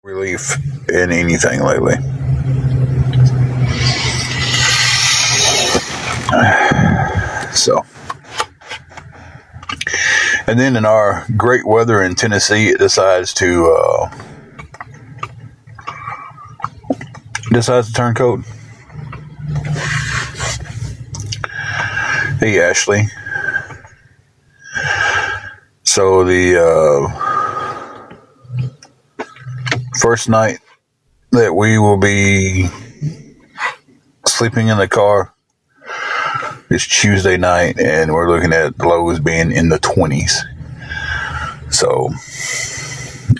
relief in anything lately. So, and then in our great weather in Tennessee, it decides to turn cold. Hey, Ashley. So the first night that we will be sleeping in the car is Tuesday night, and we're looking at lows being in the 20s. So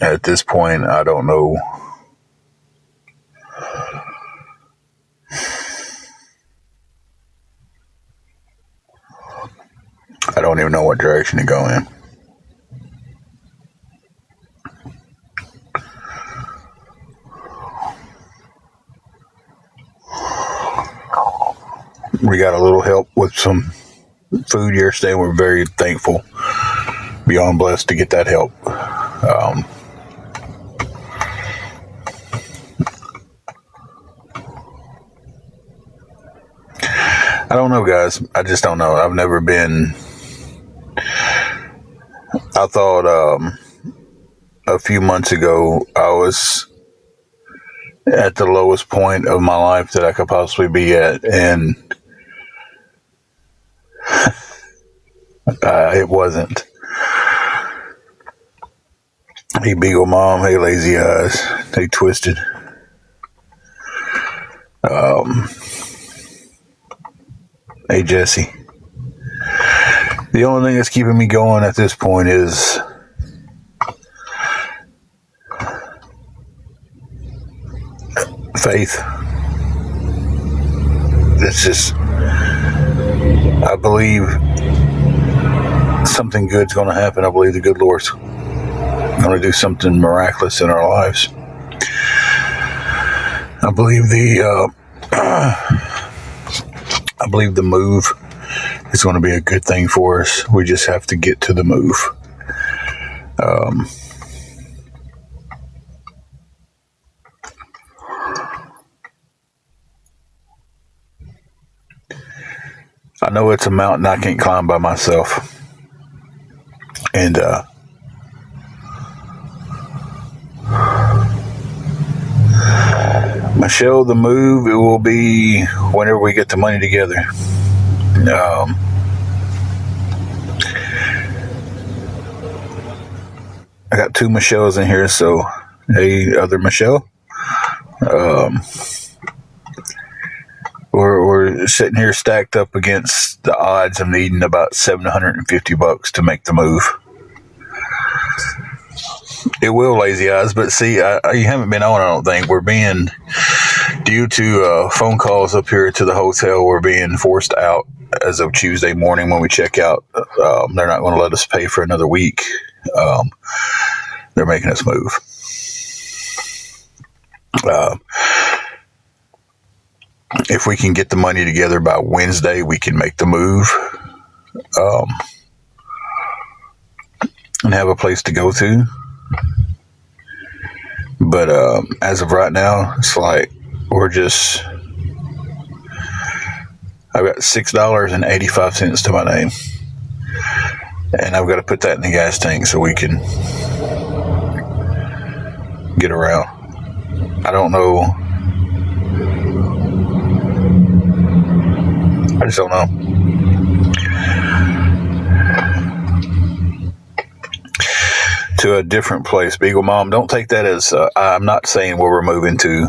at this point, I don't know. I don't even know what direction to go in. We got a little help with some food yesterday. We're very thankful, beyond blessed to get that help. I don't know, guys. I just don't know. I've never been. I thought a few months ago I was at the lowest point of my life that I could possibly be at, and it wasn't. Hey, Beagle Mom. Hey, Lazy Eyes. Hey, Twisted. Hey, Jesse. The only thing that's keeping me going at this point is faith. It's just, I believe something good's going to happen. I believe the good Lord's going to do something miraculous in our lives. I believe I believe the move is going to be a good thing for us. We just have to get to the move. I know it's a mountain I can't climb by myself. And Michelle, the move, it will be whenever we get the money together. I got two Michelles in here, so hey, other Michelle. We're sitting here stacked up against the odds of needing about $750 to make the move. It will, Lazy Eyes, but see, you haven't been on, I don't think. We're being, due to phone calls up here to the hotel, we're being forced out as of Tuesday morning when we check out. They're not going to let us pay for another week. They're making us move. If we can get the money together by Wednesday, we can make the move and have a place to go to. But as of right now, it's like I've got $6.85 to my name, and I've got to put that in the gas tank so we can get around. I don't know. I just don't know. To a different place. Beagle Mom, don't take that as I'm not saying where we're moving to.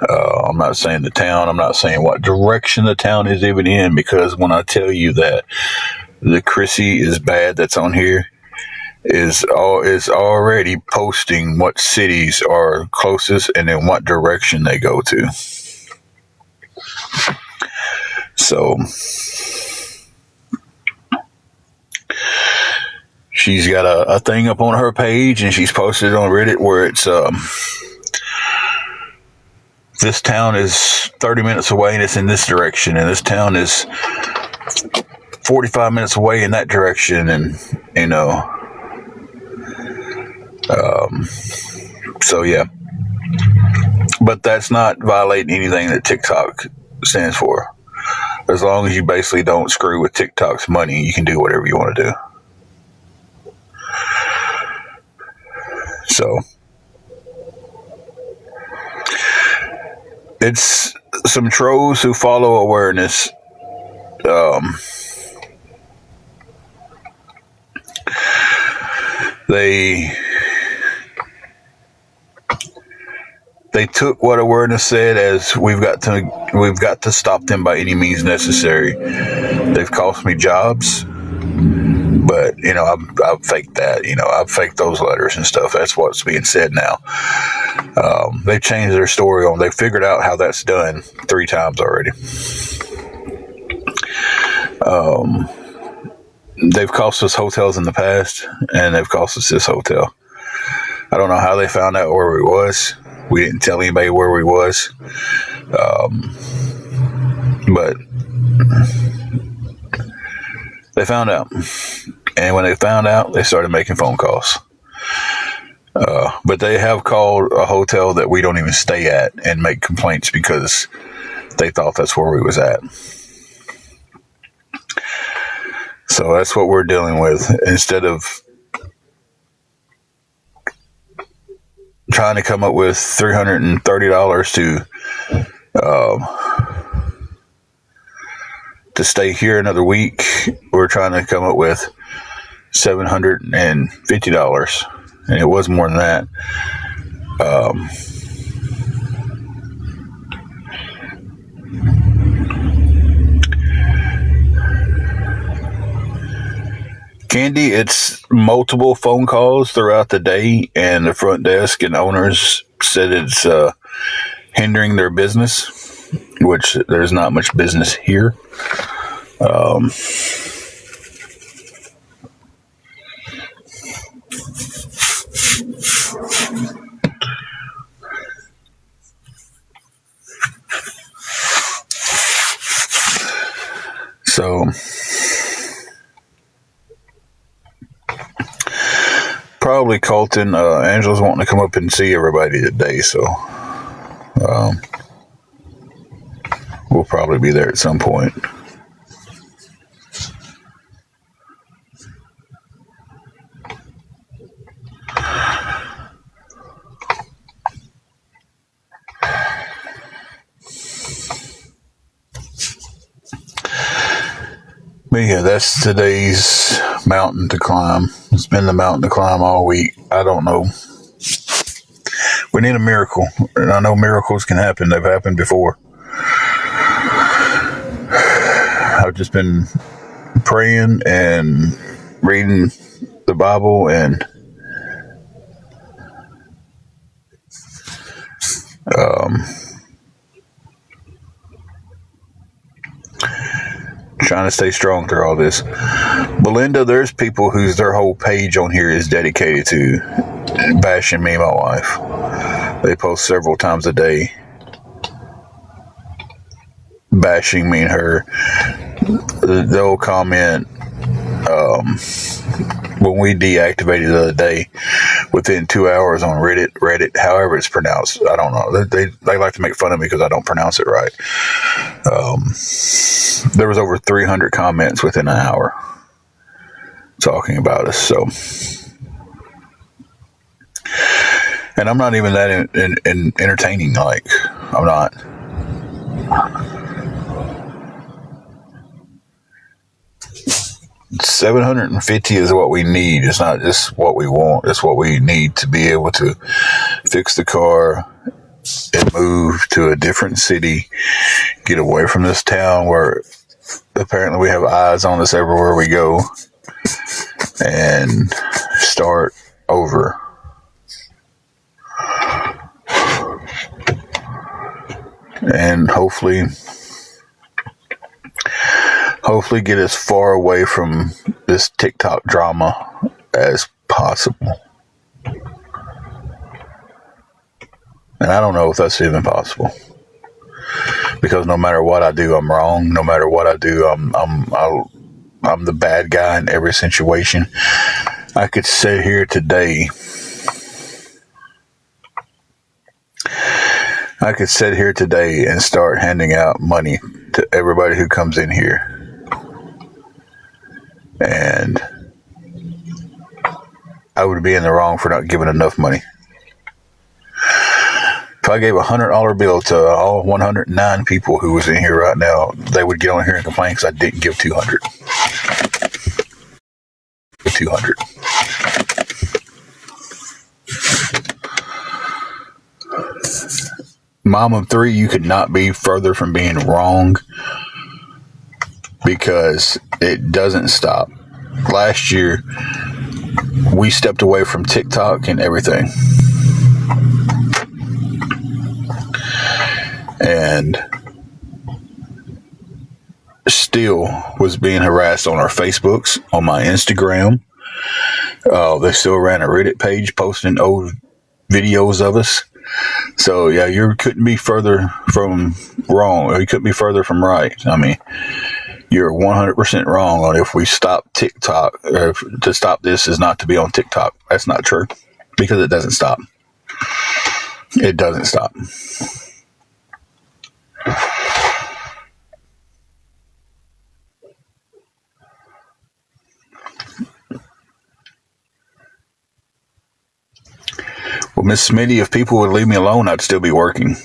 I'm not saying the town. I'm not saying what direction the town is even in, because when I tell you that the Chrissy is bad that's on here is already posting what cities are closest and in what direction they go to. So she's got a thing up on her page, and she's posted it on Reddit where it's this town is 30 minutes away and it's in this direction, and this town is 45 minutes away in that direction, and So yeah, but that's not violating anything that TikTok stands for. As long as you basically don't screw with TikTok's money, you can do whatever you want to do. So it's some trolls who follow awareness. They took what awareness said as we've got to stop them by any means necessary. They've cost me jobs, but I've faked that. I've faked those letters and stuff. That's what's being said now. They've changed their story on. They figured out how that's done 3 times already. They've cost us hotels in the past, and they've cost us this hotel. I don't know how they found out where we was. We didn't tell anybody where we was. But they found out. And when they found out, they started making phone calls. But they have called a hotel that we don't even stay at and make complaints because they thought that's where we was at. So that's what we're dealing with. Instead of trying to come up with $330 to stay here another week, we're trying to come up with $750, and it was more than that. Candy, it's multiple phone calls throughout the day, and the front desk and owners said it's hindering their business, which there's not much business here. So probably Colton, Angela's wanting to come up and see everybody today, so we'll probably be there at some point. But yeah, that's today's mountain to climb. It's been the mountain to climb all week. I don't know. We need a miracle. And I know miracles can happen. They've happened before. I've just been praying and reading the Bible and trying to stay strong through all this. Belinda, there's people whose their whole page on here is dedicated to bashing me and my wife. They post several times a day bashing me and her. They'll comment when we deactivated the other day, within 2 hours on Reddit, however it's pronounced. I don't know. They like to make fun of me because I don't pronounce it right. There was over 300 comments within an hour talking about us. So, and I'm not even that in entertaining. Like, I'm not. $750 is what we need. It's not just what we want. It's what we need to be able to fix the car and move to a different city, get away from this town where apparently we have eyes on us everywhere we go, and start over. And hopefully get as far away from this TikTok drama as possible. And I don't know if that's even possible, because no matter what I do, I'm wrong. No matter what I do, I'm the bad guy in every situation. I could sit here today I could sit here today and start handing out money to everybody who comes in here. And I would be in the wrong for not giving enough money. If I gave $100 bill to all 109 people who was in here right now, they would get on here and complain because I didn't give 200. 200. Mom of three, you could not be further from being wrong because it doesn't stop. Last year, we stepped away from TikTok and everything. And still was being harassed on our Facebooks, on my Instagram. They still ran a Reddit page posting old videos of us. So, yeah, you couldn't be further from wrong. Or you couldn't be further from right. I mean, you're 100% wrong on if we stop TikTok. To stop this is not to be on TikTok. That's not true because it doesn't stop. It doesn't stop. Well, Miss Smitty, if people would leave me alone, I'd still be working.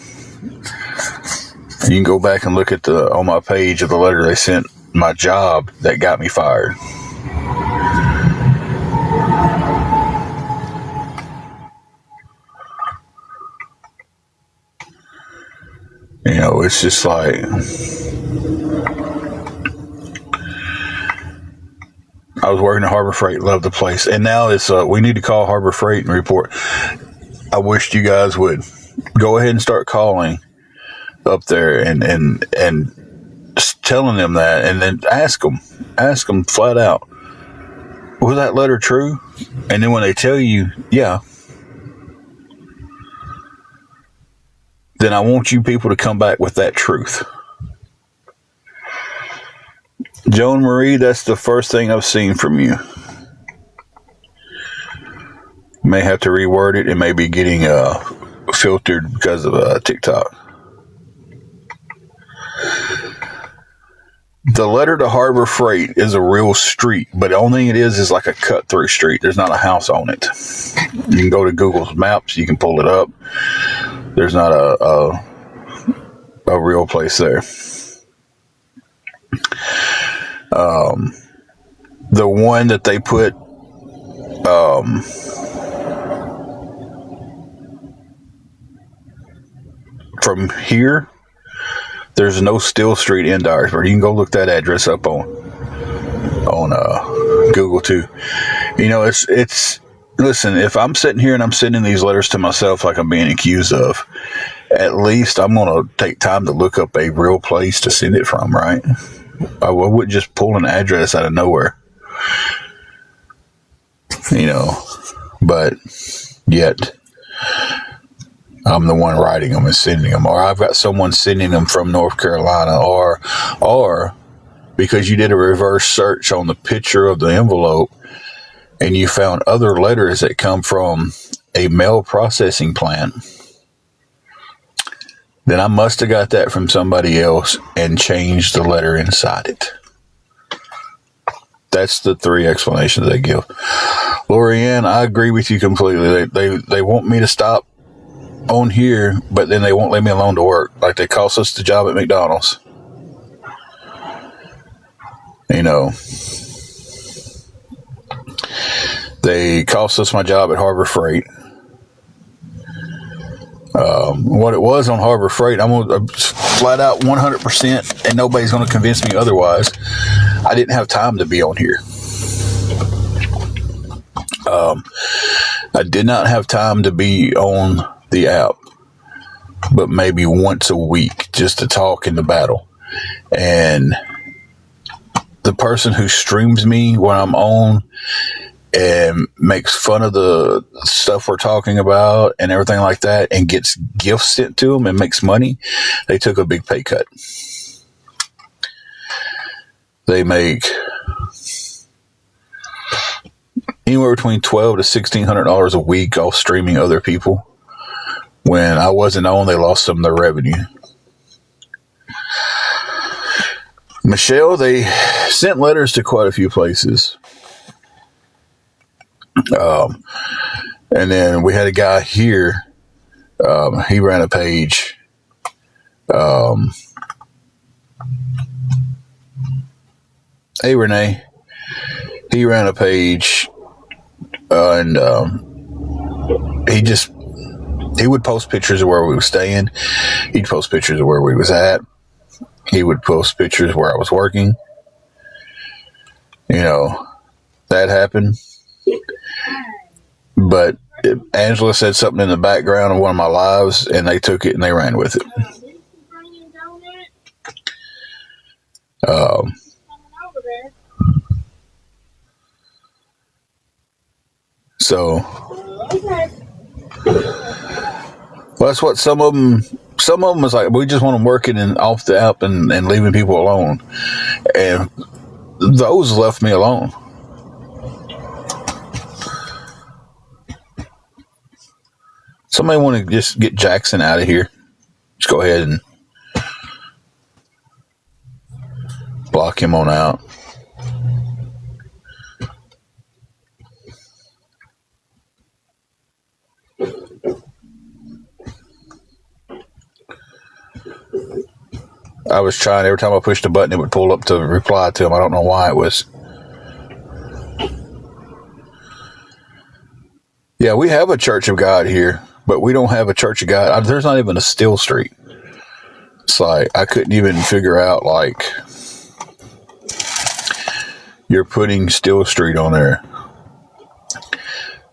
You can go back and look at on my page of the letter they sent my job that got me fired. You know, it's just like, I was working at Harbor Freight, loved the place. And now it's, we need to call Harbor Freight and report. I wished you guys would go ahead and start calling up there and telling them that, and then ask them flat out, was that letter true? And then when they tell you, yeah, then I want you people to come back with that truth. Joan Marie, that's the first thing I've seen from you. May have to reword it. It may be getting filtered because of TikTok. The letter to Harbor Freight is a real street, but the only thing it is like a cut-through street. There's not a house on it. You can go to Google Maps. You can pull it up. There's not a real place there. The one that they put from here, there's no Still Street in Dyersburg. You can go look that address up on Google too. You know, it's listen, if I'm sitting here and I'm sending these letters to myself like I'm being accused of, at least I'm going to take time to look up a real place to send it from, right? I wouldn't just pull an address out of nowhere. You know, but yet I'm the one writing them and sending them, or I've got someone sending them from North Carolina, or because you did a reverse search on the picture of the envelope and you found other letters that come from a mail processing plant, then I must have got that from somebody else and changed the letter inside it. That's the three explanations they give. Lorianne, I agree with you completely. They want me to stop on here, but then they won't leave me alone to work. Like they cost us the job at McDonald's. You know, they cost us my job at Harbor Freight. What it was on Harbor Freight, I'm going to flat out 100%, and nobody's going to convince me otherwise. I didn't have time to be on here. I did not have time to be on the app, but maybe once a week just to talk in the battle. And the person who streams me when I'm on and makes fun of the stuff we're talking about and everything like that and gets gifts sent to them and makes money, they took a big pay cut. They make anywhere between $1,200 to $1,600 a week off streaming other people. When I wasn't on, they lost some of their revenue. Michelle, they sent letters to quite a few places. And then we had a guy here. He ran a page. Hey, Renee. He ran a page, and he would post pictures of where we were staying. He'd post pictures of where we was at. He would post pictures where I was working. That happened. But Angela said something in the background of one of my lives, and they took it and they ran with it. So that's what some of them was like. We just want them working and off the app and leaving people alone. And those left me alone. Somebody want to just get Jackson out of here. Just go ahead and block him on out. I was trying, every time I pushed a button, it would pull up to reply to him. I don't know why it was. Yeah, we have a Church of God here, but we don't have a Church of God. There's not even a Still Street. It's like, I couldn't even figure out, like, you're putting Still Street on there.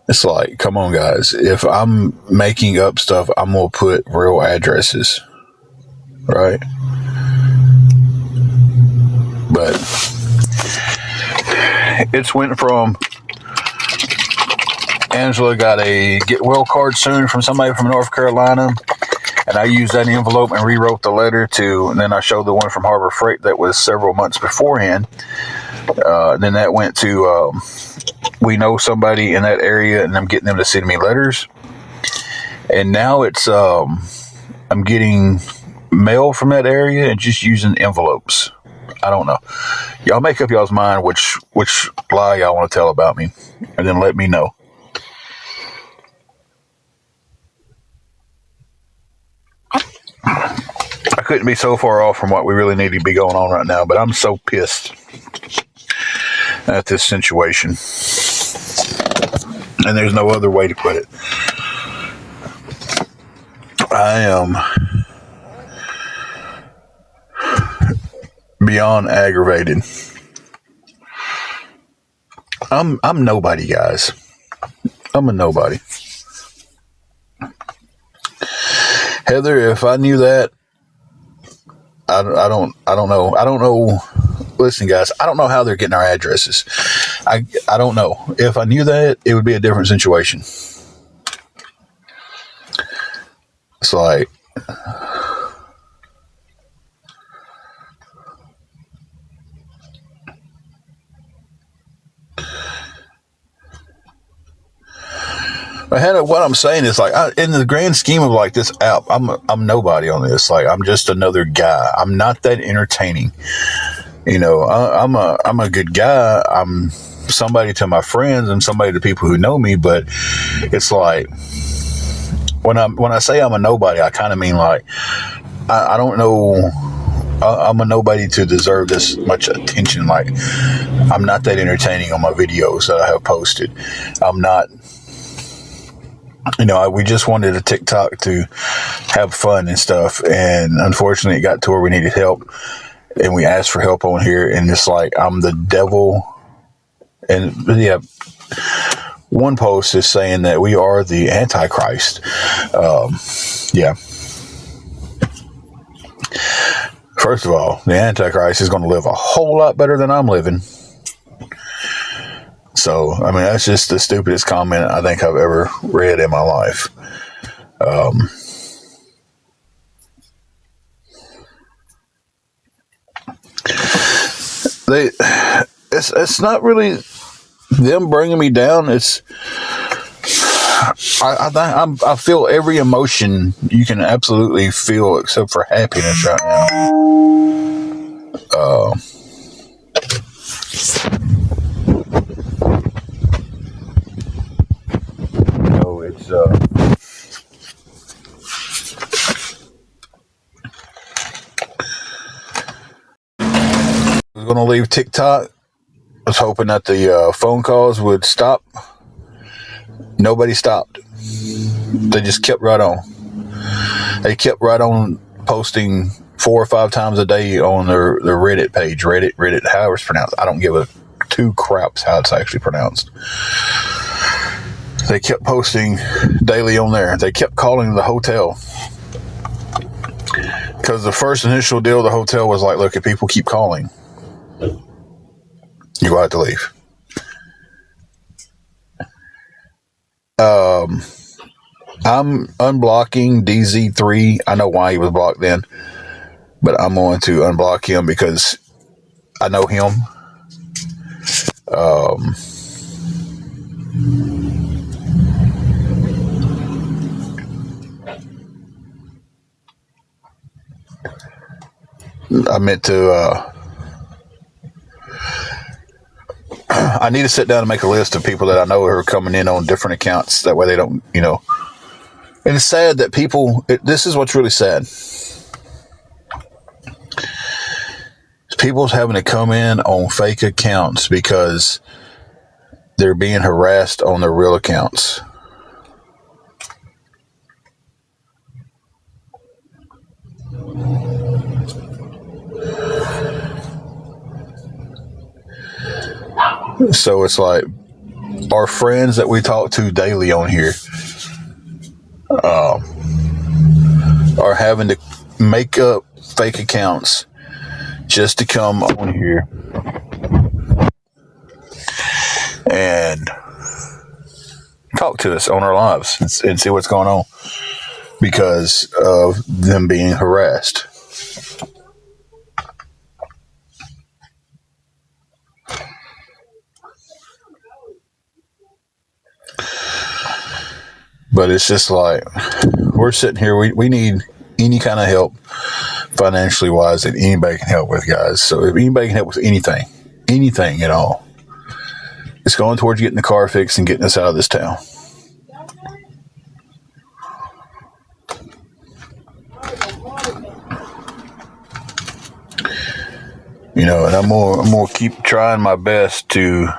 It's like, come on, guys. If I'm making up stuff, I'm going to put real addresses. Right? But it's went from Angela got a get well card soon from somebody from North Carolina, and I used that envelope and rewrote the letter and then I showed the one from Harbor Freight that was several months beforehand. Then that went to we know somebody in that area, and I'm getting them to send me letters. And now it's I'm getting mail from that area and just using envelopes. I don't know. Y'all make up y'all's mind which lie y'all want to tell about me, and then let me know. I couldn't be so far off from what we really need to be going on right now, but I'm so pissed at this situation. And there's no other way to put it. I am beyond aggravated. I'm nobody, guys. I'm a nobody. Heather, if I knew that, I don't know. Listen, guys, I don't know how they're getting our addresses. I don't know. If I knew that, it would be a different situation. It's like, what I'm saying is, like, in the grand scheme of like this app, I'm nobody on this. Like, I'm just another guy. I'm not that entertaining. I'm a good guy. I'm somebody to my friends and somebody to people who know me. But it's like, when I say I'm a nobody, I kind of mean like, I don't know. I'm a nobody to deserve this much attention. Like, I'm not that entertaining on my videos that I have posted. I'm not. We just wanted a TikTok to have fun and stuff. And unfortunately, it got to where we needed help. And we asked for help on here. And it's like, I'm the devil. And yeah, one post is saying that we are the Antichrist. Yeah. First of all, the Antichrist is going to live a whole lot better than I'm living. So, I mean, that's just the stupidest comment I think I've ever read in my life. It's not really them bringing me down. I feel every emotion you can absolutely feel except for happiness right now. It's I was gonna leave TikTok. I was hoping that the phone calls would stop. Nobody stopped. They just kept right on. They kept right on posting 4 or 5 times a day on their Reddit page. Reddit, however it's pronounced. I don't give a two craps how it's actually pronounced. They kept posting daily on there. They kept calling the hotel. Because the first initial deal, the hotel was like, look, if people keep calling, you're going to have to leave. I'm unblocking DZ3. I know why he was blocked then, but I'm going to unblock him because I know him. I meant to, I need to sit down and make a list of people that I know who are coming in on different accounts. That way they don't, and it's sad that this is what's really sad. People's having to come in on fake accounts because they're being harassed on their real accounts. So it's like our friends that we talk to daily on here are having to make up fake accounts just to come on here and talk to us on our lives and see what's going on because of them being harassed. But it's just like we're sitting here. We need any kind of help financially wise that anybody can help with, guys. So if anybody can help with anything at all, it's going towards getting the car fixed and getting us out of this town. And I'm gonna keep trying my best to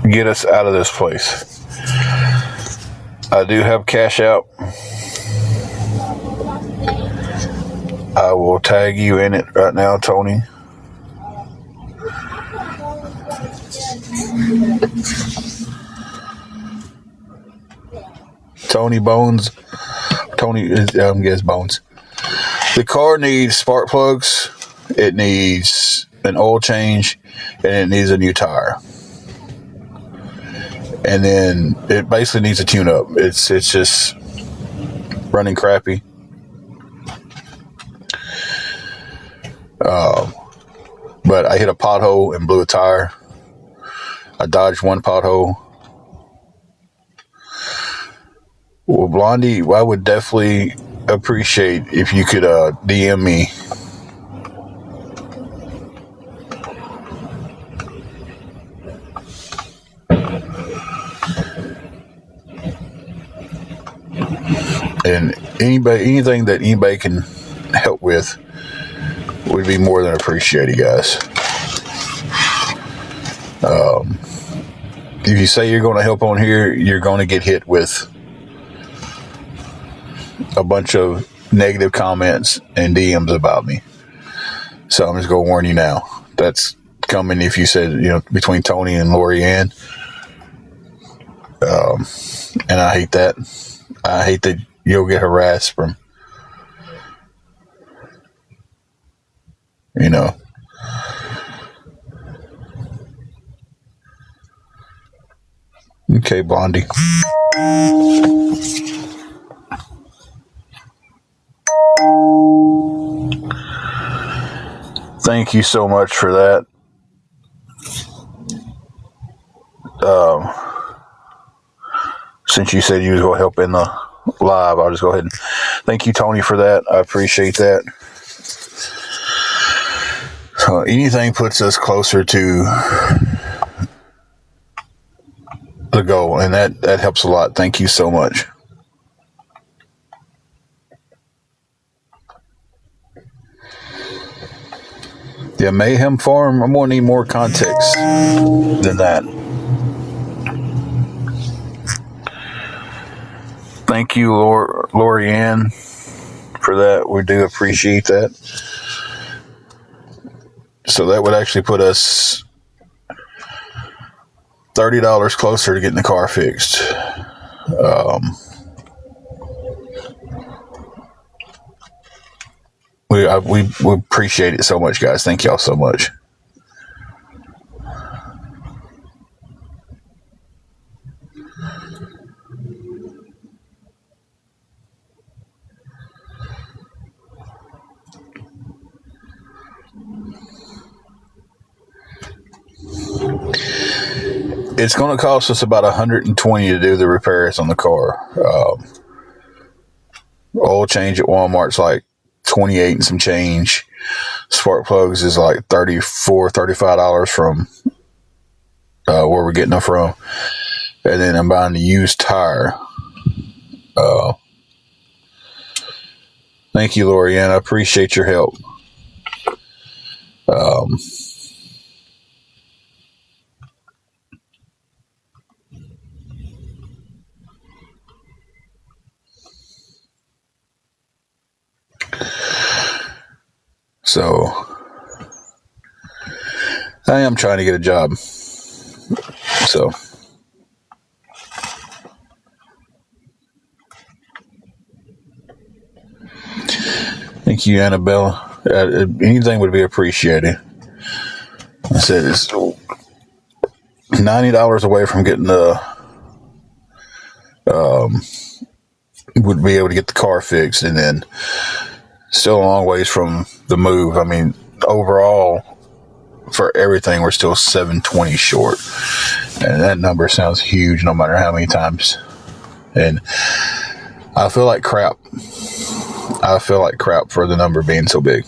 get us out of this place. I do have cash out. I will tag you in it right now, Tony. Tony Bones. Tony is, guess Bones. The car needs spark plugs. It needs an oil change, and it needs a new tire. And then it basically needs a tune-up. It's just running crappy. But I hit a pothole and blew a tire. I dodged one pothole. Well, Blondie, I would definitely appreciate if you could DM me. And anything that anybody can help with would be more than appreciated, guys. If you say you're going to help on here, you're going to get hit with a bunch of negative comments and DMs about me. So I'm just going to warn you now. That's coming if you said, between Tony and Lori Ann. And I hate that. I hate that you'll get harassed from, Okay, Blondie. thank you so much for that. Since you said you was going to help in the live, I'll just go ahead and thank you, Tony, for that. I appreciate that. So anything puts us closer to the goal, and that helps a lot. Thank you so much. Yeah, Mayhem Farm, I'm going to need more context than that. Thank you, Lorianne, for that. We do appreciate that. So that would actually put us $30 closer to getting the car fixed. We appreciate it so much, guys. Thank y'all so much. It's going to cost us about $120 to do the repairs on the car. Oil change at Walmart's like $28 and some change. Spark plugs is like $34, $35 from where we're getting them from. And then I'm buying the used tire. Thank you, Lorianne. I appreciate your help. So I am trying to get a job. So thank you, Annabella. Anything would be appreciated. I said it's $90 away from getting the would be able to get the car fixed, and then still a long ways from the move. I mean, overall, for everything, we're still $720 short, and that number sounds huge no matter how many times. And I feel like crap. I feel like crap for the number being so big.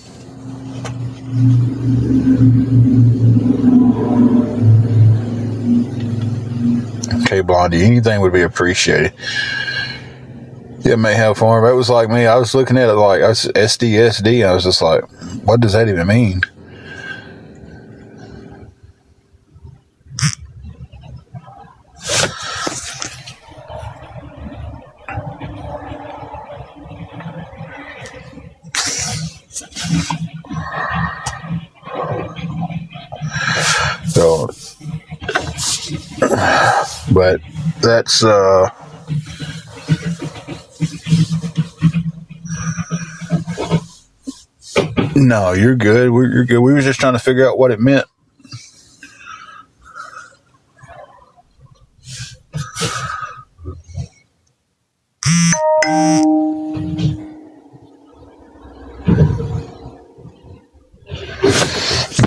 Okay, Blondie, anything would be appreciated. Yeah, Mayhem Farm. It was like me. I was looking at it like I was SDSD. I was just like, what does that even mean? So, but that's no, you're good. You're good. We were just trying to figure out what it meant.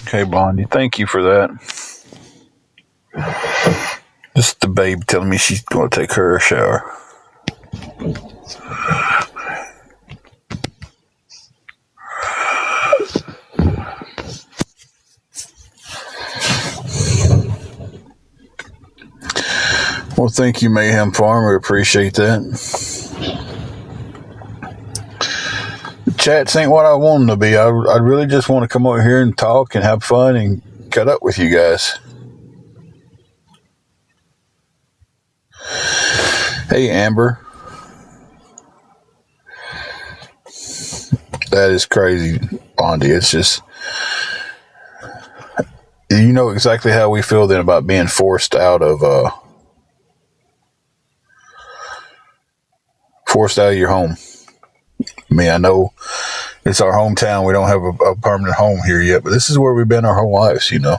Okay, Blondie, thank you for that. This is the babe telling me she's going to take her a shower. Well, thank you, Mayhem Farm. We appreciate that. The chats ain't what I want them to be. I really just want to come over here and talk and have fun and cut up with you guys. Hey, Amber. That is crazy, Bondi. It's just, you know exactly how we feel then about being forced out of your home. I mean, I know it's our hometown. We don't have a permanent home here yet, but this is where we've been our whole lives, you know.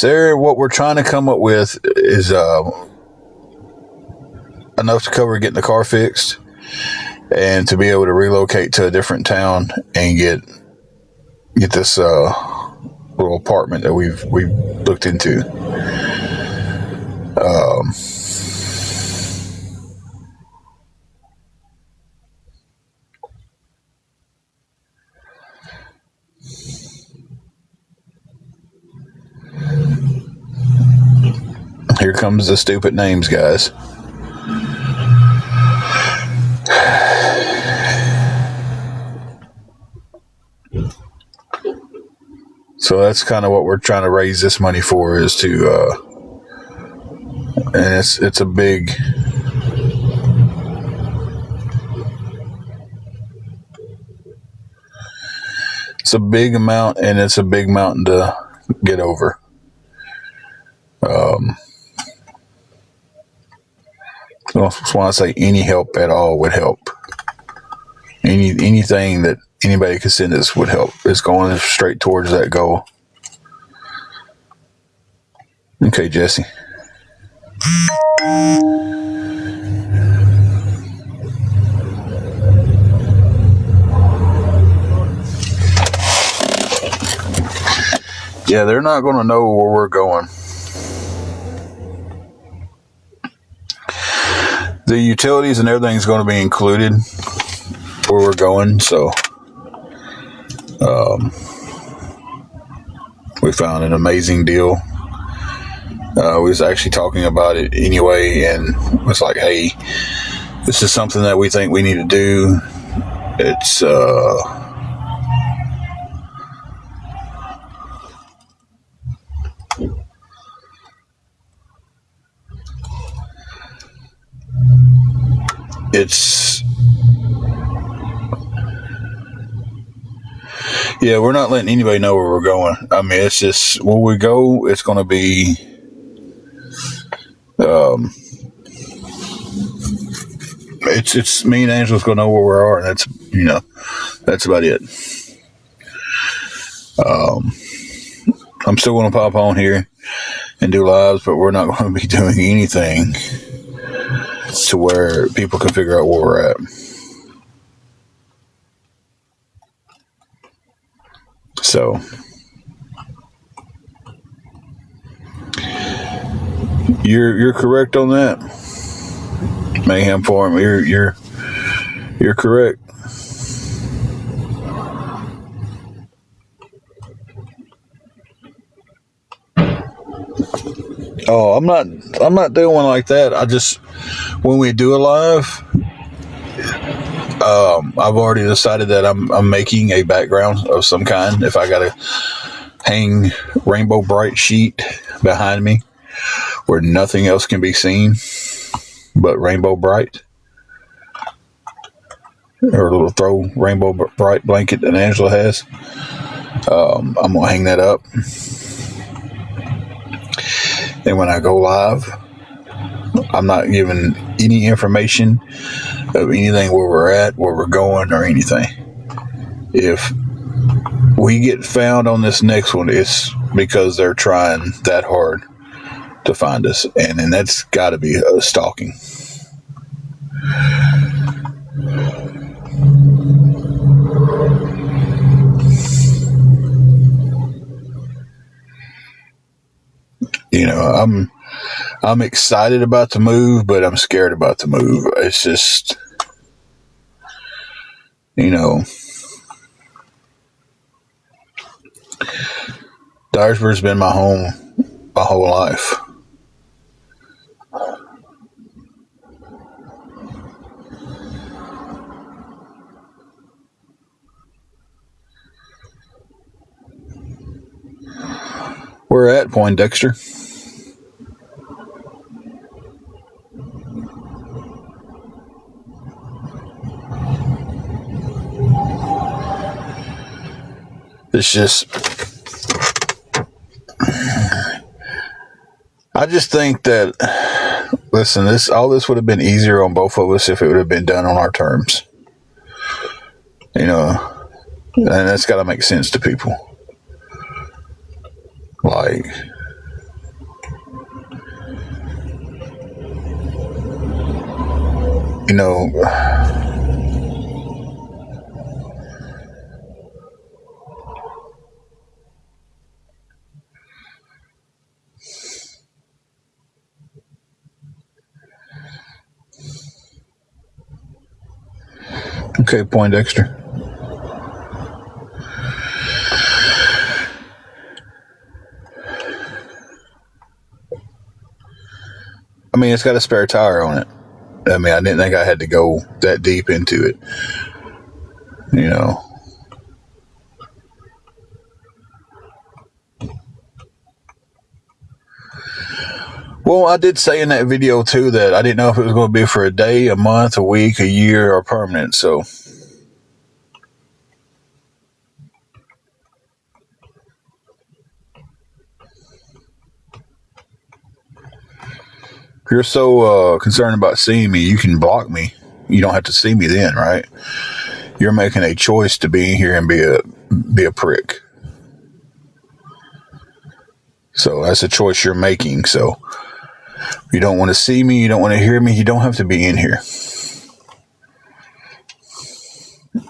what we're trying to come up with is enough to cover getting the car fixed and to be able to relocate to a different town and get this little apartment that we've looked into. Here comes the stupid names, guys. So that's kind of what we're trying to raise this money for, is to, and it's a big, amount, and it's a big mountain to get over. So that's why I say any help at all would help. Anything that anybody could send us would help. It's going straight towards that goal. Okay, Jesse. Yeah, they're not going to know where we're going. The utilities and everything's going to be included where we're going, so we found an amazing deal. We was actually talking about it anyway, and was like, hey, this is something that we think we need to do. It's yeah, we're not letting anybody know where we're going. I mean, it's just where we go, it's going to be it's me and Angela's going to know where we are, and that's about it. I'm still going to pop on here and do lives, but we're not going to be doing anything to where people can figure out where we're at. So you're correct on that, Mayhem Farm. You're correct. Oh, I'm not doing one like that. I just, when we do a live, I've already decided that I'm making a background of some kind. If I gotta hang rainbow bright sheet behind me where nothing else can be seen but rainbow bright, or a little throw rainbow bright blanket that Angela has, I'm gonna hang that up. And when I go live, I'm not giving any information of anything where we're at, where we're going, or anything. If we get found on this next one, it's because they're trying that hard to find us, and that's got to be stalking. I'm excited about the move, but I'm scared about the move. It's just, Dyersburg's been my home my whole life. We're at Poindexter. It's just, I just think that, listen, all this would have been easier on both of us if it would have been done on our terms. And that's got to make sense to people. Like, you know, okay, Poindexter. I mean, it's got a spare tire on it. I mean, I didn't think I had to go that deep into it, you know. Well, I did say in that video, too, that I didn't know if it was going to be for a day, a month, a week, a year, or permanent. So, if you're so concerned about seeing me, you can block me. You don't have to see me then, right? You're making a choice to be in here and be a prick. So that's a choice you're making. So you don't want to see me, you don't want to hear me, you don't have to be in here.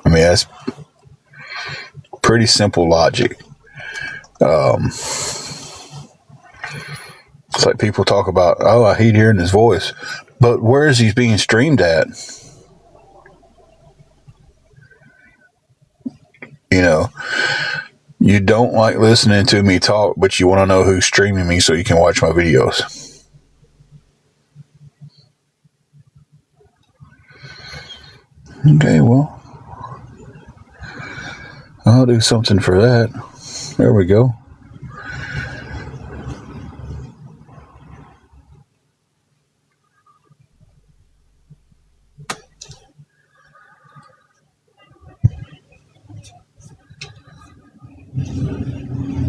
I mean, that's pretty simple logic. It's like people talk about, oh, I hate hearing his voice. But where is he being streamed at? You know, you don't like listening to me talk, but you want to know who's streaming me so you can watch my videos. Okay, well, I'll do something for that. There we go.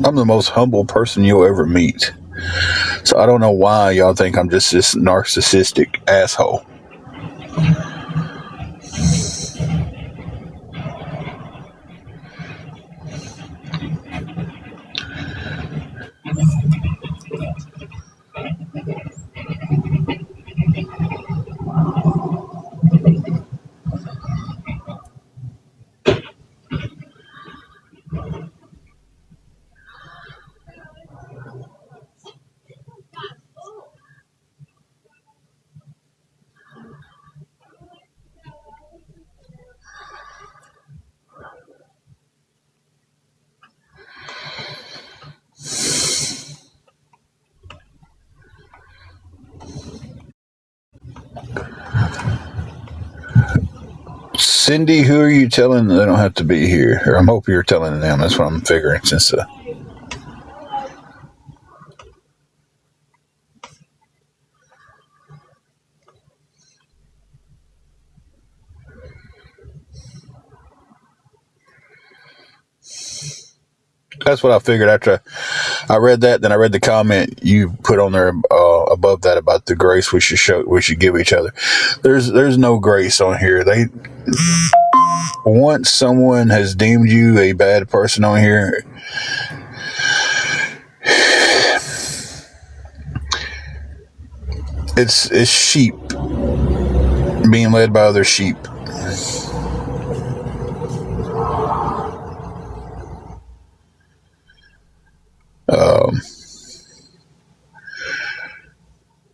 I'm the most humble person you'll ever meet. So I don't know why y'all think I'm just this narcissistic asshole. Cindy, who are you telling they don't have to be here? Or I'm hoping you're telling them. That's what I'm figuring since that's what I figured after I read that. Then I read the comment you put on there above that about the grace we should give each other. There's no grace on here. Once someone has deemed you a bad person on here, it's sheep being led by other sheep.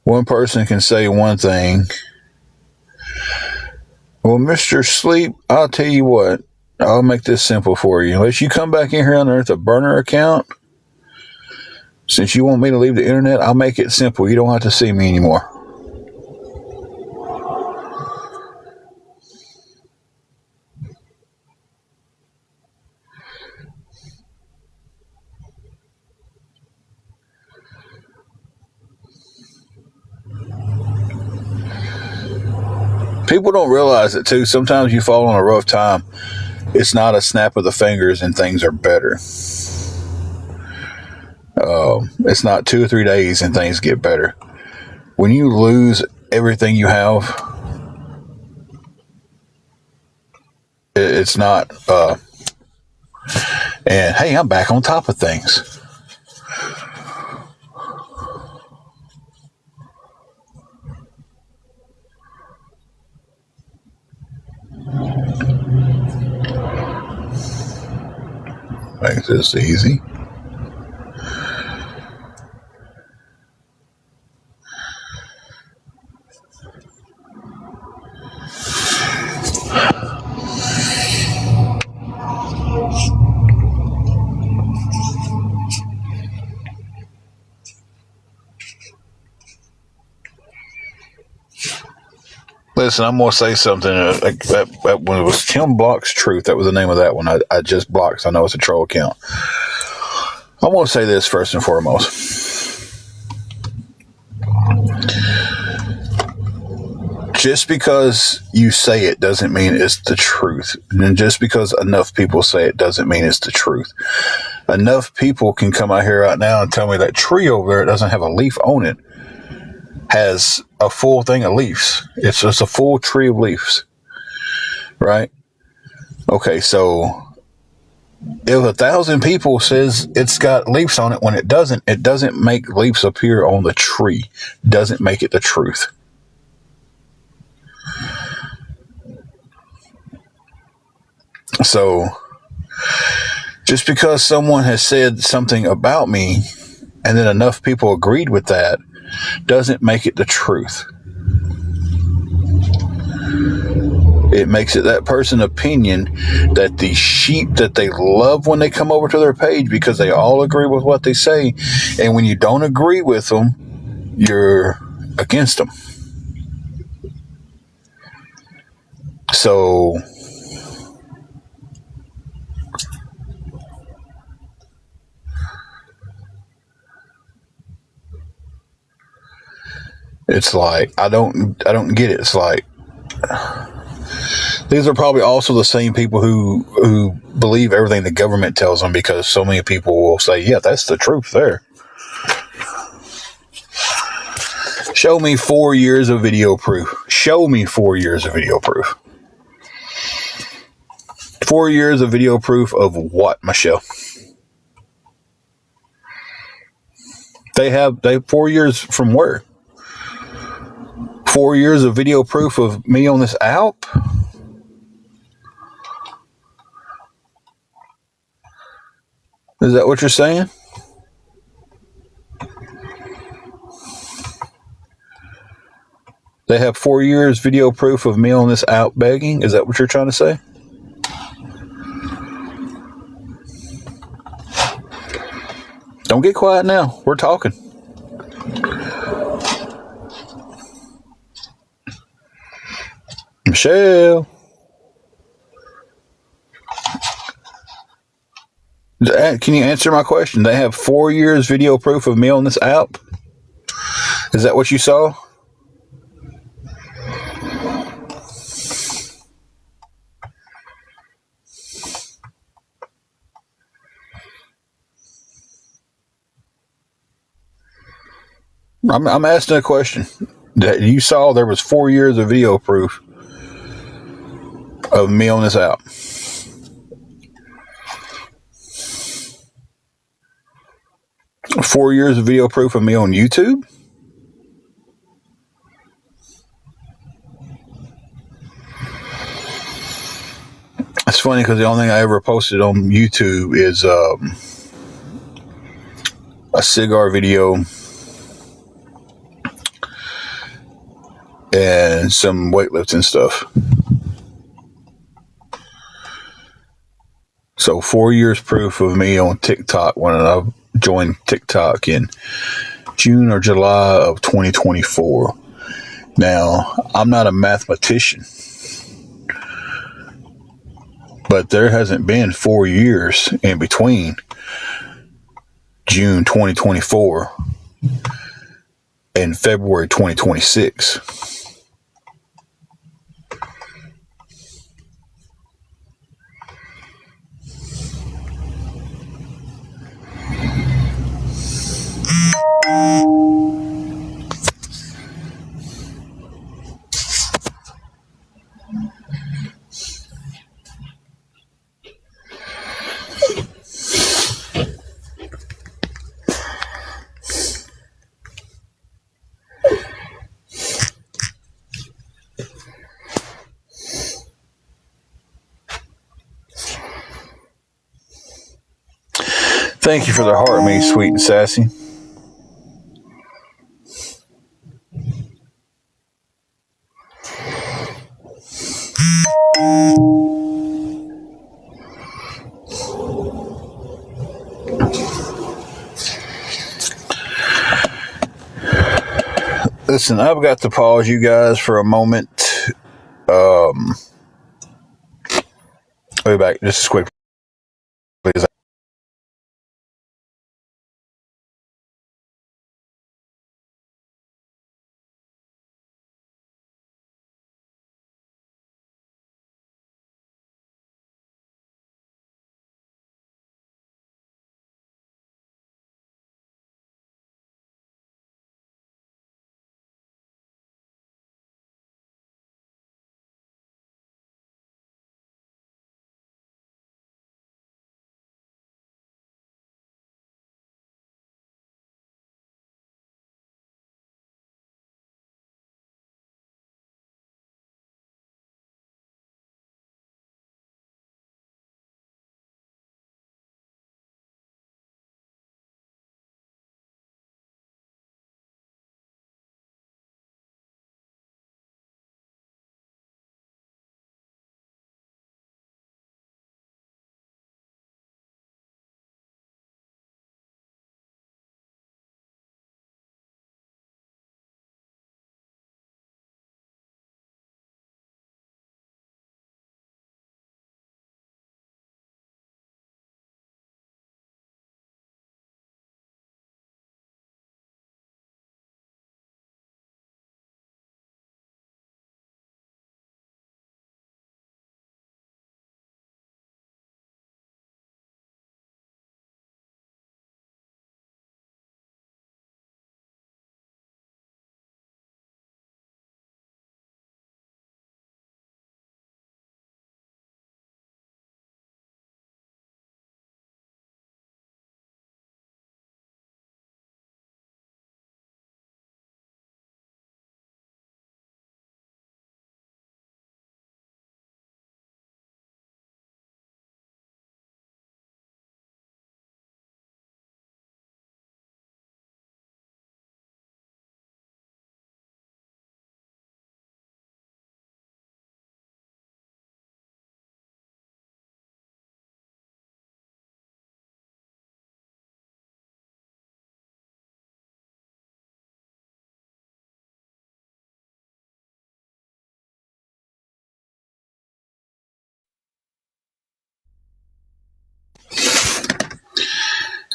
One person can say one thing. Well, Mr. Sleep, I'll tell you what. I'll make this simple for you. Unless you come back in here and unearth a burner account, since you want me to leave the internet, I'll make it simple. You don't have to see me anymore. People don't realize it, too. Sometimes you fall on a rough time. It's not a snap of the fingers and things are better. It's not 2 or 3 days and things get better. When you lose everything you have, it's not, and hey, I'm back on top of things. Makes this easy. Listen, I'm going to say something like that when it was Tim Block's Truth. That was the name of that one. I just blocked, so I know it's a troll account. I want to say this first and foremost. Just because you say it doesn't mean it's the truth. And just because enough people say it doesn't mean it's the truth. Enough people can come out here right now and tell me that tree over there doesn't have a leaf on it has a full thing of leaves. It's just a full tree of leaves. Right? Okay, so if 1,000 people says it's got leaves on it when it doesn't make leaves appear on the tree. It doesn't make it the truth. So just because someone has said something about me and then enough people agreed with that doesn't make it the truth. It makes it that person's opinion that the sheep that they love when they come over to their page because they all agree with what they say. And when you don't agree with them, you're against them. So it's like, I don't get it. It's like, these are probably also the same people who believe everything the government tells them because so many people will say, yeah, that's the truth there. Show me 4 years of video proof. Show me 4 years of video proof. 4 years of video proof of what, Michelle? They have 4 years from where? 4 years of video proof of me on this app? Is that what you're saying? They have 4 years video proof of me on this app begging? Is that what you're trying to say? Don't get quiet now. We're talking. Michelle. Can you answer my question? They have 4 years video proof of me on this app? Is that what you saw? I'm asking a question. That you saw there was 4 years of video proof of me on this app. Four years of video proof of me on YouTube? It's funny because the only thing I ever posted on YouTube is a cigar video and some weightlifting stuff. So 4 years proof of me on TikTok when I joined TikTok in June or July of 2024. Now, I'm not a mathematician, but there hasn't been 4 years in between June 2024 and February 2026. Thank you for the heart, me sweet and sassy. Listen, I've got to pause you guys for a moment. I'll be back just as quick, please.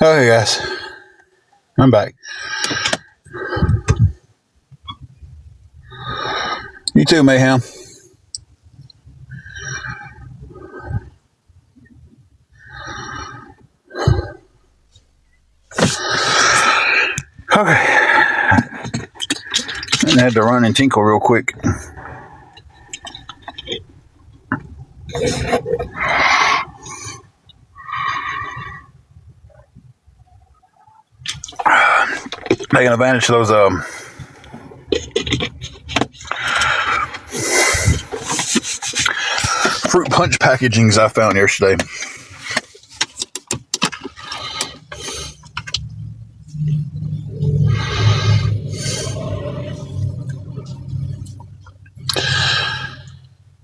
Okay, guys, I'm back. You too, Mayhem. Okay. I had to run and tinkle real quick. Taking advantage of those fruit punch packagings I found yesterday.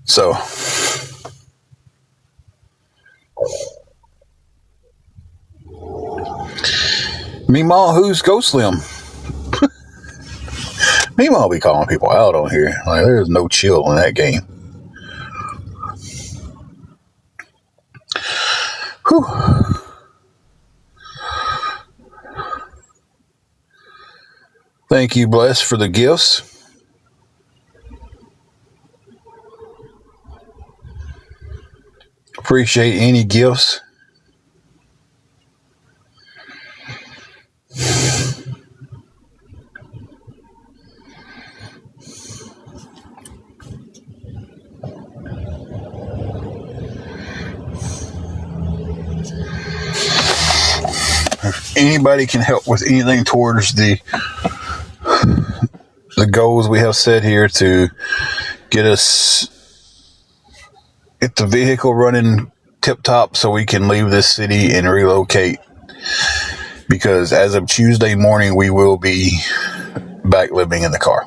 So, meemaw, who's Ghost Slim? Meemaw be calling people out on here. Like, there's no chill in that game. Whew. Thank you, Bless, for the gifts. Appreciate any gifts. If anybody can help with anything towards the goals we have set here to get the vehicle running tip top so we can leave this city and relocate because as of Tuesday morning, we will be back living in the car.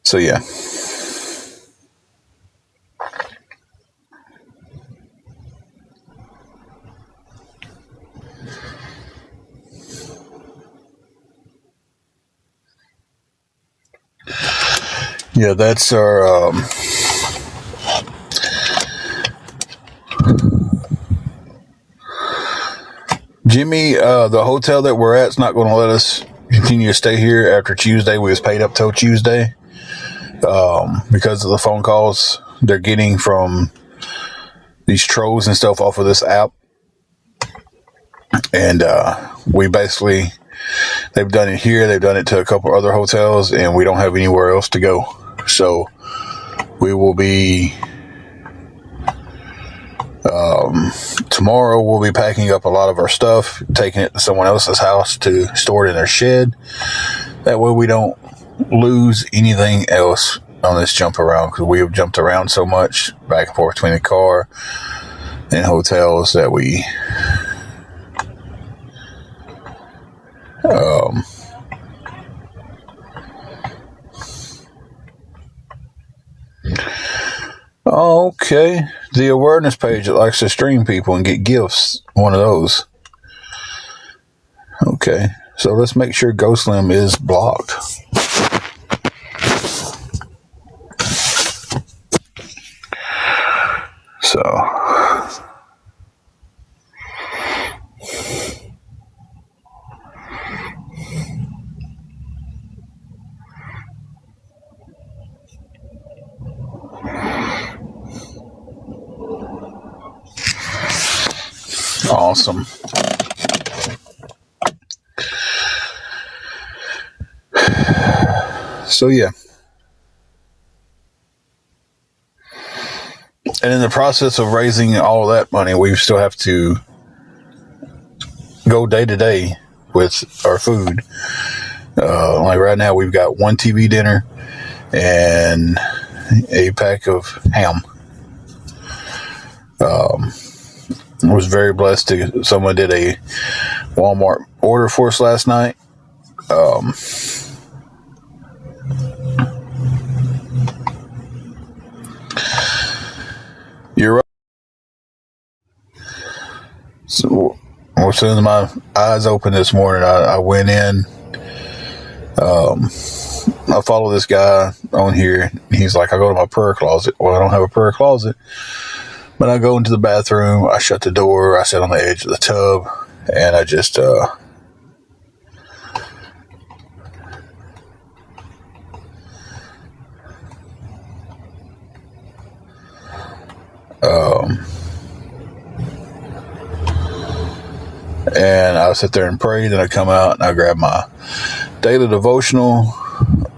So yeah. Yeah, that's our Jimmy. The hotel that we're at is not going to let us continue to stay here after Tuesday. We was paid up till Tuesday because of the phone calls they're getting from these trolls and stuff off of this app. And we basically, they've done it here. They've done it to a couple other hotels, and we don't have anywhere else to go. So we will be, tomorrow we'll be packing up a lot of our stuff, taking it to someone else's house to store it in their shed. That way we don't lose anything else on this jump around, because we have jumped around so much back and forth between the car and hotels that we okay, the awareness page that likes to stream people and get gifts, one of those. Okay, so let's make sure Ghostlim is blocked. So awesome. So yeah. And in the process of raising all that money, we still have to go day to day with our food. Like right now, we've got one TV dinner and a pack of ham. I was very blessed to, someone did a Walmart order for us last night. You're right. So as soon as my eyes opened this morning, I went in. I follow this guy on here. He's like, I go to my prayer closet. Well, I don't have a prayer closet, but I go into the bathroom. I shut the door. I sit on the edge of the tub, and I just and I sit there and pray. Then I come out and I grab my daily devotional,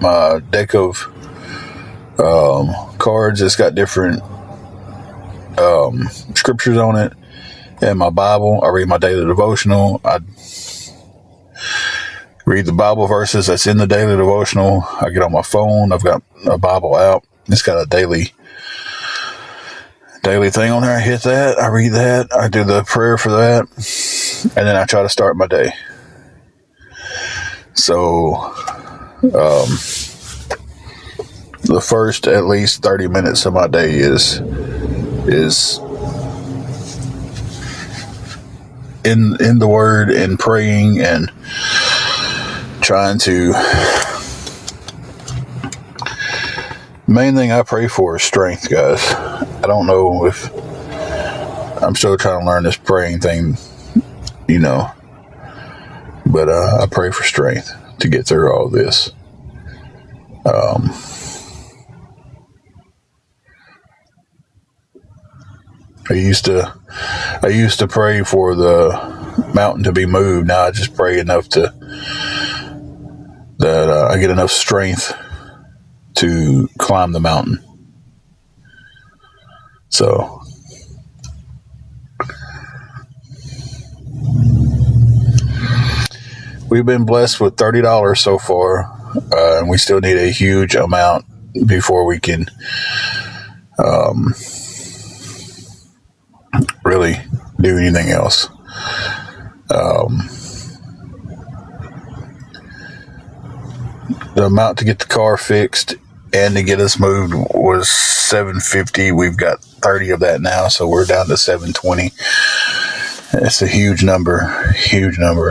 my deck of cards that's got different scriptures on it, and my Bible. I read my daily devotional. I read the Bible verses that's in the daily devotional. I get on my phone. I've got a Bible app. It's got a daily thing on there. I hit that. I read that. I do the prayer for that. And then I try to start my day. So, the first at least 30 minutes of my day is in the Word and praying and trying to. Main thing I pray for is strength, guys. I don't know if I'm still trying to learn this praying thing, but I pray for strength to get through all this. I used to pray for the mountain to be moved. Now I just pray enough that I get enough strength to climb the mountain. So we've been blessed with $30 so far, and we still need a huge amount before we can really do anything else. The amount to get the car fixed and to get us moved was $750. We've got 30 of that now, so we're down to $720. It's a huge number,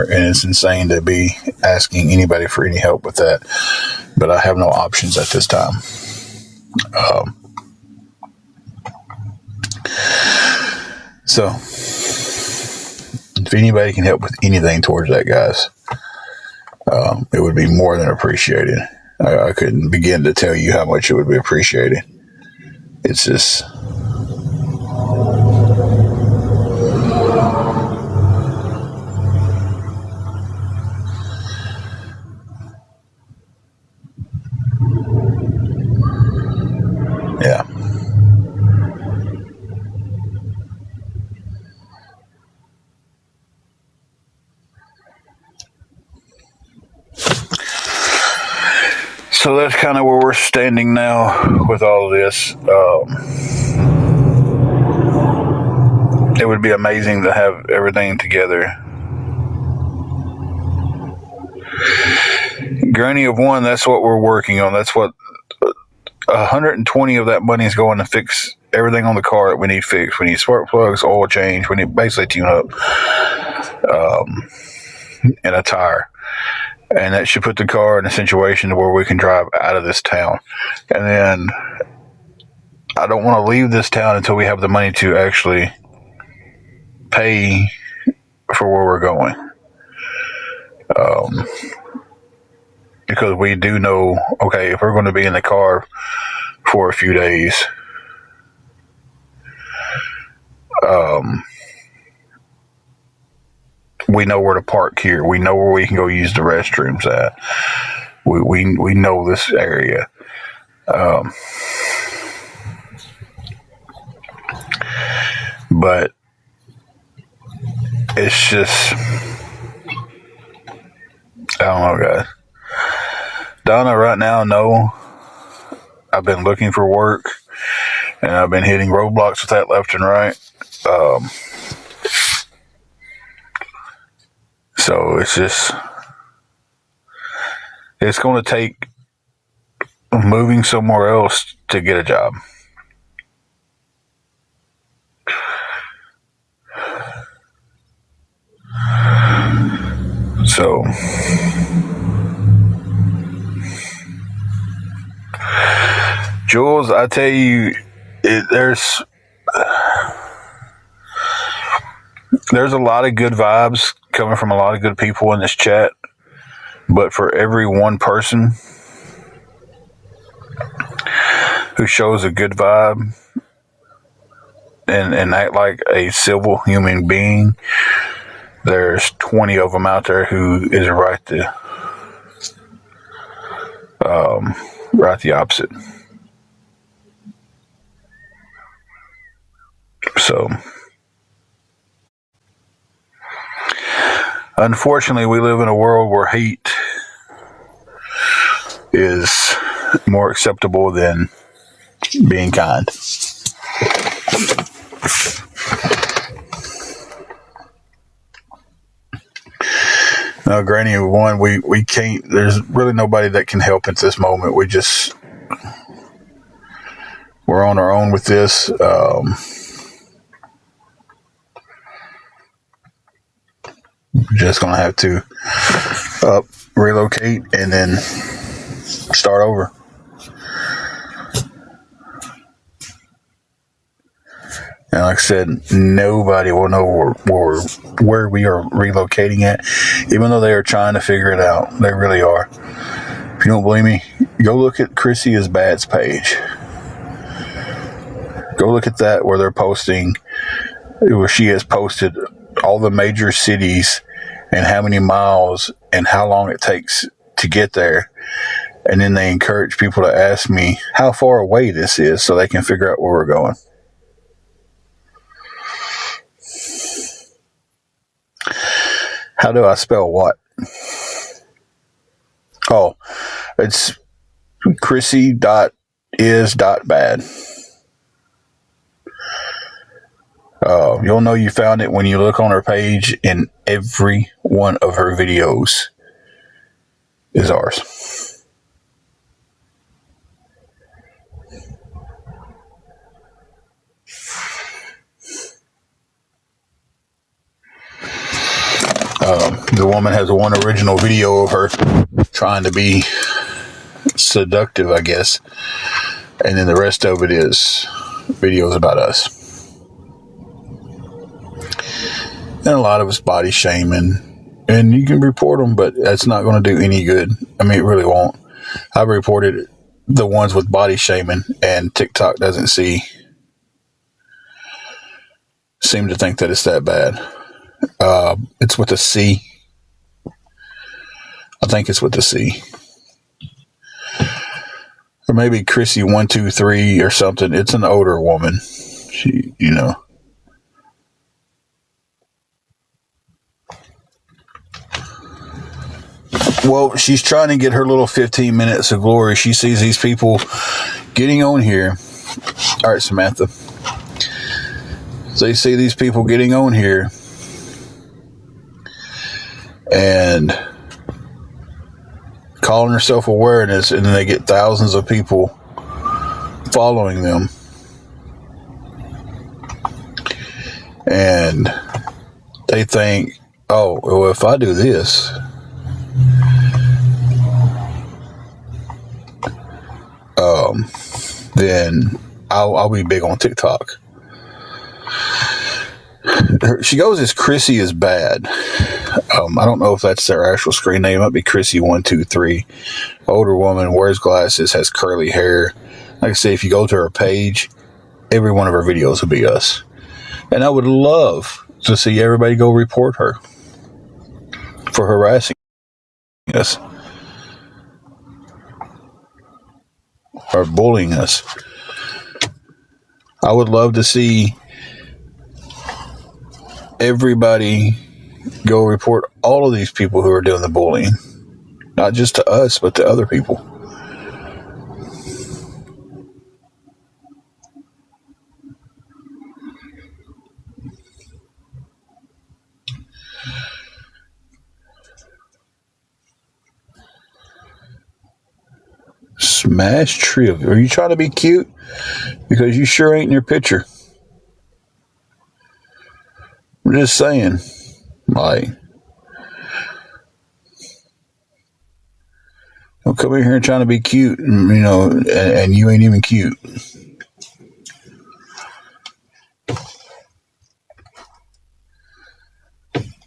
and it's insane to be asking anybody for any help with that. But I have no options at this time. So, if anybody can help with anything towards that, guys, it would be more than appreciated. I couldn't begin to tell you how much it would be appreciated. It's just... yeah. So that's kind of where we're standing now with all of this. It would be amazing to have everything together. Granny of one, that's what we're working on. That's what 120 of that money is going to fix everything on the car that we need fixed. We need spark plugs, oil change. We need basically tune up and a tire. And that should put the car in a situation where we can drive out of this town. And then I don't want to leave this town until we have the money to actually pay for where we're going. Because we do know, okay, if we're going to be in the car for a few days, we know where to park here. We know where we can go use the restrooms at. We know this area. But it's just, I don't know, guys. Donna, right now, no. I've been looking for work, and I've been hitting roadblocks with that left and right. So it's just, it's going to take moving somewhere else to get a job. So, Jules, I tell you, there's a lot of good vibes coming from a lot of good people in this chat, but for every one person who shows a good vibe and act like a civil human being, there's 20 of them out there who is right the opposite. So, unfortunately, we live in a world where hate is more acceptable than being kind. No, Granny, one, we can't, there's really nobody that can help at this moment. We're on our own with this. Just going to have to relocate and then start over. And like I said, nobody will know where we are relocating at, even though they are trying to figure it out. They really are. If you don't believe me, go look at Chrissy is Bad's page. Go look at that where they're posting, where she has posted all the major cities and how many miles and how long it takes to get there. And then they encourage people to ask me how far away this is so they can figure out where we're going. How do I spell what? Oh, it's Chrissy is bad. You'll know you found it when you look on her page, and every one of her videos is ours. The woman has one original video of her trying to be seductive, I guess, and then the rest of it is videos about us. And a lot of it's body shaming, and you can report them, but that's not going to do any good. I mean, it really won't. I've reported the ones with body shaming, and TikTok doesn't seem to think that it's that bad. It's with a C. I think it's with a C. Or maybe Chrissy 123 or something. It's an older woman. She, Well, she's trying to get her little 15 minutes of glory. She sees these people getting on here. All right, Samantha. So you see these people getting on here and calling herself awareness, and then they get thousands of people following them. And they think, oh, well, if I do this, then I'll be big on TikTok. She goes as Chrissy is bad. I don't know if that's their actual screen name. It might be Chrissy 123. Older woman, wears glasses, has curly hair. Like I say, if you go to her page, every one of her videos will be us. And I would love to see everybody go report her for harassing us or bullying us. I would love to see everybody go report all of these people who are doing the bullying. Not just to us, but to other people. Smash Trip. Are you trying to be cute? Because you sure ain't in your picture. I'm just saying. Like, don't come in here and trying to be cute, and you ain't even cute.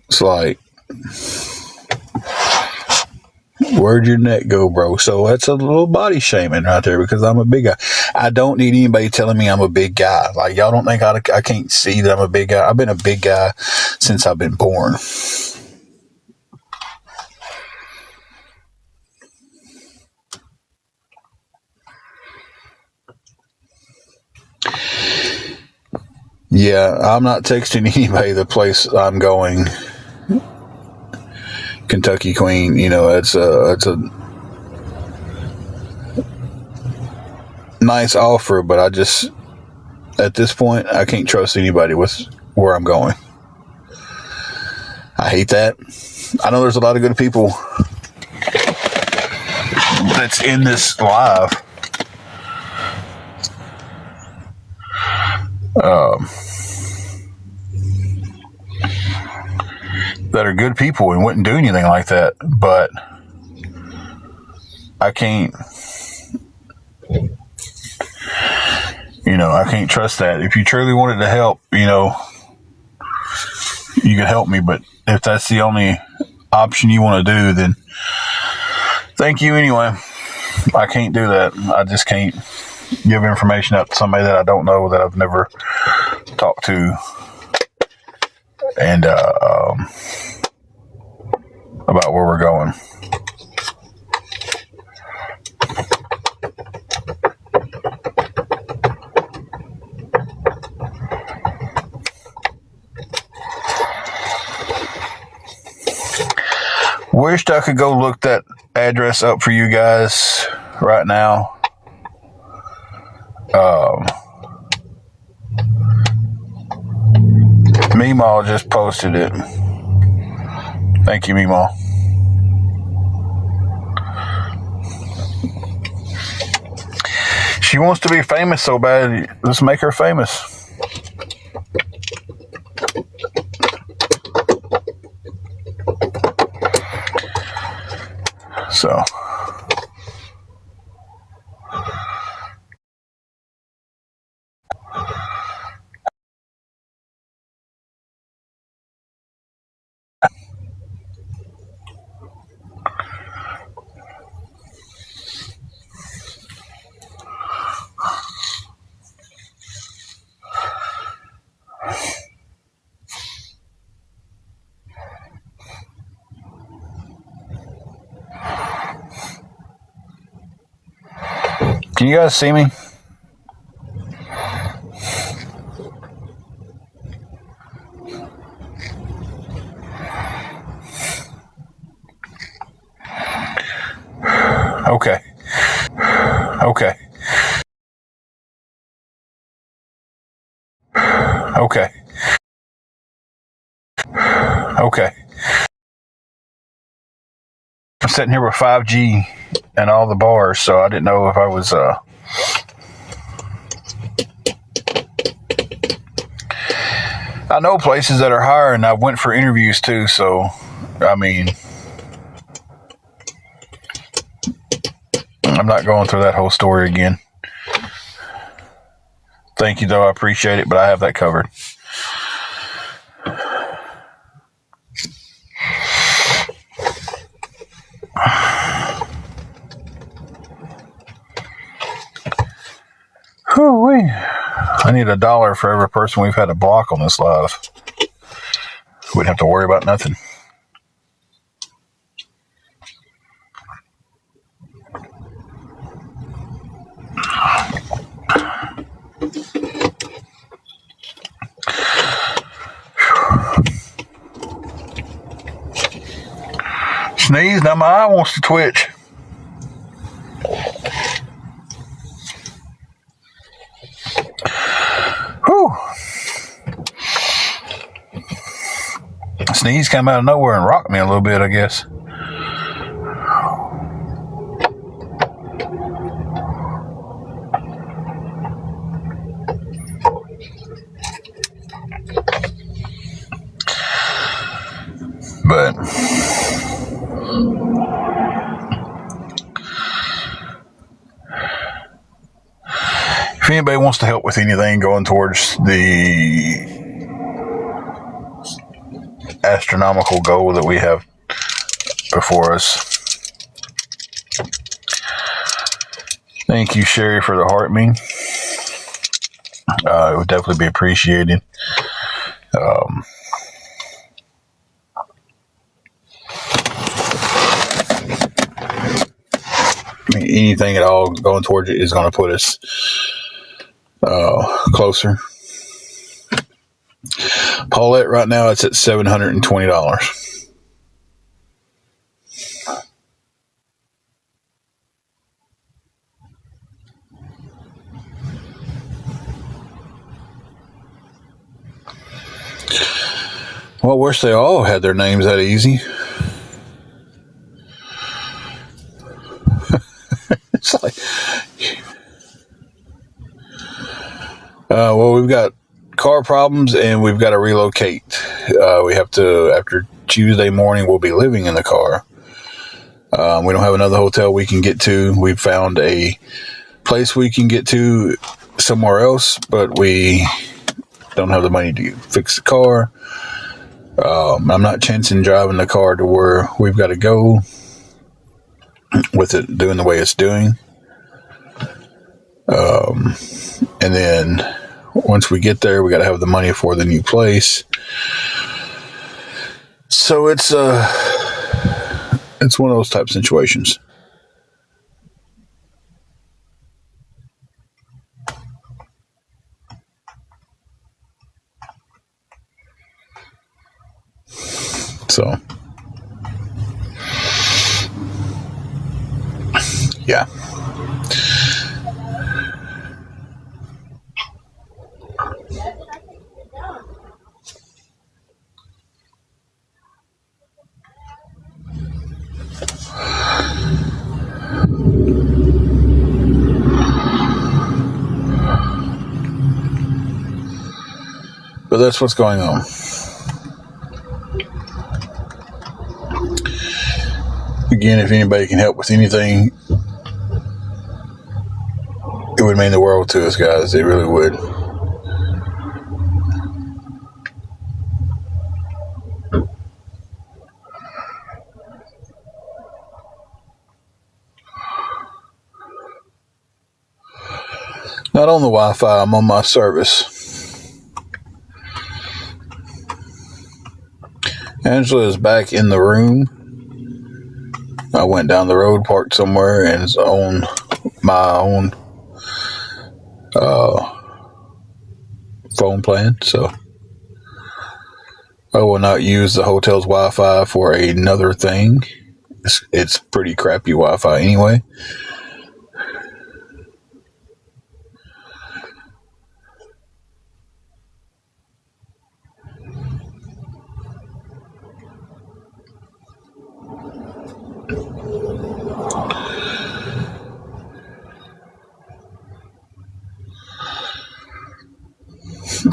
It's like, where'd your neck go, bro? So that's a little body shaming right there, because I'm a big guy. I don't need anybody telling me I'm a big guy. Like, y'all don't think I can't see that I'm a big guy. I've been a big guy since I've been born. Yeah, I'm not texting anybody the place I'm going. Kentucky Queen, it's a nice offer, but I just, at this point, I can't trust anybody with where I'm going. I hate that. I know there's a lot of good people that's in this live. That are good people and wouldn't do anything like that, but I can't, I can't trust that. If you truly wanted to help, you can help me, but if that's the only option you want to do, then thank you anyway. I can't do that. I just can't give information out to somebody that I don't know, that I've never talked to, and about where we're going. Wished I could go look that address up for you guys right now. Meemaw just posted it. Thank you, Meemaw. She wants to be famous so bad. Let's make her famous. So. Can you guys see me? Okay. Okay. Okay. Okay. I'm sitting here with 5G and all the bars, so I didn't know if I was I know places that are hiring. I went for interviews too, so I mean, I'm not going through that whole story again. Thank you, though. I appreciate it, but I have that covered. Whew-wee. I need $1 for every person we've had to block on this live. Wouldn't have to worry about nothing. Sneeze, now my eye wants to twitch. Whew. Sneeze came out of nowhere and rocked me a little bit, I guess. But if anybody wants to help with anything going towards the astronomical goal that we have before us, thank you, Sherry, for the heart me. It would definitely be appreciated. Anything at all going towards it is going to put us closer. Paulette, right now it's at $720. Well, I wish they all had their names that easy. It's like, well, we've got car problems and we've got to relocate. We have to, after Tuesday morning, we'll be living in the car. We don't have another hotel we can get to. We've found a place we can get to somewhere else, but we don't have the money to fix the car. I'm not chancing driving the car to where we've got to go with it doing the way it's doing. And then once we get there, we got to have the money for the new place. So it's one of those type situations. So, yeah. But that's what's going on. Again, if anybody can help with anything, it would mean the world to us, guys. It really would. Not on the Wi-Fi. I'm on my service. Angela is back in the room. I went down the road, parked somewhere, and is on my own phone plan. So I will not use the hotel's Wi-Fi for another thing. It's pretty crappy Wi-Fi anyway.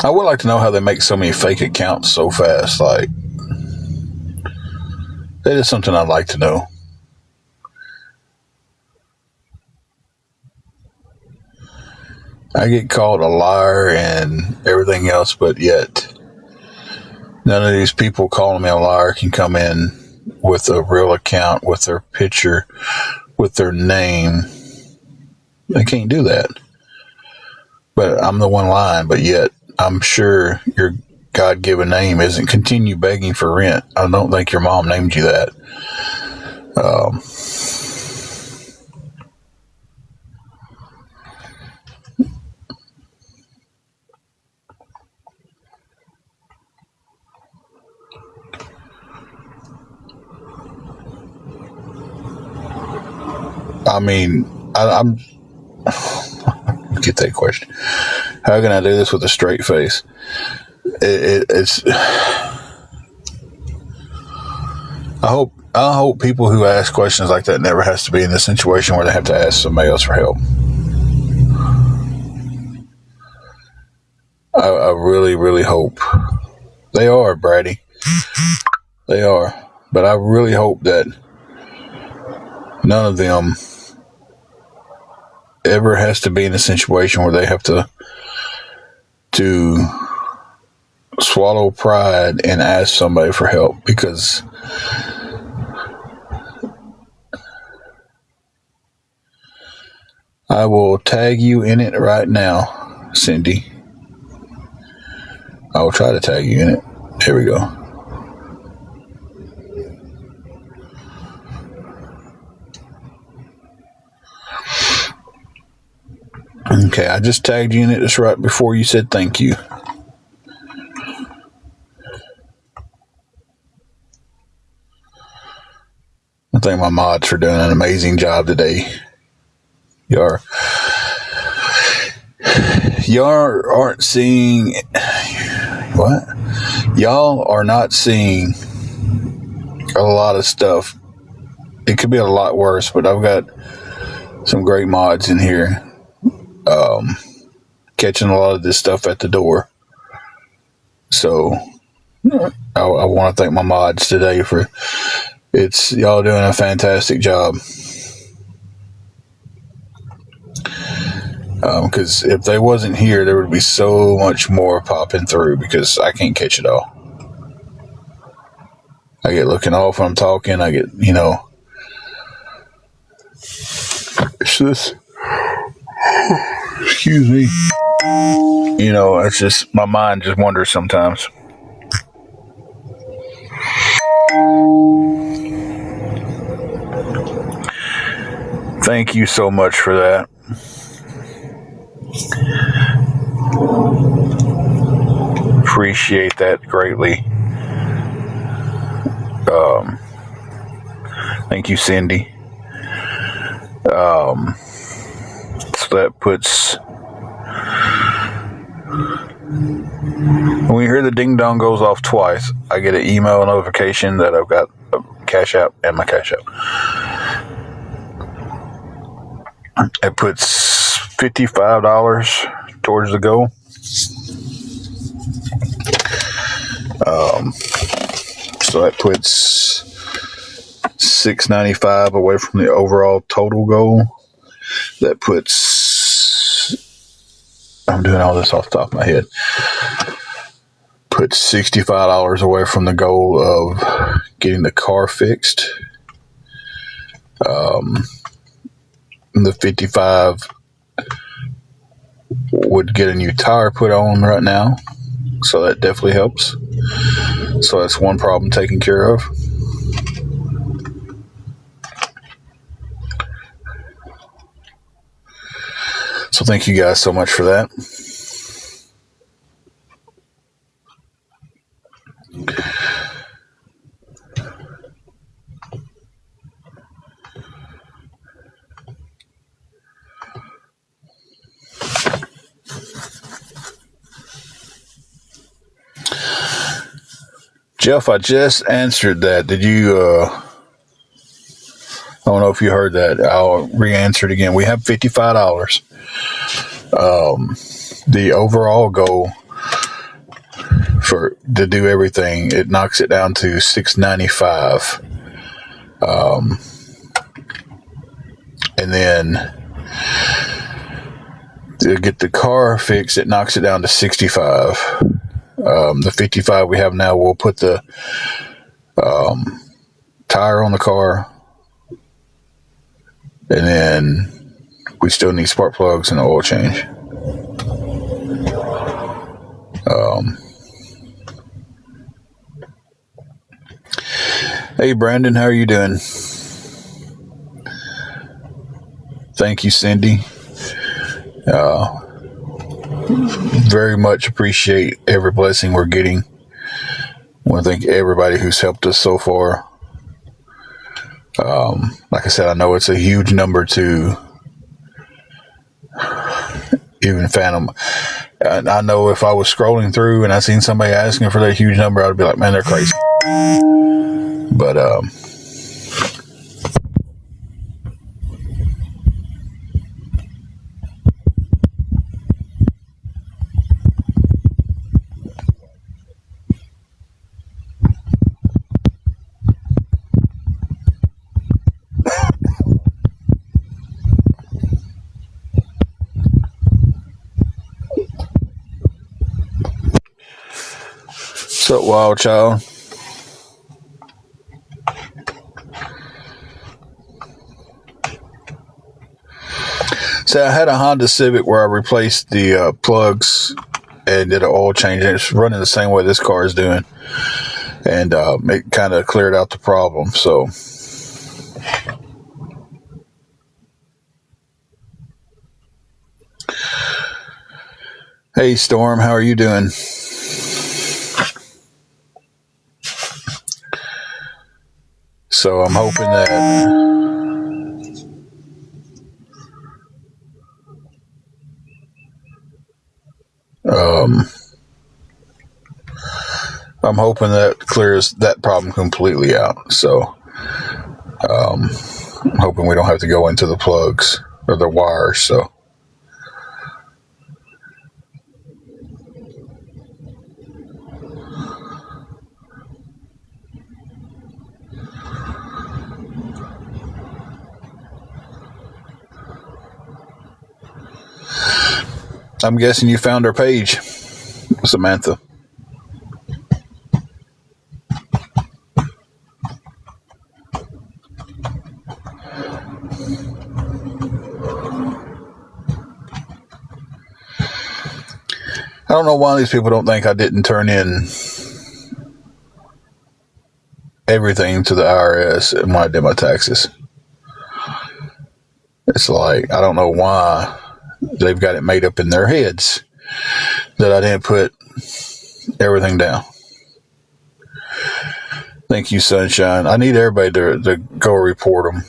I would like to know how they make so many fake accounts so fast. Like, that is something I'd like to know. I get called a liar and everything else, but yet none of these people calling me a liar can come in with a real account, with their picture, with their name. They can't do that. But I'm the one lying, but yet I'm sure your God-given name isn't continue begging for rent. I don't think your mom named you that. I mean, I'm get that question. How can I do this with a straight face? It's. I hope people who ask questions like that never has to be in this situation where they have to ask somebody else for help. I really, really hope they are, Brady. They are, but I really hope that none of them ever has to be in a situation where they have to swallow pride and ask somebody for help, because I will tag you in it right now, Cindy. I will try to tag you in it. There we go. Okay, I just tagged you in it just right before you said thank you. I think my mods are doing an amazing job today. Y'all aren't seeing what? Y'all are not seeing a lot of stuff. It could be a lot worse, but I've got some great mods in here catching a lot of this stuff at the door. So I want to thank my mods today for y'all doing a fantastic job. Because if they wasn't here, there would be so much more popping through, because I can't catch it all. I get looking off when I'm talking. I get, it's this. Excuse me. It's just, my mind just wanders sometimes. Thank you so much for that. Appreciate that greatly. Thank you, Cindy. So that puts, when you hear the ding dong goes off twice, I get an email notification that I've got a Cash App and my Cash App. It puts $55 towards the goal. So that puts $695 away from the overall total goal. That puts, I'm doing all this off the top of my head, puts $65 away from the goal of getting the car fixed. The 55 would get a new tire put on right now, so that definitely helps. So that's one problem taken care of. So thank you guys so much for that. Jeff, I just answered that. Did you, I don't know if you heard that. I'll re-answer it again. We have $55. The overall goal to do everything, it knocks it down to $695. And then to get the car fixed, it knocks it down to $65. The $55 we have now, we'll put the tire on the car, and then we still need spark plugs and an oil change. Hey Brandon, how are you doing? Thank you, Cindy. Very much appreciate every blessing we're getting. I want to thank everybody who's helped us so far. Like I said, I know it's a huge number to even fathom. I know if I was scrolling through and I seen somebody asking for that huge number, I'd be like, man, they're crazy. But what's up, wild child? So I had a Honda Civic where I replaced the plugs and did an oil change. And it's running the same way this car is doing. And it kind of cleared out the problem. So hey, Storm, how are you doing? So I'm hoping that clears that problem completely out. So I'm hoping we don't have to go into the plugs or the wires. So I'm guessing you found our page, Samantha. I don't know why these people don't think I didn't turn in everything to the IRS when I did my taxes. It's like, I don't know why they've got it made up in their heads that I didn't put everything down. Thank you, Sunshine. I need everybody to go report them.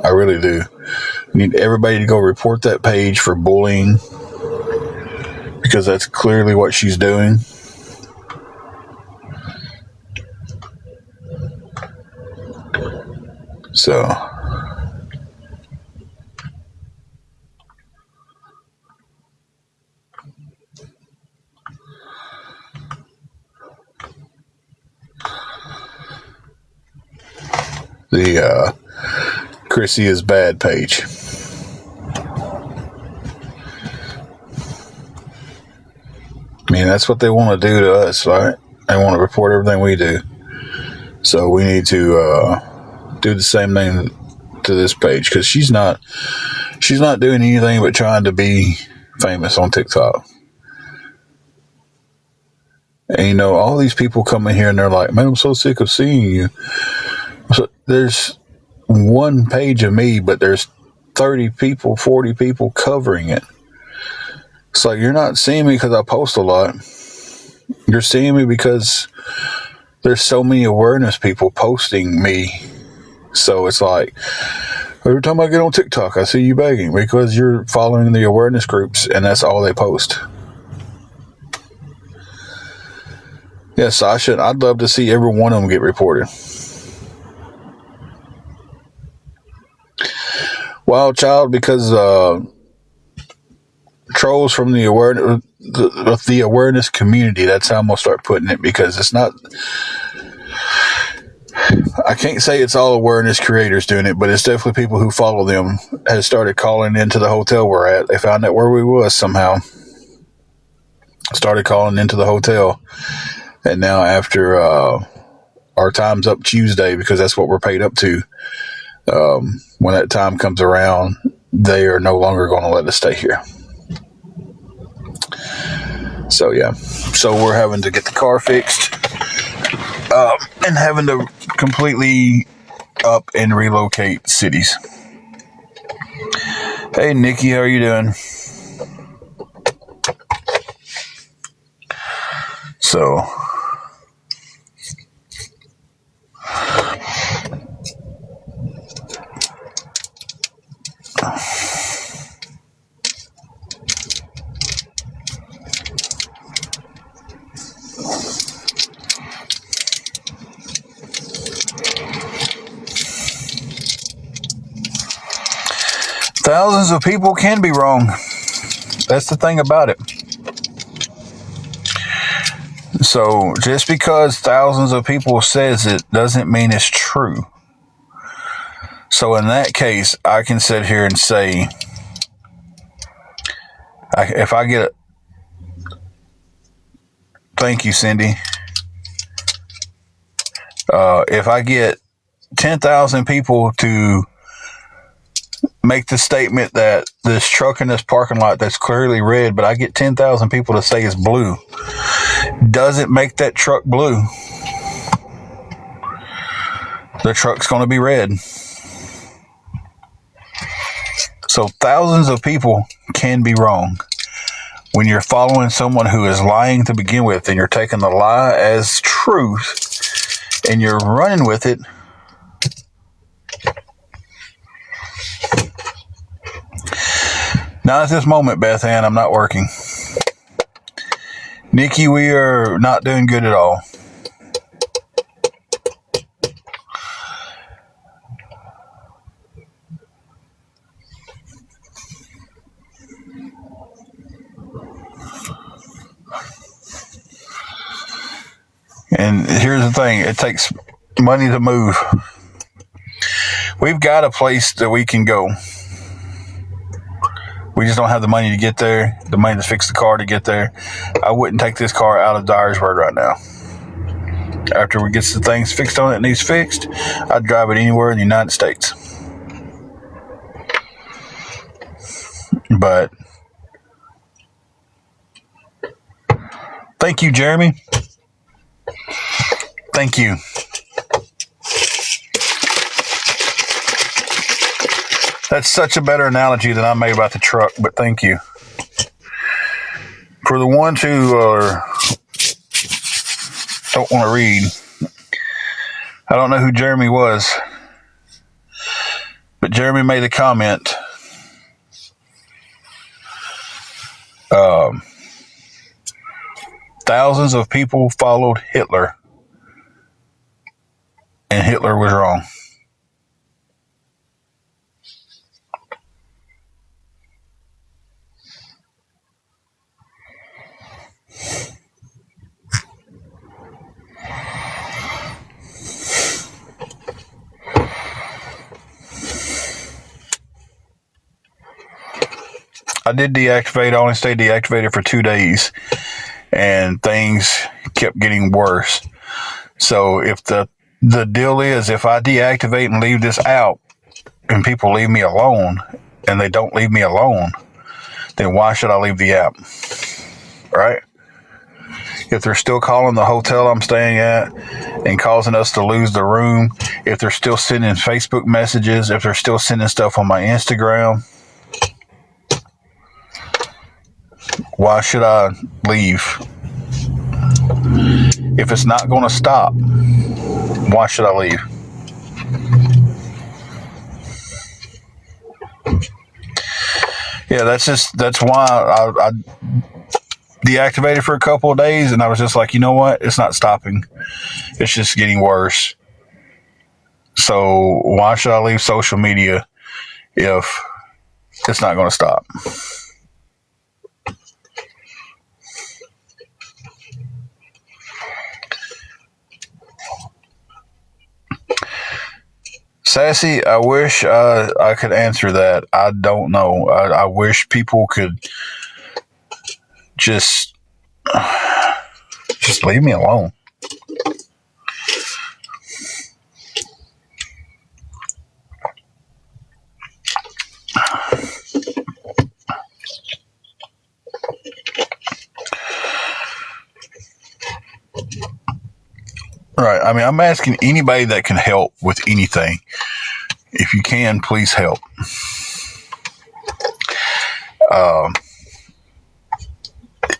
I really do. I need everybody to go report that page for bullying, because that's clearly what she's doing. So the Chrissy is bad page. I mean, that's what they want to do to us, right? They want to report everything we do. So we need to do the same thing to this page, because she's not doing anything but trying to be famous on TikTok. And all these people come in here and they're like, man, I'm so sick of seeing you. So there's one page of me, but there's 30 people, 40 people covering it. It's like, you're not seeing me because I post a lot. You're seeing me because there's so many awareness people posting me. So it's like, every time I get on TikTok, I see you begging, because you're following the awareness groups and that's all they post. Yes, I'd love to see every one of them get reported. Wild Child, because trolls from the awareness community. That's how I'm gonna start putting it, because it's not. I can't say it's all awareness creators doing it, but it's definitely people who follow them has started calling into the hotel we're at. They found out where we was somehow. Started calling into the hotel, and now after our time's up Tuesday, because that's what we're paid up to. When that time comes around, they are no longer going to let us stay here. So yeah, so we're having to get the car fixed, and having to completely up and relocate cities. Hey Nikki, how are you doing? So thousands of people can be wrong. That's the thing about it. So just because thousands of people says it doesn't mean it's true. So in that case, I can sit here and say, if I get thank you, Cindy. If I get 10,000 people to make the statement that this truck in this parking lot that's clearly red, but I get 10,000 people to say it's blue, doesn't make that truck blue. The truck's going to be red. So thousands of people can be wrong. When you're following someone who is lying to begin with, and you're taking the lie as truth and you're running with it, not at this moment, Beth Ann, I'm not working. Nikki, we are not doing good at all. And here's the thing, it takes money to move. We've got a place that we can go. We just don't have the money to get there, the money to fix the car to get there. I wouldn't take this car out of Dyersburg right now. After we get the things fixed on it needs fixed, I'd drive it anywhere in the United States. But thank you, Jeremy. Thank you. That's such a better analogy than I made about the truck, but thank you. For the ones who don't want to read, I don't know who Jeremy was, but Jeremy made a comment. Thousands of people followed Hitler, and Hitler was wrong. I did deactivate. I only stayed deactivated for 2 days, and things kept getting worse. So if the deal is, if I deactivate and leave this out, and people leave me alone, and they don't leave me alone, then why should I leave the app? Right? If they're still calling the hotel I'm staying at and causing us to lose the room, if they're still sending Facebook messages, if they're still sending stuff on my Instagram, why should I leave? If it's not going to stop, why should I leave? Yeah, that's why I deactivated for a couple of days, and I was just like, you know what? It's not stopping. It's just getting worse. So why should I leave social media if it's not going to stop? Sassy, I wish I could answer that. I don't know. I wish people could just leave me alone. Right. I mean, I'm asking anybody that can help with anything. If you can, please help.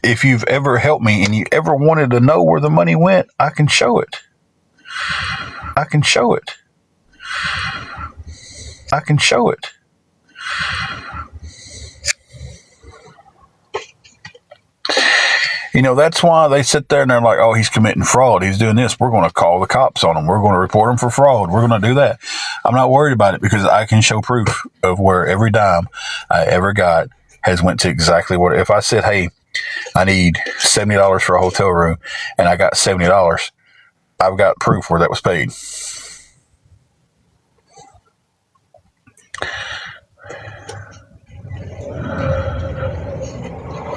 If you've ever helped me and you ever wanted to know where the money went, I can show it. I can show it. I can show it. You know, that's why they sit there and they're like, oh, he's committing fraud. He's doing this. We're going to call the cops on him. We're going to report him for fraud. We're going to do that. I'm not worried about it because I can show proof of where every dime I ever got has went to exactly what. If I said, hey, I need $70 for a hotel room and I got $70, I've got proof where that was paid.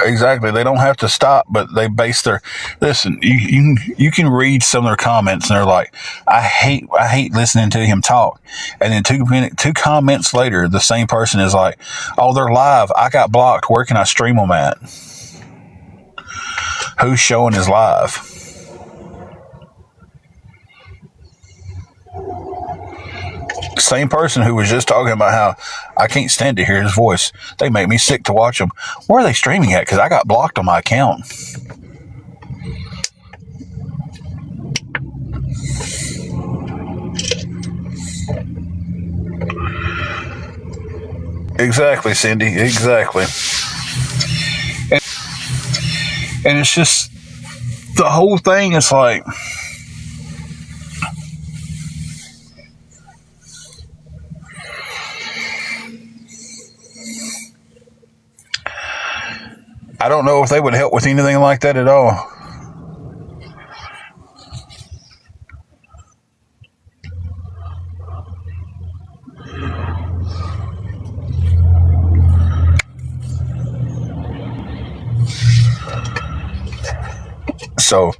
Exactly. They don't have to stop, but they base their listen. You can read some of their comments, and they're like, "I hate listening to him talk." And then two comments later, the same person is like, "Oh, they're live. I got blocked. Where can I stream them at?" Who's showing is live? Same person who was just talking about how I can't stand to hear his voice. They make me sick to watch them. Where are they streaming at? Because I got blocked on my account. Exactly, Cindy. Exactly. And it's just the whole thing is like, I don't know if they would help with anything like that at all. So,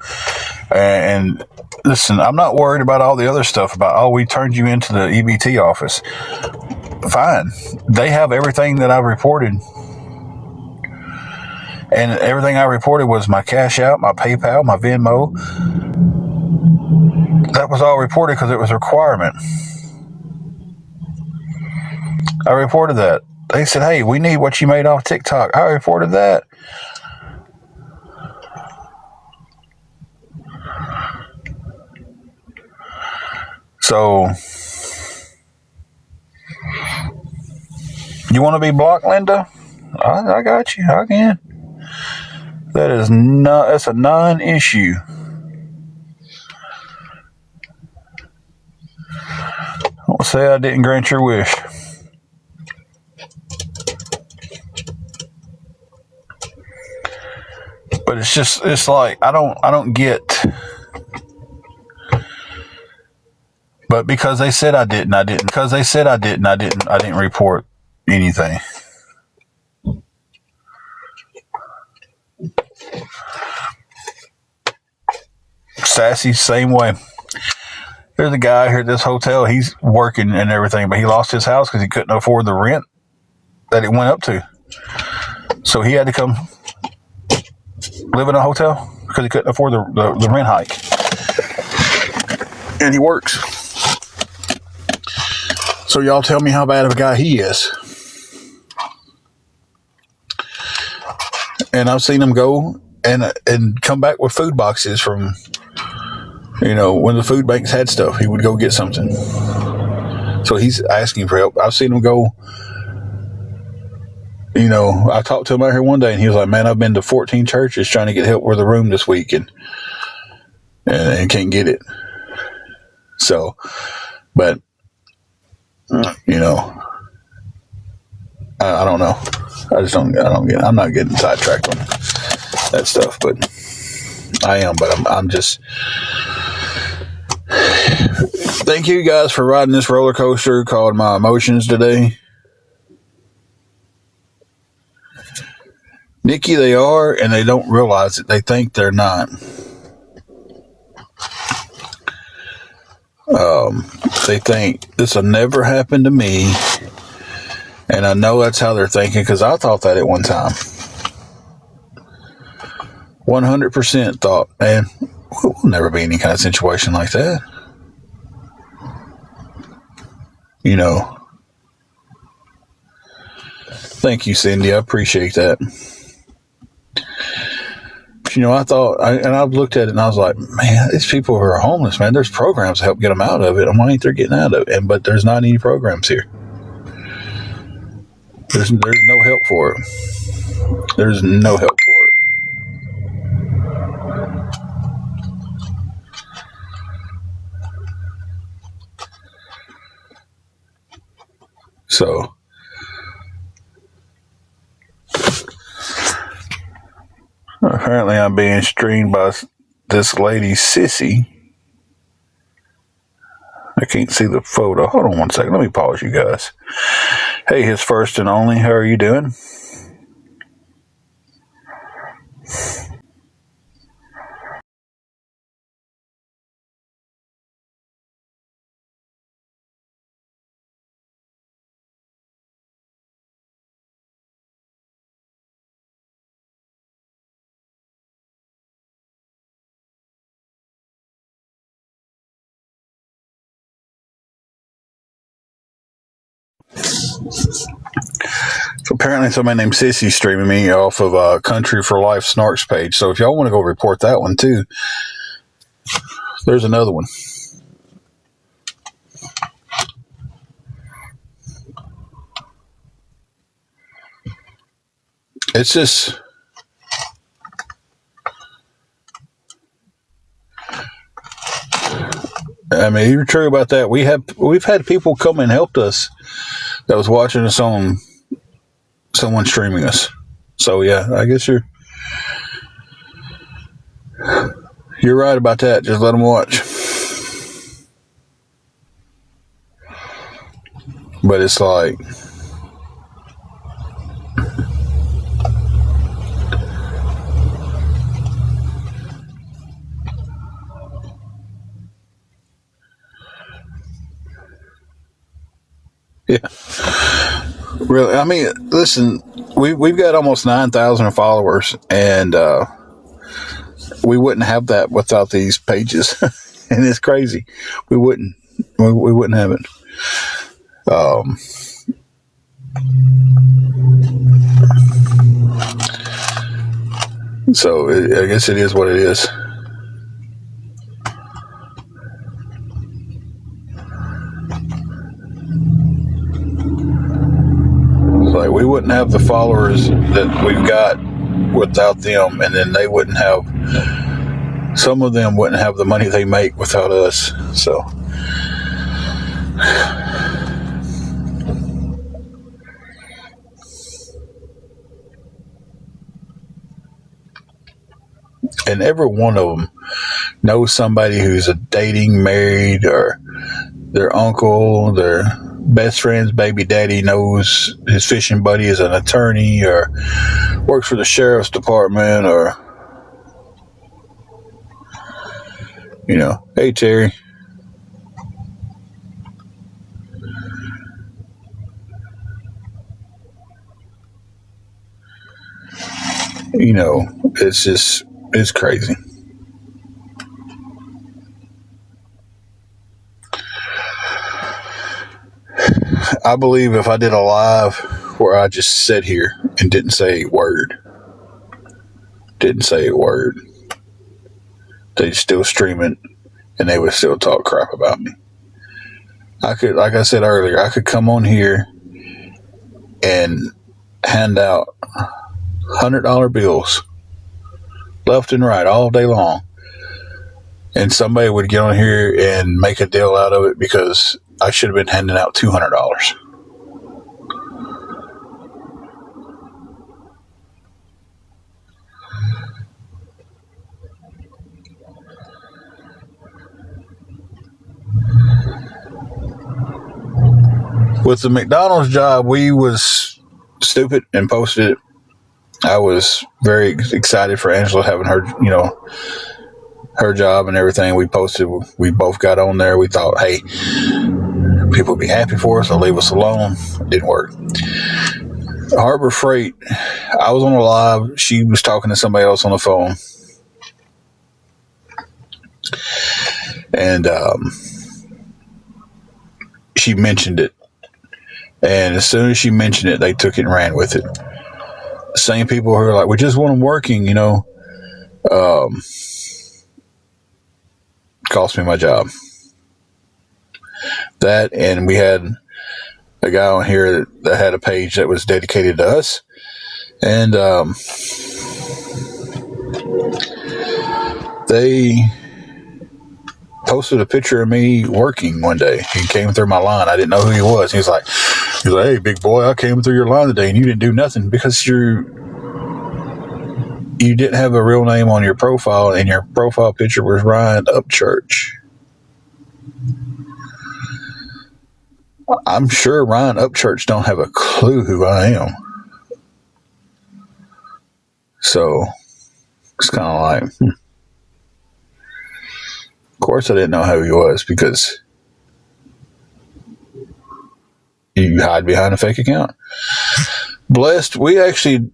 and listen, I'm not worried about all the other stuff about, oh, we turned you into the EBT office. Fine. They have everything that I've reported. And everything I reported was my Cash App, my PayPal, my Venmo. That was all reported because it was a requirement. I reported that. They said, hey, we need what you made off TikTok. I reported that. So, you want to be blocked, Linda? I got you. I can. That's a non-issue. Don't say I didn't grant your wish. But it's like I don't get. But because they said I didn't, I didn't report anything. Sassy, same way. There's a guy here at this hotel. He's working and everything, but he lost his house because he couldn't afford the rent that it went up to. So he had to come live in a hotel because he couldn't afford the rent hike. And he works. So y'all tell me how bad of a guy he is. And I've seen him go and come back with food boxes from, when the food banks had stuff, he would go get something. So he's asking for help. I've seen him go, I talked to him out here one day and he was like, man, I've been to 14 churches trying to get help with a room this week and can't get it. So, but, I don't know. I'm not getting sidetracked on that stuff, but I am, but I'm just, thank you guys for riding this roller coaster called my emotions today. Nikki, they are, and they don't realize it. They think they're not. They think this will never happen to me. And I know that's how they're thinking because I thought that at one time. 100% thought, man, we'll never be in any kind of situation like that. Thank you, Cindy. I appreciate that. I thought, I've looked at it and I was like, man, these people who are homeless, man, there's programs to help get them out of it. And why ain't they getting out of it? But there's not any programs here. There's no help for it. There's no help for it. So, apparently I'm being streamed by this lady, Sissy. I can't see the photo. Hold on one second. Let me pause you guys. Hey, his first and only. How are you doing? So apparently somebody named Sissy streaming me off of Country for Life Snarks page. So if y'all want to go report that one too, there's another one. It's just, I mean, you're true about that. We've had people come and helped us that was watching us on someone streaming us. So yeah, I guess you're right about that. Just let them watch. But it's like, yeah, really. I mean, listen, we've got almost 9,000 followers, and we wouldn't have that without these pages, and it's crazy. We wouldn't have it. So I guess it is what it is. Like, we wouldn't have the followers that we've got without them, and then they wouldn't have, some of them wouldn't have the money they make without us. So and every one of them knows somebody who's dating, married, or their uncle, their best friend's baby daddy knows his fishing buddy is an attorney or works for the sheriff's department, or, hey, Terry, it's crazy. I believe if I did a live where I just sat here and didn't say a word, they'd still stream it and they would still talk crap about me. I could, like I said earlier, I could come on here and hand out $100 bills left and right all day long, and somebody would get on here and make a deal out of it because I should have been handing out $200. With the McDonald's job, we was stupid and posted it. I was very excited for Angela having her, her job and everything. We posted, we both got on there. We thought, hey, people would be happy for us. They'll leave us alone. It didn't work. Harbor Freight, I was on a live. She was talking to somebody else on the phone. And she mentioned it. And as soon as she mentioned it, they took it and ran with it. The same people who are like, we just want them working, cost me my job. That, and we had a guy on here that had a page that was dedicated to us. And they posted a picture of me working one day. He came through my line. I didn't know who he was. He's like, hey, big boy, I came through your line today and you didn't do nothing because you didn't have a real name on your profile, and your profile picture was Ryan Upchurch. I'm sure Ryan Upchurch don't have a clue who I am. So it's kind of like, Of course I didn't know who he was because you hide behind a fake account. Blessed, we actually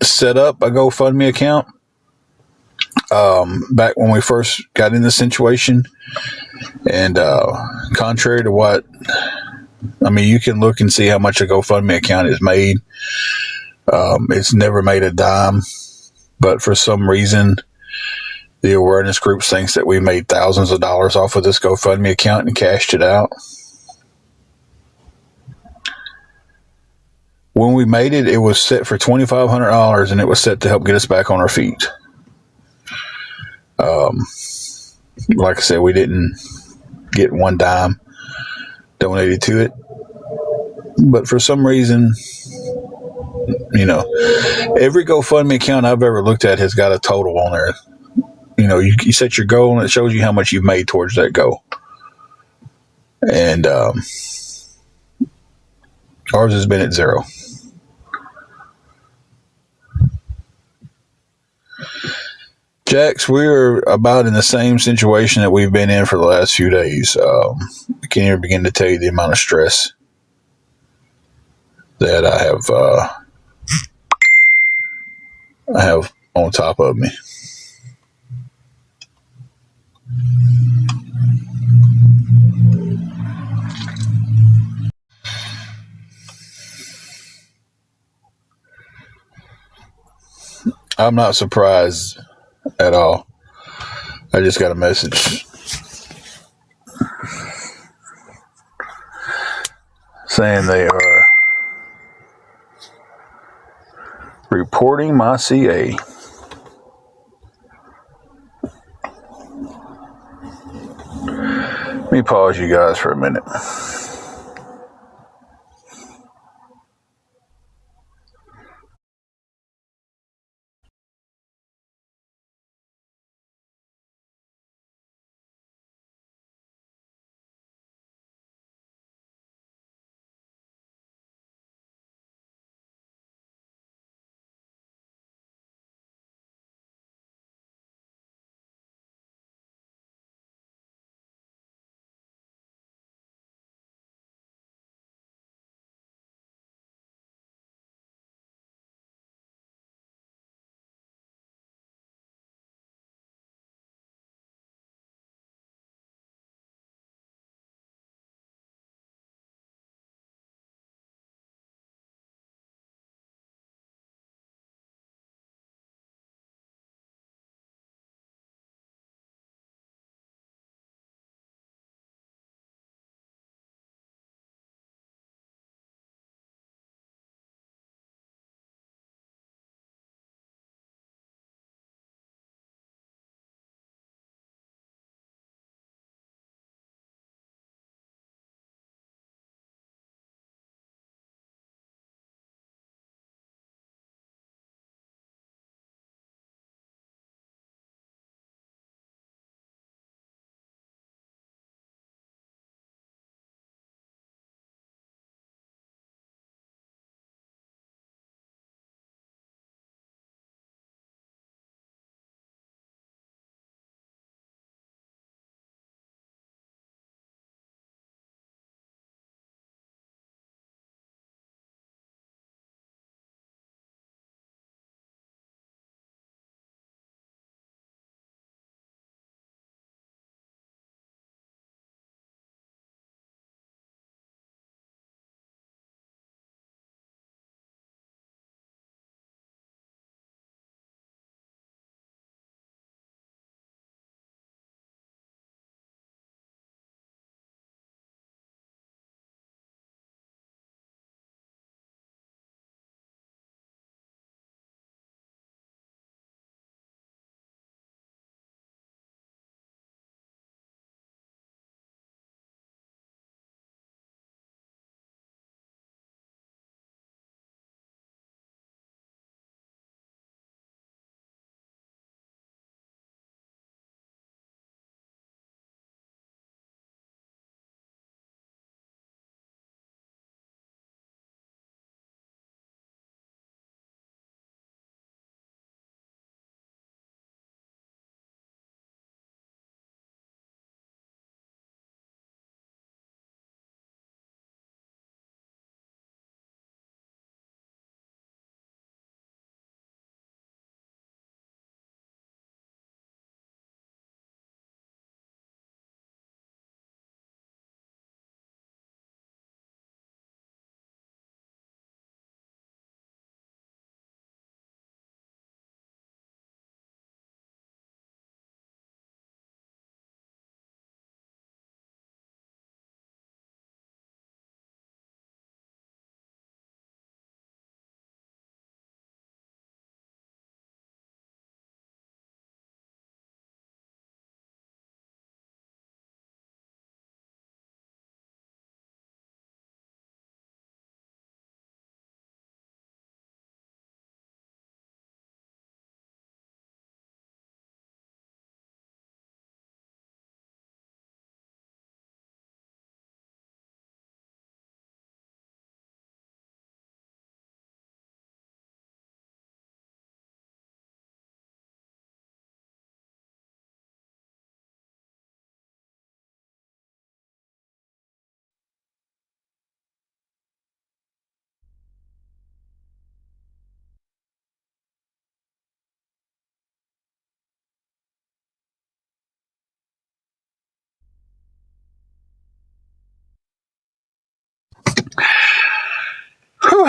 set up a GoFundMe account back when we first got in this situation. And contrary to what, you can look and see how much a GoFundMe account is made. It's never made a dime. But for some reason, the awareness group thinks that we made thousands of dollars off of this GoFundMe account and cashed it out. When we made it, it was set for $2,500, and it was set to help get us back on our feet. Like I said, we didn't get one dime donated to it. But for some reason, every GoFundMe account I've ever looked at has got a total on there. You set your goal, and it shows you how much you've made towards that goal. And ours has been at zero. Jax, we're about in the same situation that we've been in for the last few days. I can't even begin to tell you the amount of stress that I have on top of me. I'm not surprised at all. I just got a message saying they are reporting my CA. Let me pause you guys for a minute.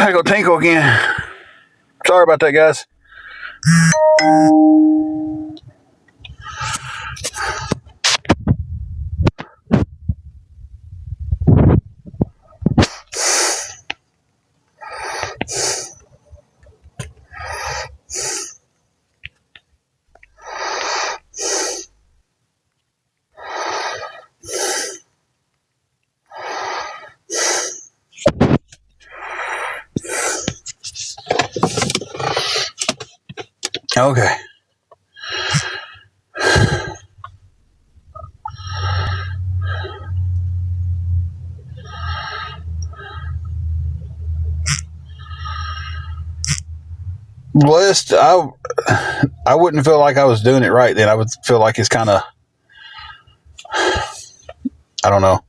had to go tinkle again. Sorry about that, guys. Okay. Blessed. I wouldn't feel like I was doing it right then. I would feel like it's kind of, I don't know.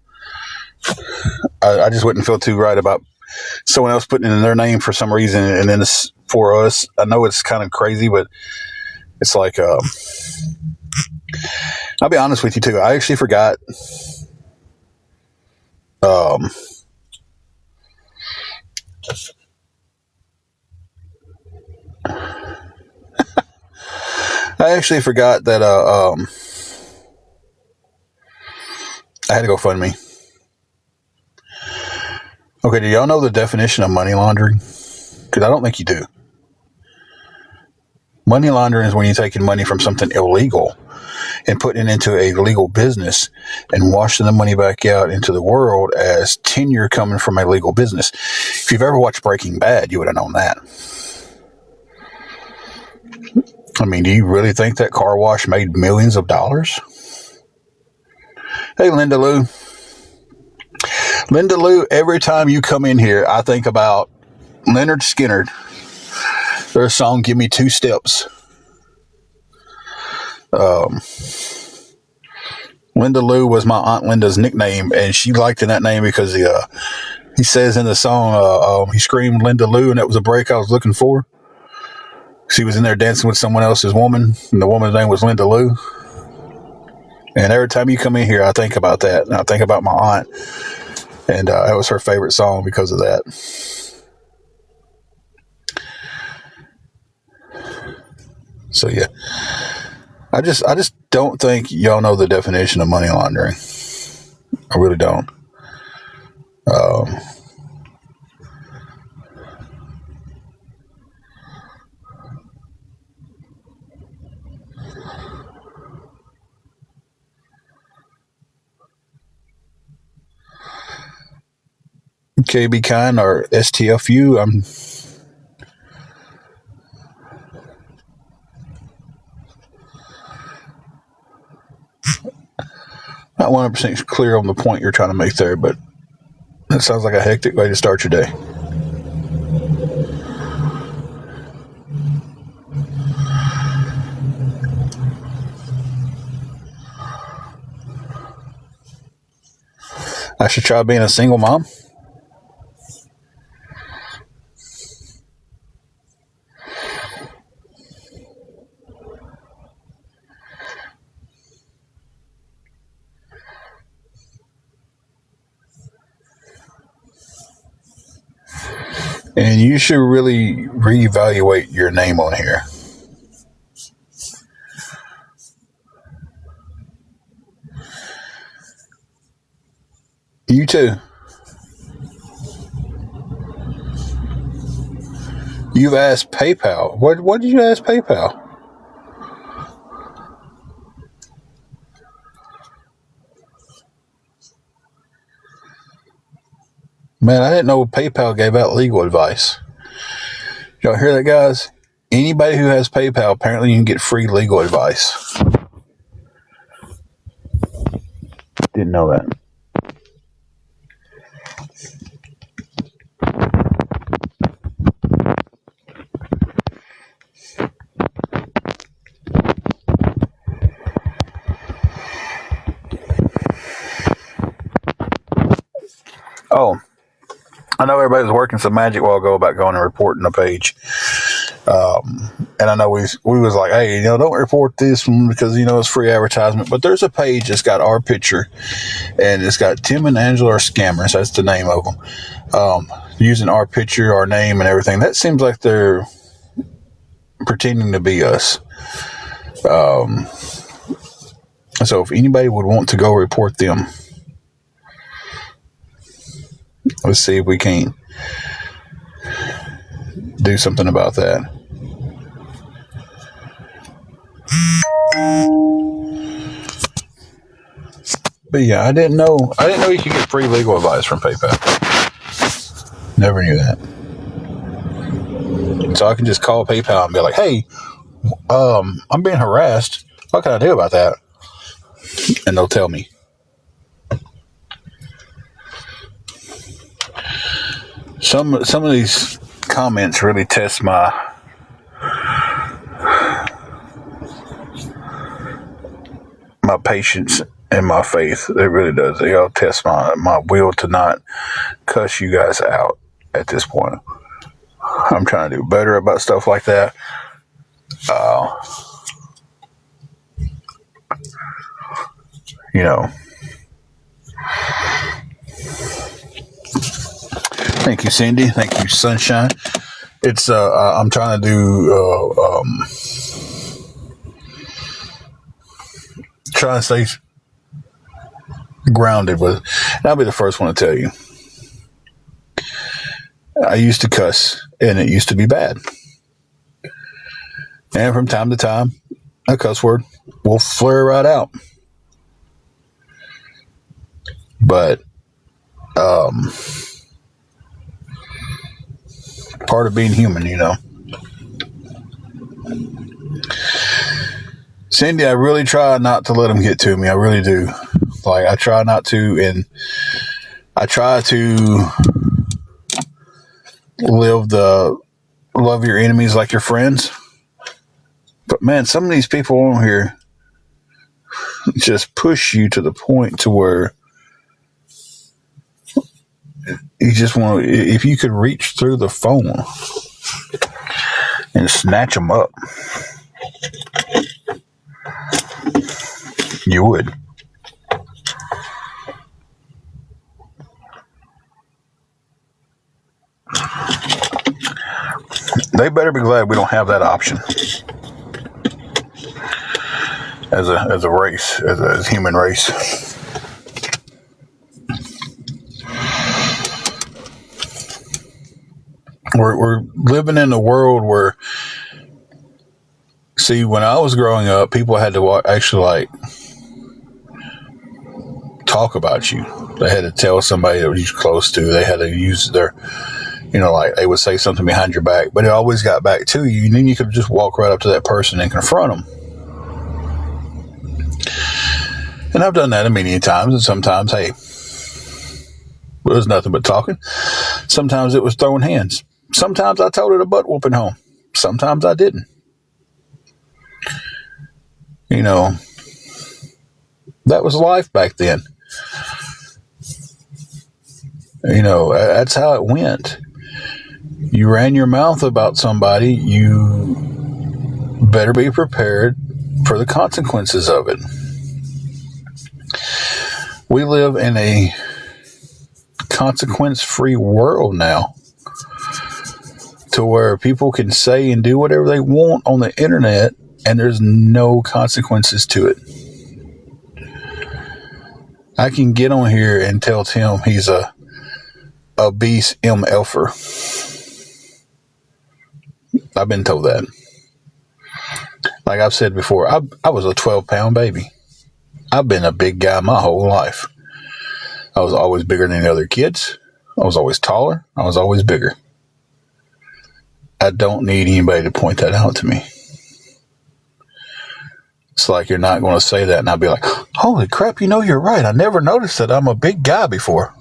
I just wouldn't feel too right about someone else putting in their name for some reason, and then it's for us. I know it's kind of crazy, but it's like, I'll be honest with you too. I actually forgot. I actually forgot that I had to go fund me. Okay, do y'all know the definition of money laundering? Because I don't think you do. Money laundering is when you're taking money from something illegal and putting it into a legal business and washing the money back out into the world as tenure coming from a legal business. If you've ever watched Breaking Bad, you would have known that. I mean, do you really think that car wash made millions of dollars? Hey, Linda Lou. Linda Lou, every time you come in here, I think about Leonard Skinner. Their song, Give Me Two Steps. Linda Lou was my Aunt Linda's nickname, and she liked that name because he says in the song, he screamed Linda Lou, and that was a break I was looking for. She was in there dancing with someone else's woman, and the woman's name was Linda Lou. And every time you come in here, I think about that, and I think about my aunt, and that was her favorite song because of that. So yeah, I just don't think y'all know the definition of money laundering. I really don't. KB Kind or STFU. I'm not 100% clear on the point you're trying to make there, but that sounds like a hectic way to start your day. I should try being a single mom. And you should really reevaluate your name on here. You too. You've asked PayPal. What did you ask PayPal? Man, I didn't know PayPal gave out legal advice. Y'all hear that, guys? Anybody who has PayPal, apparently you can get free legal advice. Didn't know that. Oh, I know everybody was working some magic a while ago about going and reporting a page. And I know we was like, hey, don't report this one because, it's free advertisement. But there's a page that's got our picture, and it's got Tim and Angela are scammers. That's the name of them. Using our picture, our name, and everything. That seems like they're pretending to be us. So if anybody would want to go report them, let's see if we can do something about that. But yeah, I didn't know you could get free legal advice from PayPal. Never knew that. So I can just call PayPal and be like, hey, I'm being harassed. What can I do about that? And they'll tell me. Some of these comments really test my patience and my faith. It really does. They all test my will to not cuss you guys out at this point. I'm trying to do better about stuff like that. Thank you, Cindy. Thank you, Sunshine. It's I'm trying to do trying to stay grounded with. And I'll be the first one to tell you. I used to cuss, and it used to be bad. And from time to time, a cuss word will flare right out. But part of being human, Cindy, I really try not to let them get to me. I really do. Like, I try not to, and I try to live the love your enemies like your friends. But man, some of these people on here just push you to the point to where you just want to, if you could reach through the phone and snatch them up, you would. They better be glad we don't have that option as a race, as a human race. We're living in a world where, see, when I was growing up, people had to actually talk about you. They had to tell somebody that was close to. They had to use their, they would say something behind your back, but it always got back to you. And then you could just walk right up to that person and confront them. And I've done that a many times. And sometimes, hey, it was nothing but talking. Sometimes it was throwing hands. Sometimes I told it a butt whooping home. Sometimes I didn't. That was life back then. That's how it went. You ran your mouth about somebody, you better be prepared for the consequences of it. We live in a consequence-free world now, to where people can say and do whatever they want on the internet, and there's no consequences to it. I can get on here and tell Tim he's a beast MFer. I've been told that. Like I've said before, I was a 12-pound baby. I've been a big guy my whole life. I was always bigger than the other kids. I was always taller. I was always bigger. I don't need anybody to point that out to me. It's like you're not going to say that, and I'll be like, holy crap, you're right. I never noticed that I'm a big guy before.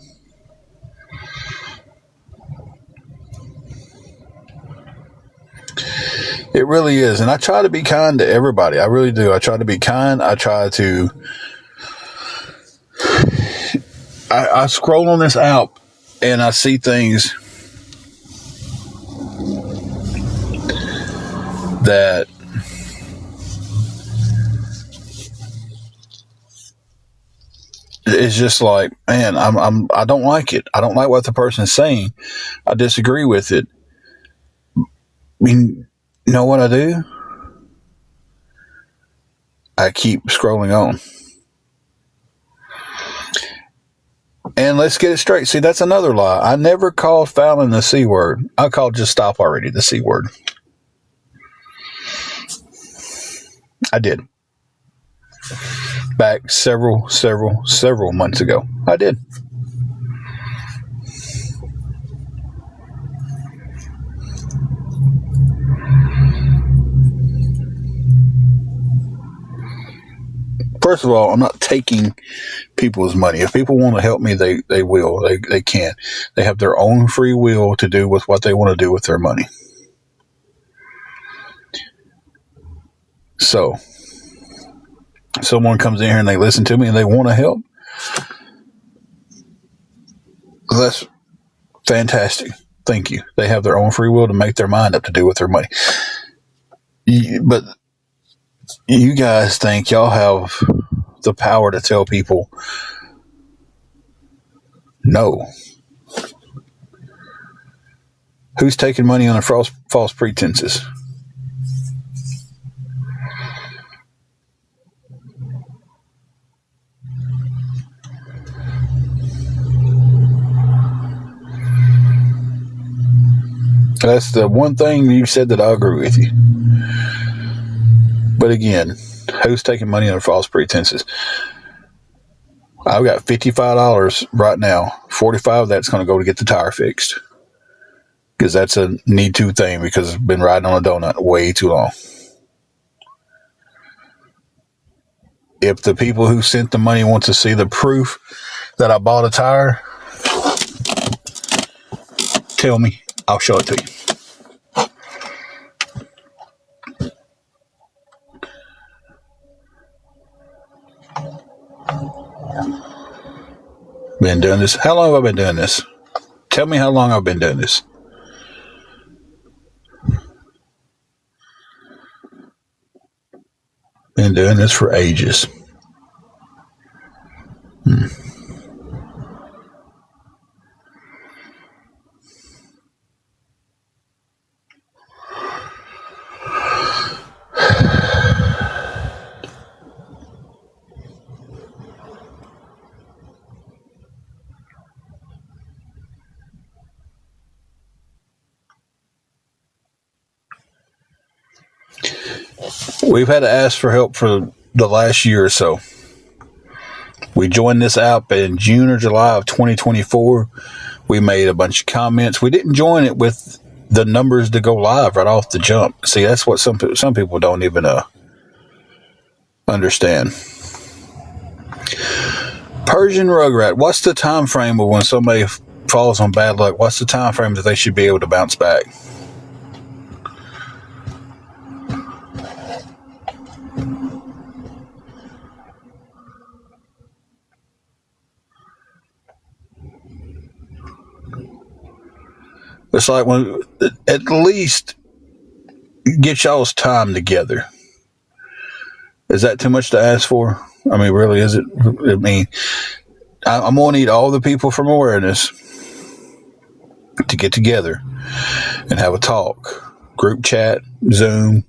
It really is. And I try to be kind to everybody. I really do. I try to be kind. I scroll on this app and I see things that it's just like, man, I don't like it. I don't like what the person's saying. I disagree with it. I mean, you know what I do? I keep scrolling on. And let's get it straight. See, that's another lie. I never called Fallon the C word. I called Just Stop Already the C word. I did. Back several months ago. I did. First of all, I'm not taking people's money. If people want to help me, they will. They can. They have their own free will to do with what they want to do with their money. So, someone comes in here and they listen to me and they want to help. That's fantastic. Thank you. They have their own free will to make their mind up to do with their money. But you guys think y'all have the power to tell people no. Who's taking money on false pretenses? That's the one thing you said that I agree with you. But again, who's taking money on false pretenses? I've got $55 right now. 45 of that's going to go to get the tire fixed. Because that's a need to thing, because I've been riding on a donut way too long. If the people who sent the money want to see the proof that I bought a tire, tell me. I'll show it to you. Been doing this. How long have I been doing this? Tell me how long I've been doing this. Been doing this for ages. We've had to ask for help for the last year or so. We joined this app in June or July of 2024. We made a bunch of comments. We didn't join it with the numbers to go live right off the jump. See, that's what some people don't even understand. Persian Rugrat, what's the time frame of when somebody falls on bad luck? What's the time frame that they should be able to bounce back? It's like, when at least get y'all's time together. Is that too much to ask for? I mean, really, is it? I mean, I'm going to need all the people from awareness to get together and have a talk. Group chat, Zoom.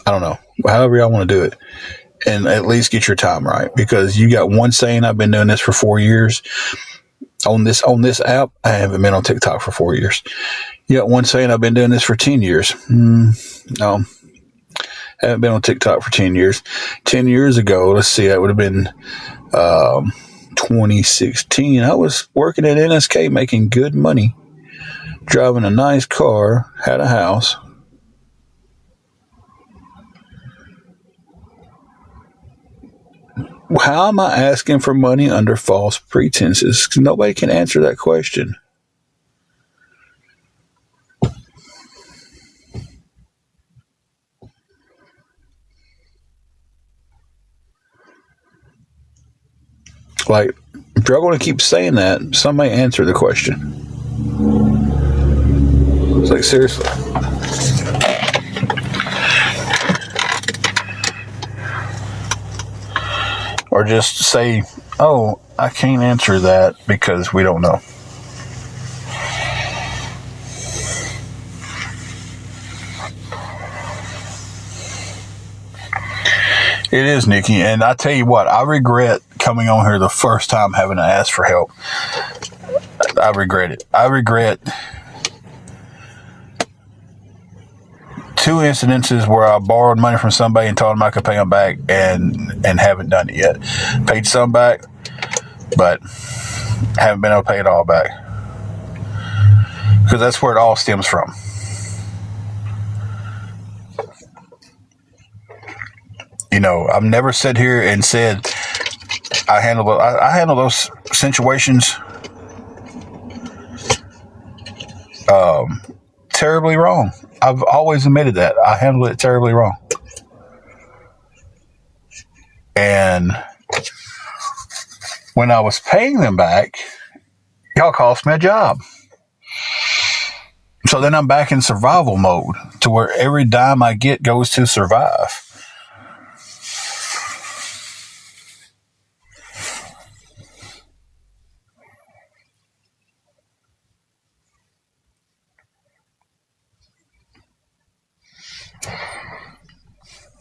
I don't know. However y'all want to do it. And at least get your time right. Because you got one saying, I've been doing this for 4 years. On this app, I haven't been on TikTok for 4 years. You got one saying, I've been doing this for 10 years. No. Haven't been on TikTok for 10 years. 10 years ago, let's see, that would have been 2016. I was working at NSK making good money, driving a nice car, had a house. How am I asking for money under false pretenses? Nobody can answer that question. Like, if you're going to keep saying that, somebody answer the question. It's like, seriously. or just say, oh, I can't answer that because we don't know. It is, Nikki, and I tell you what, I regret coming on here the first time having to ask for help. I regret it. I regret 2 incidences where I borrowed money from somebody and told them I could pay them back, and haven't done it yet. Paid some back, but haven't been able to pay it all back. Because that's where it all stems from. You know, I've never sat here and said I handle those situations terribly wrong. I've always admitted that. I handled it terribly wrong. And when I was paying them back, y'all cost me a job. So then I'm back in survival mode to where every dime I get goes to survive.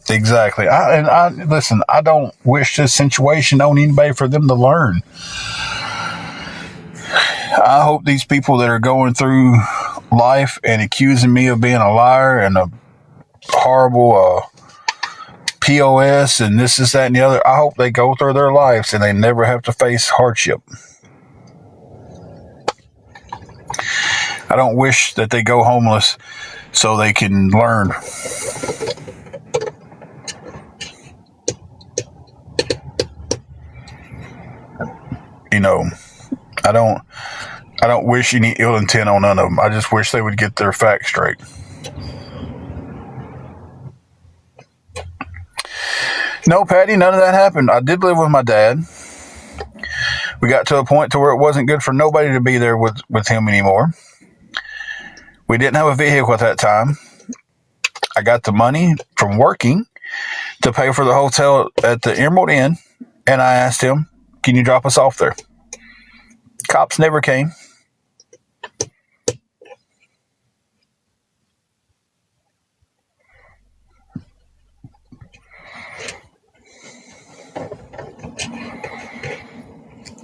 Exactly. Listen, I don't wish this situation on anybody for them to learn. I hope these people that are going through life and accusing me of being a liar and a horrible POS and this, that, and the other, I hope they go through their lives and they never have to face hardship. I don't wish that they go homeless so they can learn. You know, I don't wish any ill intent on none of them. I just wish they would get their facts straight. No, Patty, none of that happened. I did live with my dad. We got to a point to where it wasn't good for nobody to be there with him anymore. We didn't have a vehicle at that time. I got the money from working to pay for the hotel at the Emerald Inn, and I asked him, can you drop us off there? Cops never came.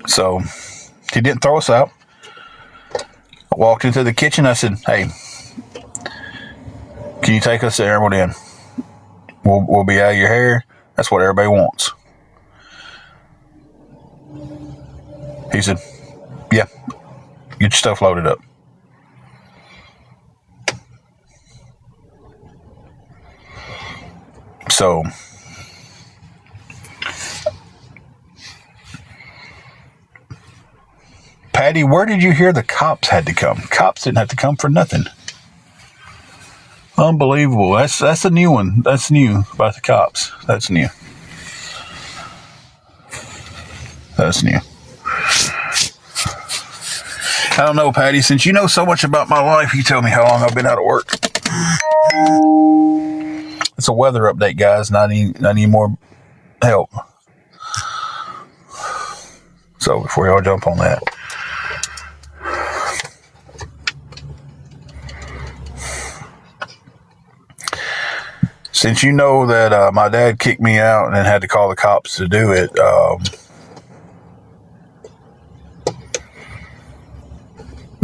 So he didn't throw us out. I walked into the kitchen. I said, hey, can you take us to Emerald Inn? We'll be out of your hair. That's what everybody wants. He said, yeah, get your stuff loaded up. So, Patty, where did you hear the cops had to come? Cops didn't have to come for nothing. Unbelievable. That's a new one. That's new about the cops. That's new. That's new. I don't know, Patty. Since you know so much about my life, you tell me how long I've been out of work. It's a weather update, guys. Not any more help. So before y'all jump on that. Since you know that my dad kicked me out and then had to call the cops to do it,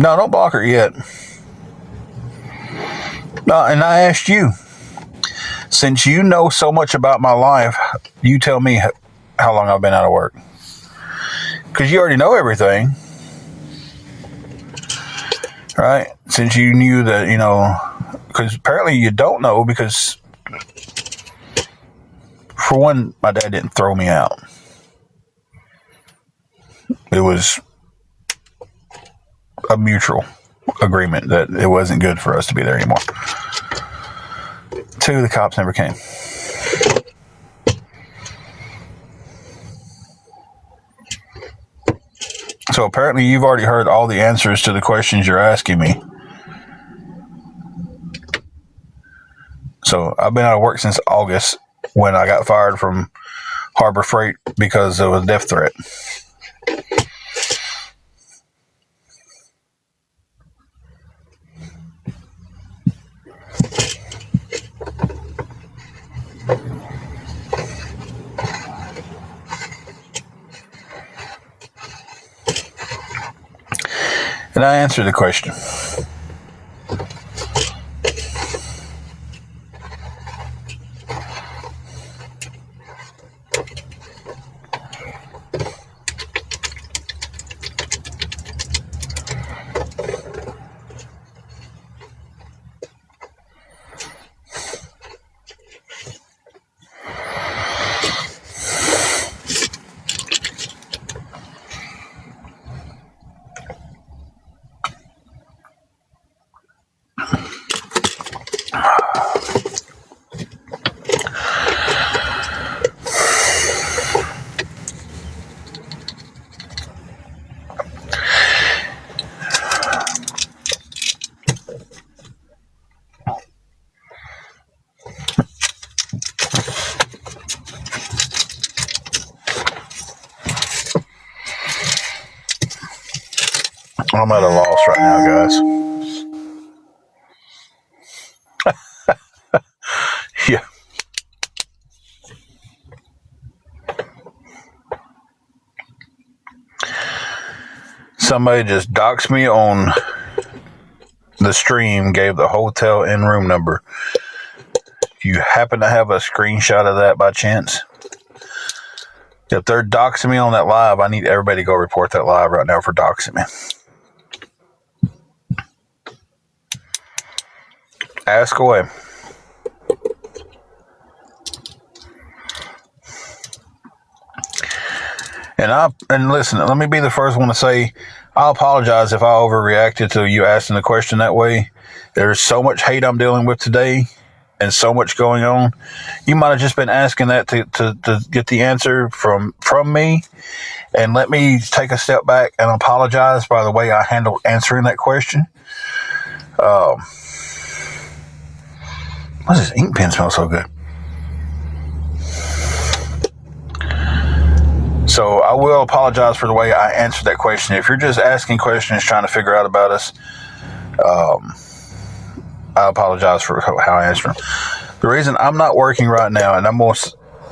no, don't block her yet. No, and I asked you, since you know so much about my life, you tell me how long I've been out of work. Because you already know everything. Right? Since you knew that, because apparently you don't know, because for one, my dad didn't throw me out. It was a mutual agreement that it wasn't good for us to be there anymore. 2, the cops never came. So apparently you've already heard all the answers to the questions you're asking me. So I've been out of work since August when I got fired from Harbor Freight because of a death threat. And I answered the question. I'm at a loss right now, guys. Yeah. Somebody just doxed me on the stream, gave the hotel and room number. Do you happen to have a screenshot of that by chance? If they're doxing me on that live, I need everybody to go report that live right now for doxing me. Ask away. And listen, let me be the first one to say, I apologize if I overreacted to you asking the question that way. There's so much hate I'm dealing with today and so much going on. You might have just been asking that to get the answer from me. And let me take a step back and apologize by the way I handled answering that question. Why does this ink pen smell so good? So I will apologize for the way I answered that question. If you're just asking questions trying to figure out about us, I apologize for how I answered them. The reason I'm not working right now, and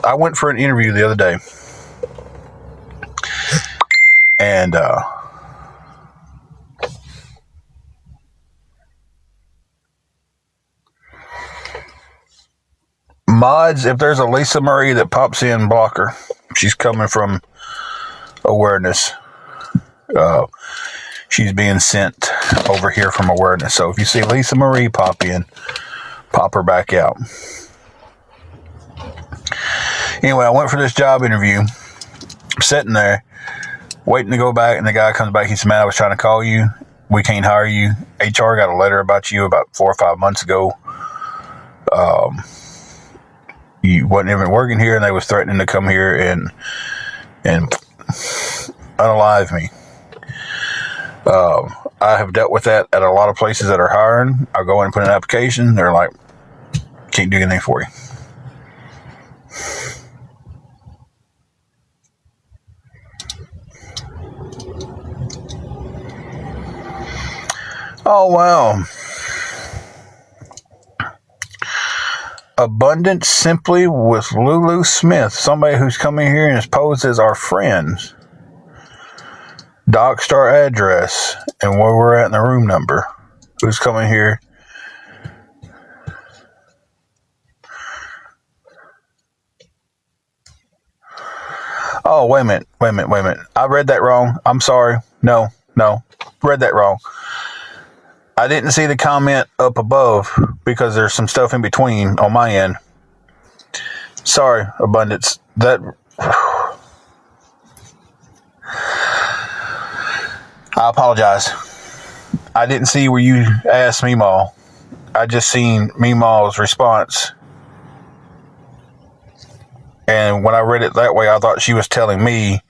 I went for an interview the other day, and mods, if there's a Lisa Murray that pops in, block her. She's coming from awareness. She's being sent over here from awareness. So if you see Lisa Marie pop in, pop her back out. Anyway, I went for this job interview. I'm sitting there, waiting to go back, and the guy comes back. He said, "Man, I was trying to call you. We can't hire you. HR got a letter about you about 4 or 5 months ago. You wasn't even working here, and they was threatening to come here and unalive me." I have dealt with that at a lot of places that are hiring. I go in and put an application. They're like, "Can't do anything for you." Oh, wow. Abundance Simply with Lulu Smith. Somebody who's coming here and is posed as our friends. Doxed our address and where we're at in the room number. Who's coming here? Oh, wait a minute. I read that wrong. I'm sorry. No. Read that wrong. I didn't see the comment up above because there's some stuff in between on my end. Sorry, Abundance. I apologize. I didn't see where you asked Meemaw. I just seen Meemaw's response. And when I read it that way, I thought she was telling me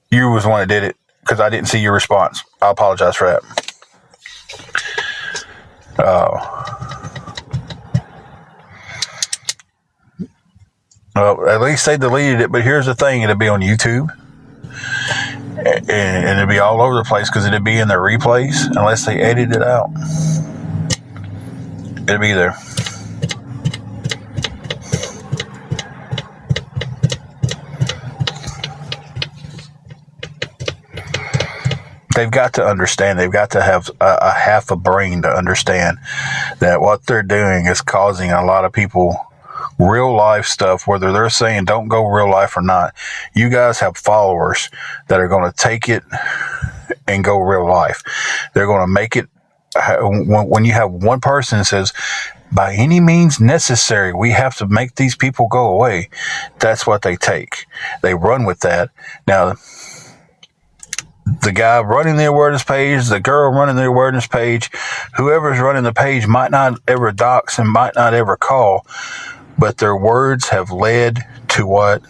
you was the one that did it because I didn't see your response. I apologize for that. Well, at least they deleted it. But here's the thing: it'll be on YouTube, and it'll be all over the place because it'll be in their replays unless they edit it out. It'll be there. They've got to understand. They've got to have a half a brain to understand that what they're doing is causing a lot of people real life stuff, whether they're saying don't go real life or not. You guys have followers that are going to take it and go real life. They're going to make it. When you have one person that says, by any means necessary, we have to make these people go away, that's what they take. They run with that. Now, the guy running the awareness page, the girl running the awareness page, whoever's running the page might not ever dox and might not ever call, but their words have led to what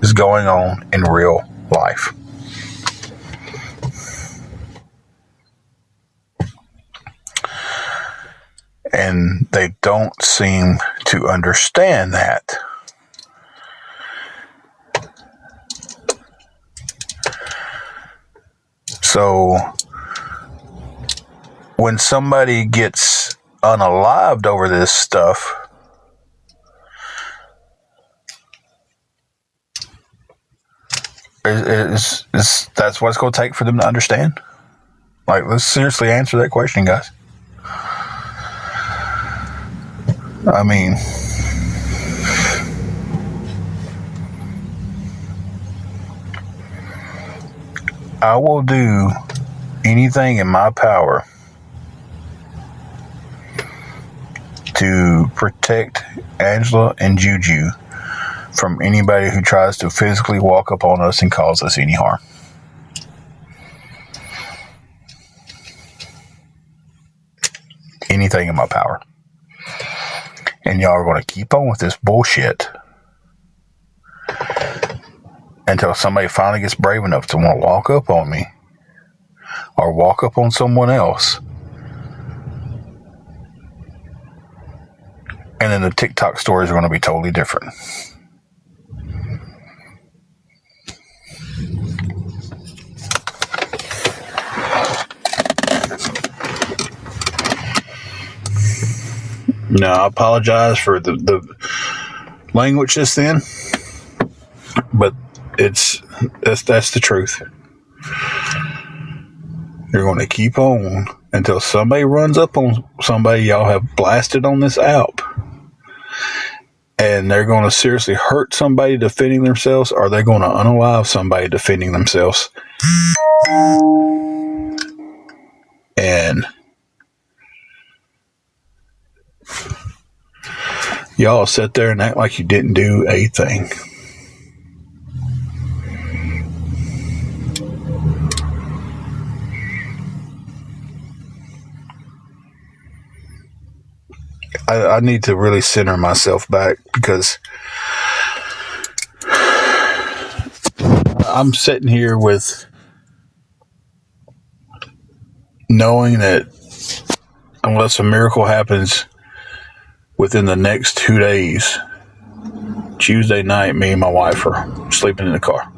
is going on in real life. And they don't seem to understand that. So when somebody gets unalived over this stuff, that's what it's going to take for them to understand? Like, let's seriously answer that question, guys. I mean, I will do anything in my power to protect Angela and Juju from anybody who tries to physically walk up on us and cause us any harm. Anything in my power. And y'all are going to keep on with this bullshit until somebody finally gets brave enough to want to walk up on me or walk up on someone else. And then the TikTok stories are going to be totally different. No, I apologize for the language just then, but that's the truth. You're going to keep on until somebody runs up on somebody y'all have blasted on this app, and they're going to seriously hurt somebody defending themselves, or they're going to unalive somebody defending themselves. And y'all sit there and act like you didn't do a thing. I need to really center myself back because I'm sitting here with knowing that unless a miracle happens within the next 2 days, Tuesday night, me and my wife are sleeping in the car.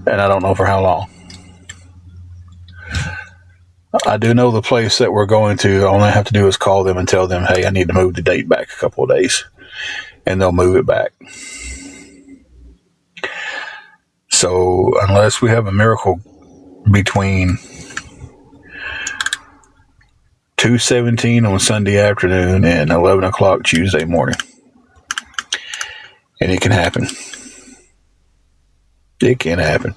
And I don't know for how long. I do know the place that we're going to. All I have to do is call them and tell them, hey, I need to move the date back a couple of days. And they'll move it back. So unless we have a miracle between 2:17 on Sunday afternoon and 11 o'clock Tuesday morning. And it can happen. It can happen.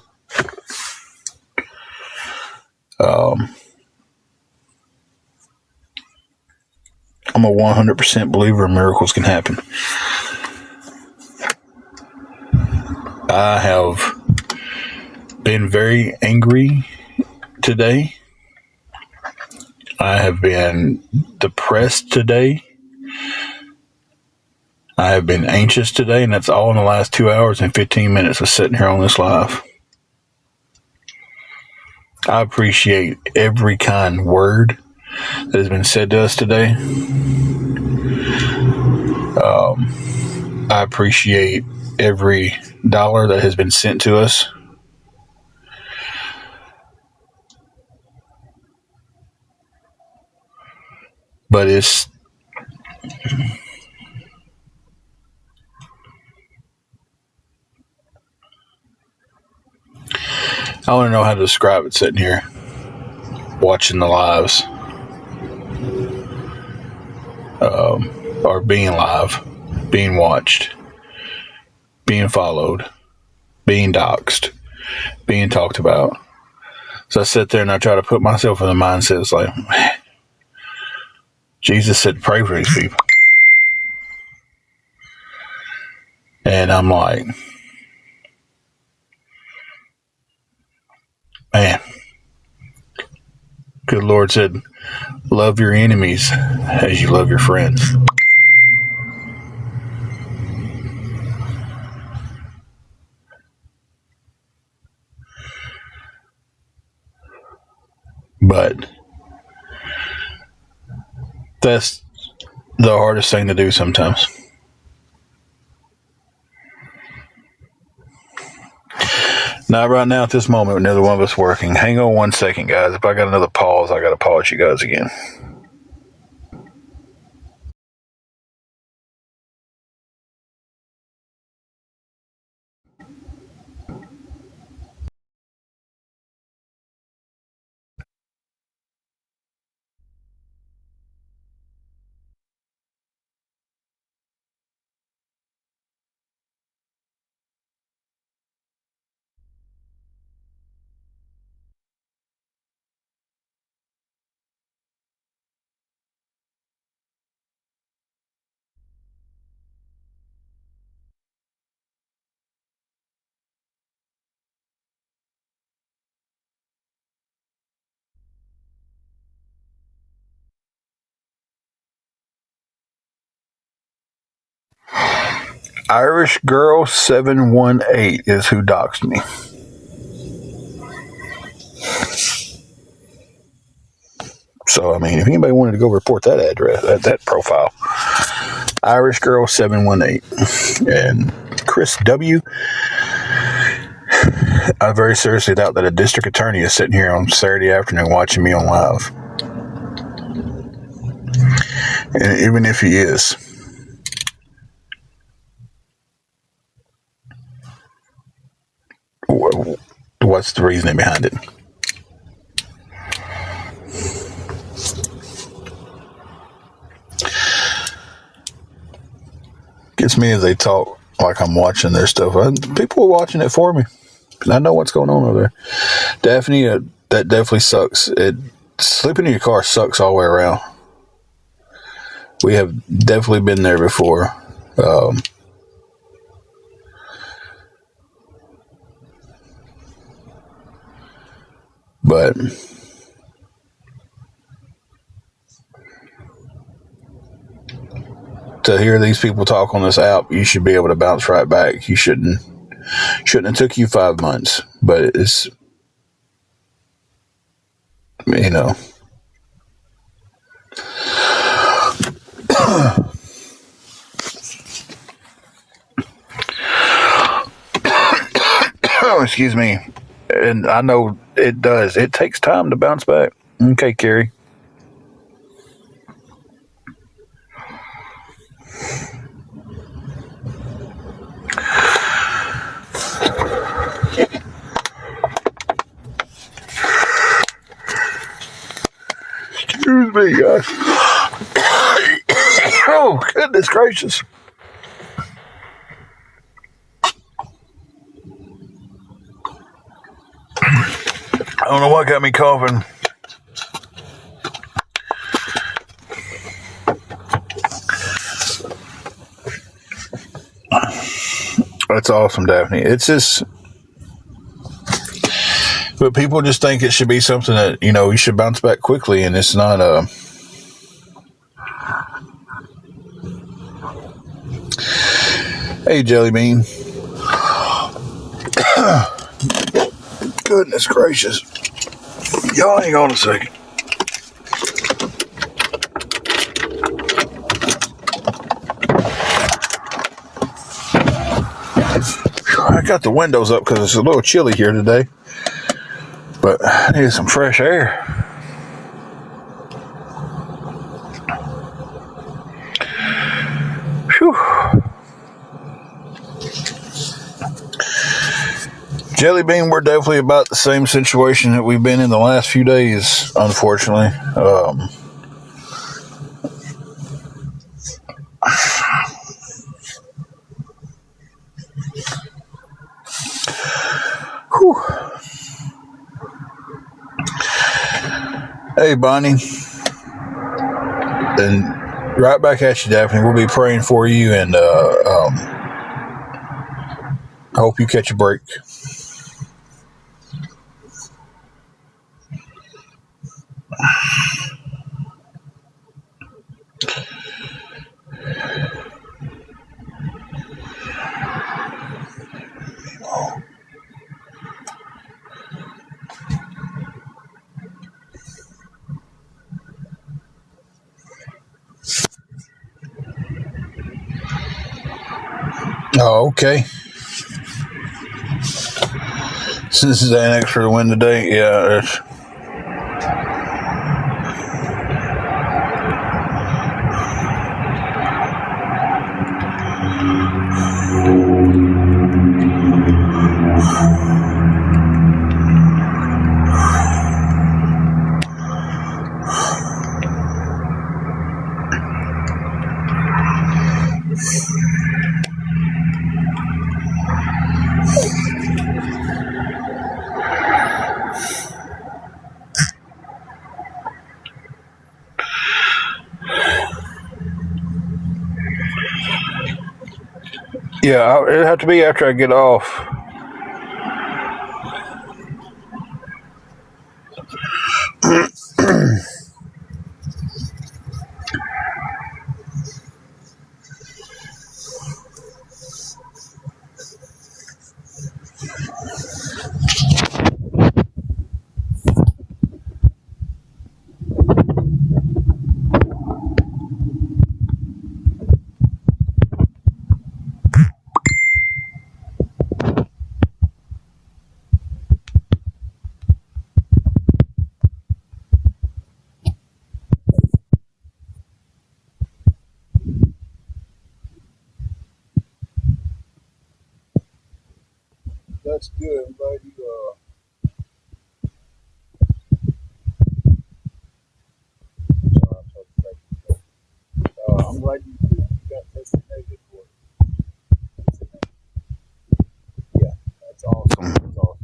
I'm a 100% believer miracles can happen. I have been very angry today. I have been depressed today. I have been anxious today, and that's all in the last 2 hours and 15 minutes of sitting here on this live. I appreciate every kind word that has been said to us today. I appreciate every dollar that has been sent to us. But I don't know how to describe it sitting here, watching the lives, or being live, being watched, being followed, being doxxed, being talked about. So I sit there and I try to put myself in the mindset. It's like, man, Jesus said, pray for these people. And I'm like, man, good Lord said, love your enemies as you love your friends. But that's the hardest thing to do sometimes. Not right now at this moment with neither one of us working. Hang on 1 second, guys. If I got another pause, I got to pause you guys again. Irish Girl 718 is who doxed me. So, I mean, if anybody wanted to go report that address, that profile, Irish Girl 718. And Chris W., I very seriously doubt that a district attorney is sitting here on Saturday afternoon watching me on live. And even if he is, what's the reasoning behind it? Gets me as they talk like I'm watching their stuff. People are watching it for me. I know what's going on over there. Daphne, that definitely sucks. Sleeping in your car sucks all the way around. We have definitely been there before. But to hear these people talk on this app, you should be able to bounce right back. You shouldn't have took you 5 months, but it's, you know. Oh, excuse me. And I know it does. It takes time to bounce back. Okay, Carrie. Excuse me, guys. Oh, goodness gracious. I don't know what got me coughing. That's awesome, Daphne. It's just, but people just think it should be something that, you should bounce back quickly, and it's not Hey, Jelly Bean. Goodness gracious. Y'all hang on a second. I got the windows up because it's a little chilly here today. But I need some fresh air. Whew. Jelly Bean, we're definitely about the same situation that we've been in the last few days, unfortunately. Whew. Hey, Bonnie. And right back at you, Daphne. We'll be praying for you, and hope you catch a break. Oh, okay. So this is an extra win today. Yeah. Yeah, it'll have to be after I get off. That's good. I'm glad you. I'm glad you got tested negative for it. Yeah, that's awesome. That's awesome.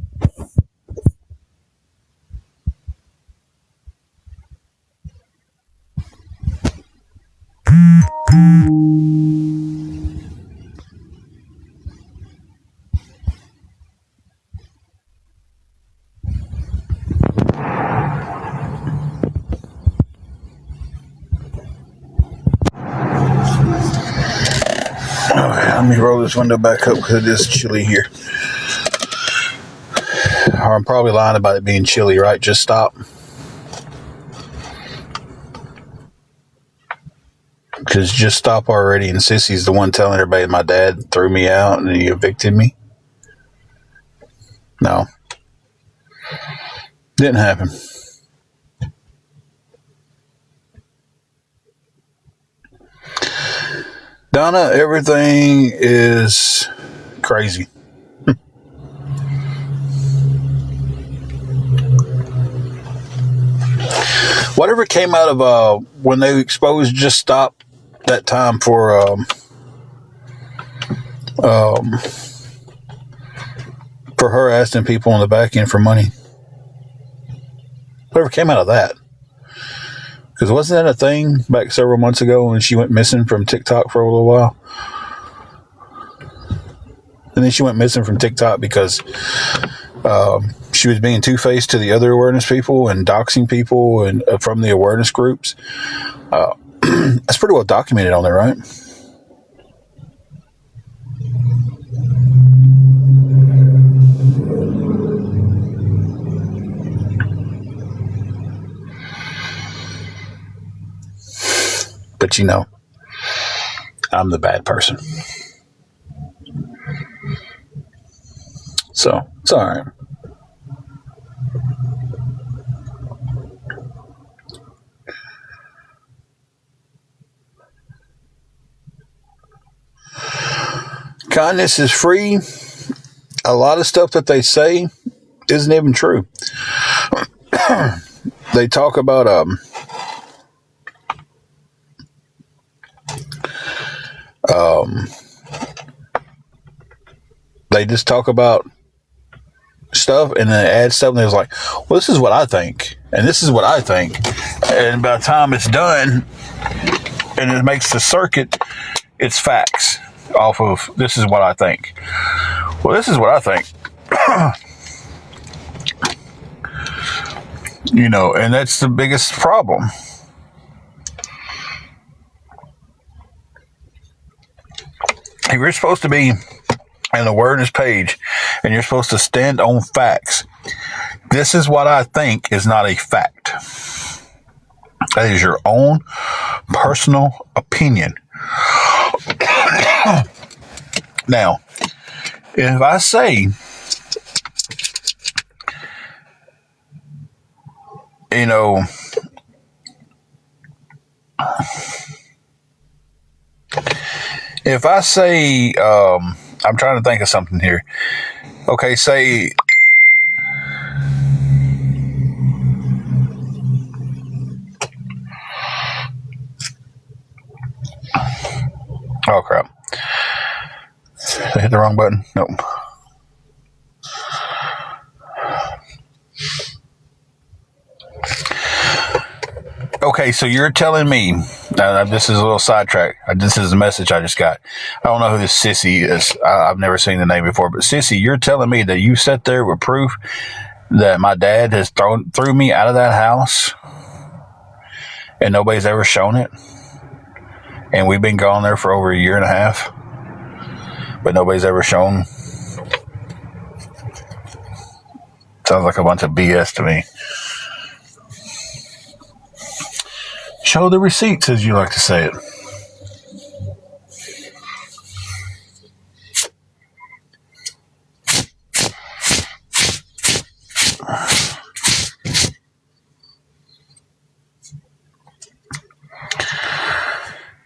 Okay, let me roll this window back up because it is chilly here. Or I'm probably lying about it being chilly, right? Just stop. Because just stop already, and Sissy's the one telling everybody my dad threw me out and he evicted me. No. Didn't happen. Donna, everything is crazy. Whatever came out of when they exposed Just Stop that time for her asking people on the back end for money. Whatever came out of that. Because wasn't that a thing back several months ago when she went missing from TikTok for a little while? And then she went missing from TikTok because she was being two-faced to the other awareness people and doxing people and from the awareness groups. That's pretty well documented on there, right? But I'm the bad person. So it's all right. Kindness is free. A lot of stuff that they say isn't even true. They talk about they just talk about stuff and then add stuff and it's like, well, this is what I think and this is what I think, and by the time it's done and it makes the circuit, it's facts off of this is what I think. Well, this is what I think. And that's the biggest problem. If you're supposed to be in the awareness page and you're supposed to stand on facts, this is what I think is not a fact. That is your own personal opinion. Now, if I say, I'm trying to think of something here. Okay, say, oh crap. Did I hit the wrong button? Nope. Okay, so you're telling me, this is a little sidetrack. This is a message I just got. I don't know who this Sissy is. I've never seen the name before, but Sissy, you're telling me that you sat there with proof that my dad has threw me out of that house and nobody's ever shown it? And we've been gone there for over a year and a half, but nobody's ever shown. Sounds like a bunch of BS to me. Show the receipts, as you like to say it.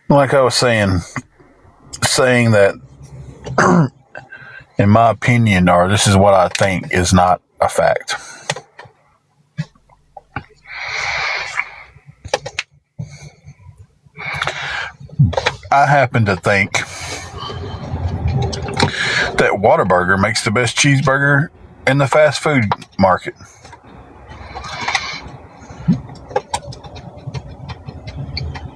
Like I was saying that, in my opinion, or this is what I think, is not a fact. I happen to think that Whataburger makes the best cheeseburger in the fast food market.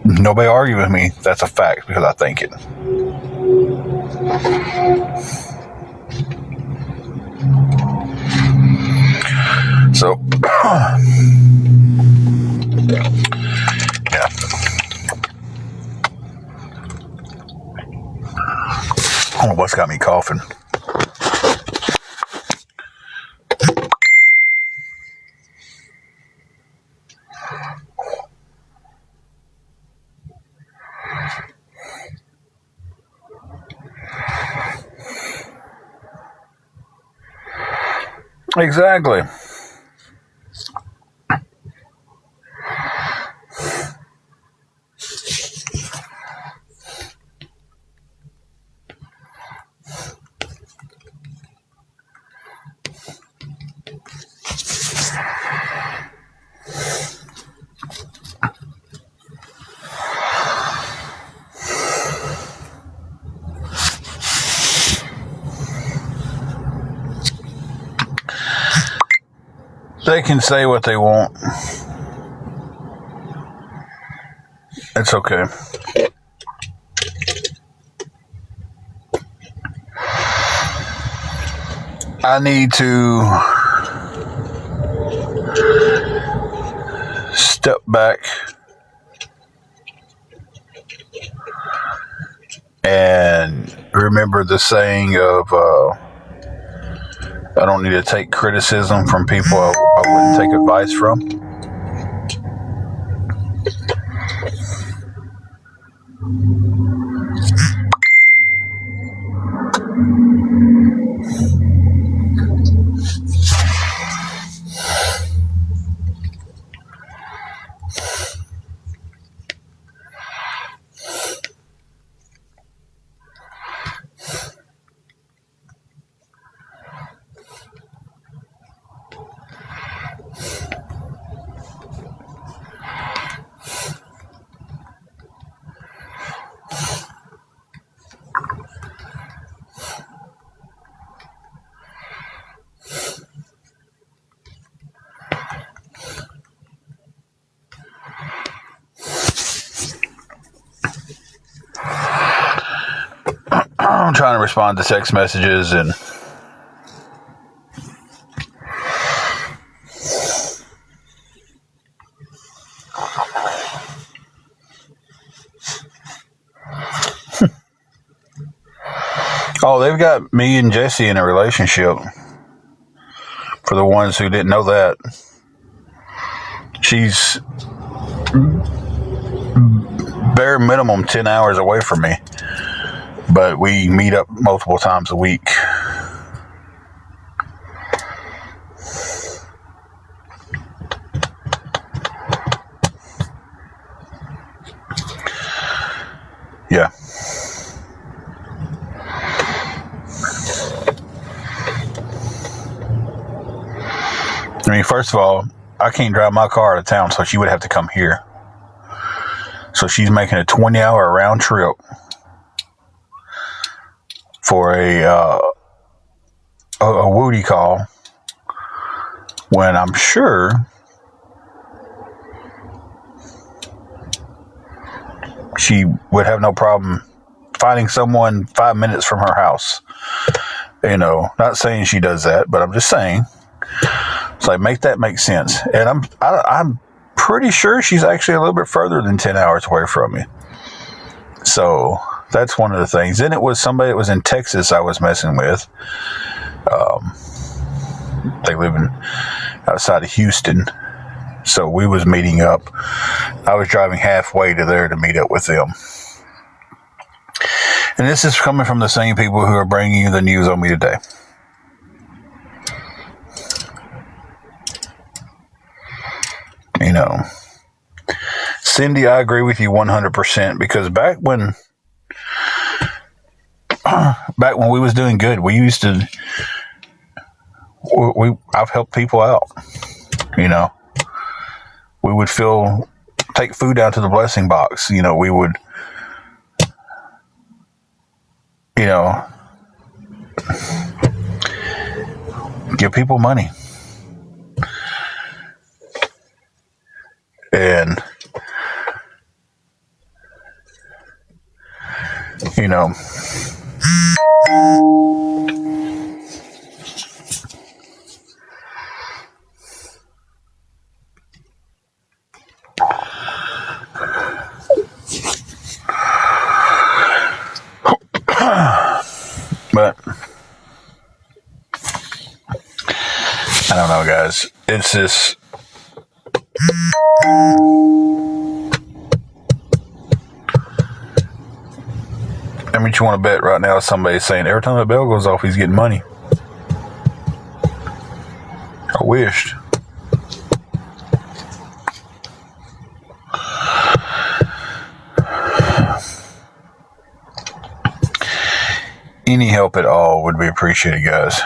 Nobody argue with me. That's a fact because I think it. So, yeah. I don't know what's got me coughing. Exactly. They can say what they want. It's okay. I need to step back and remember the saying of I don't need to take criticism from people I wouldn't take advice from. I'm trying to respond to text messages and oh, they've got me and Jesse in a relationship. For the ones who didn't know that, she's bare minimum 10 hours away from me, but we meet up multiple times a week. Yeah. I mean, first of all, I can't drive my car out of town, so she would have to come here. So she's making a 20-hour round trip for a Woody call when I'm sure she would have no problem finding someone 5 minutes from her house. You know, not saying she does that, but I'm just saying. It's like, make that make sense. And I'm pretty sure she's actually a little bit further than 10 hours away from me. So that's one of the things. Then it was somebody that was in Texas I was messing with. They live outside of Houston. So we was meeting up. I was driving halfway to there to meet up with them. And this is coming from the same people who are bringing you the news on me today. You know, Cindy, I agree with you 100% because back when we was doing good, we used to, I've helped people out, you know, we would take food out to the blessing box, you know, we would, you know, give people money. And, you know, but I don't know, guys. It's just, how much you want to bet right now somebody's saying every time the bell goes off he's getting money? I wished. Any help at all would be appreciated, guys.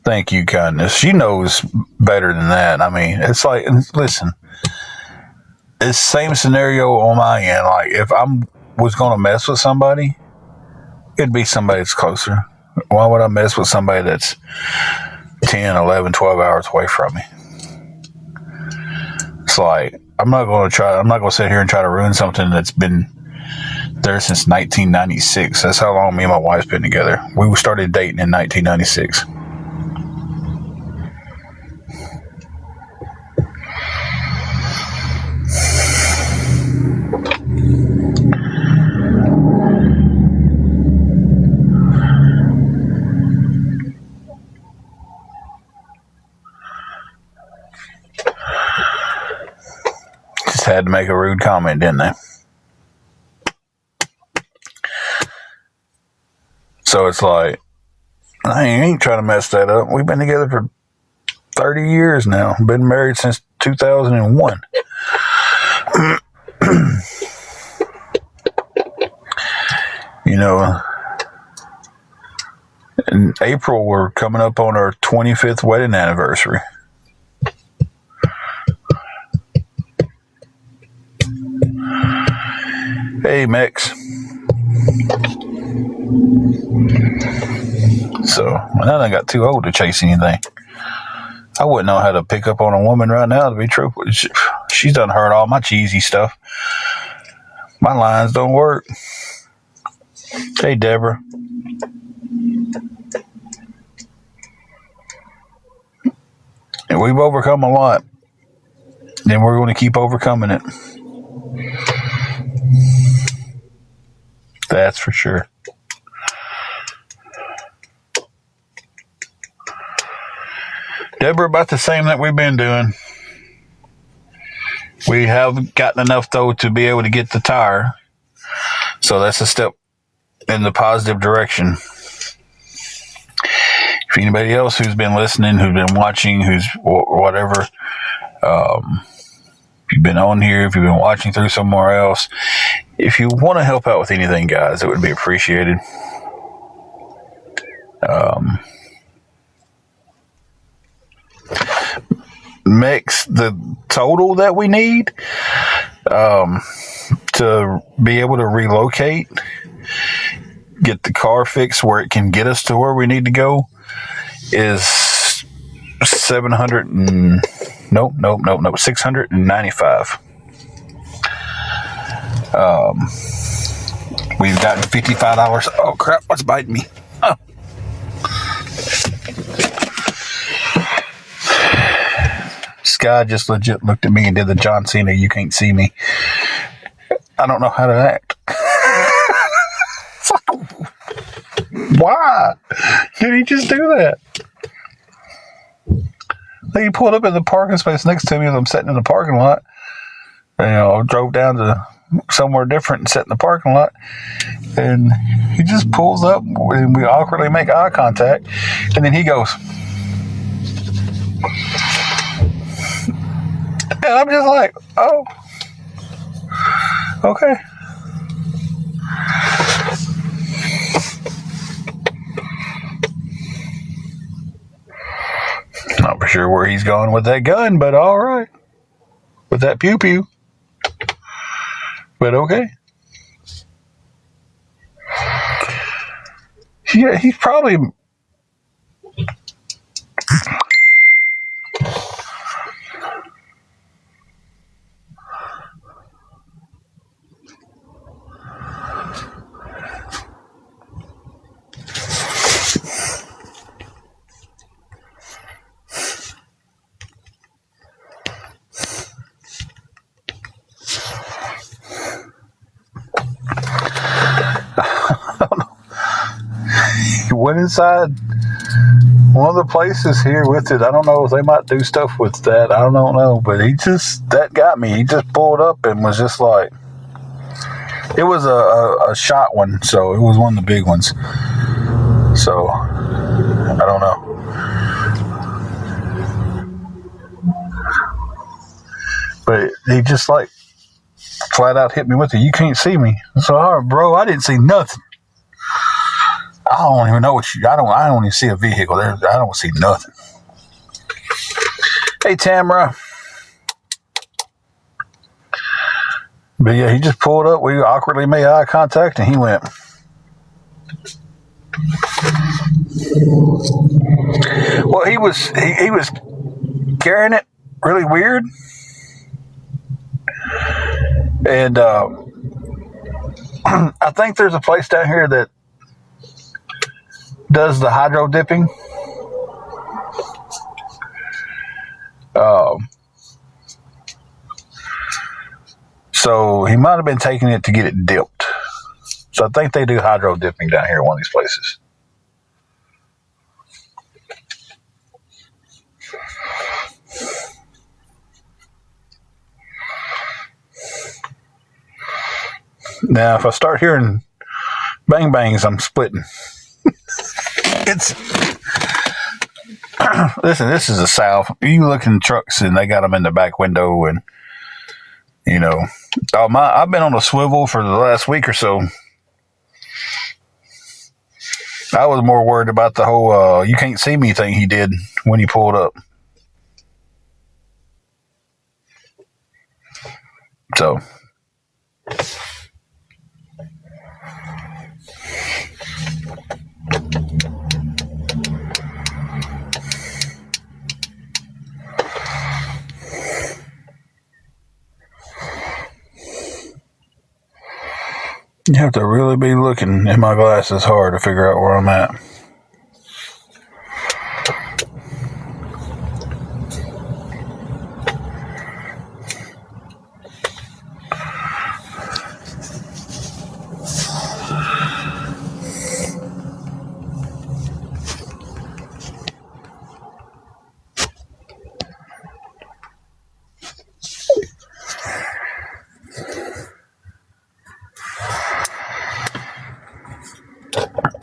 Thank you, kindness. She knows better than that. I mean, it's like, listen, it's the same scenario on my end. Like, if I was going to mess with somebody, it'd be somebody that's closer. Why would I mess with somebody that's 10, 11, 12 hours away from me? It's like, I'm not going to sit here and try to ruin something that's been there since 1996. That's how long me and my wife's been together. We started dating in 1996. Just had to make a rude comment, didn't they? So it's like, I ain't trying to mess that up. We've been together for 30 years now. Been married since 2001. You know, in April, we're coming up on our 25th wedding anniversary. Hey, Mex. So, I done got too old to chase anything. I wouldn't know how to pick up on a woman right now, to be truthful. She's done heard all my cheesy stuff. My lines don't work. Hey, Deborah. And we've overcome a lot. And we're going to keep overcoming it. That's for sure. Deborah, about the same that we've been doing. We have gotten enough, though, to be able to get the tire. So that's a step in the positive direction. If anybody else who's been listening, who's been watching, who's whatever, if you've been on here, if you've been watching through somewhere else, if you want to help out with anything, guys, it would be appreciated. Makes the total that we need to be able to relocate, get the car fixed where it can get us to where we need to go, is 695. We've gotten $55. Oh crap! What's biting me? Oh. Guy just legit looked at me and did the John Cena, you can't see me. I don't know how to act. Why did he just do that? He pulled up in the parking space next to me as I'm sitting in the parking lot. I drove down to somewhere different and sat in the parking lot, and he just pulls up and we awkwardly make eye contact, and then he goes, and I'm just like, oh, okay. Not for sure where he's going with that gun, but all right. With that pew pew. But okay. Yeah, he's probably... went inside one of the places here with it. I don't know if they might do stuff with that. I don't know. But that got me. He just pulled up and was just like, it was a shot one. So it was one of the big ones. So I don't know. But he just like flat out hit me with it. You can't see me. So, all right, bro, I didn't see nothing. I don't even know I don't even see a vehicle there. I don't see nothing. Hey, Tamara. But yeah, he just pulled up. We awkwardly made eye contact and he went. Well, he was carrying it really weird. And I think there's a place down here that does the hydro dipping. So he might have been taking it to get it dipped. So I think they do hydro dipping down here at one of these places. Now, if I start hearing bang bangs, I'm splitting. Listen, this is the South. You look in trucks and they got them in the back window, and I've been on a swivel for the last week or so. I was more worried about the whole you can't see me thing he did when he pulled up. So You have to really be looking in my glasses hard to figure out where I'm at.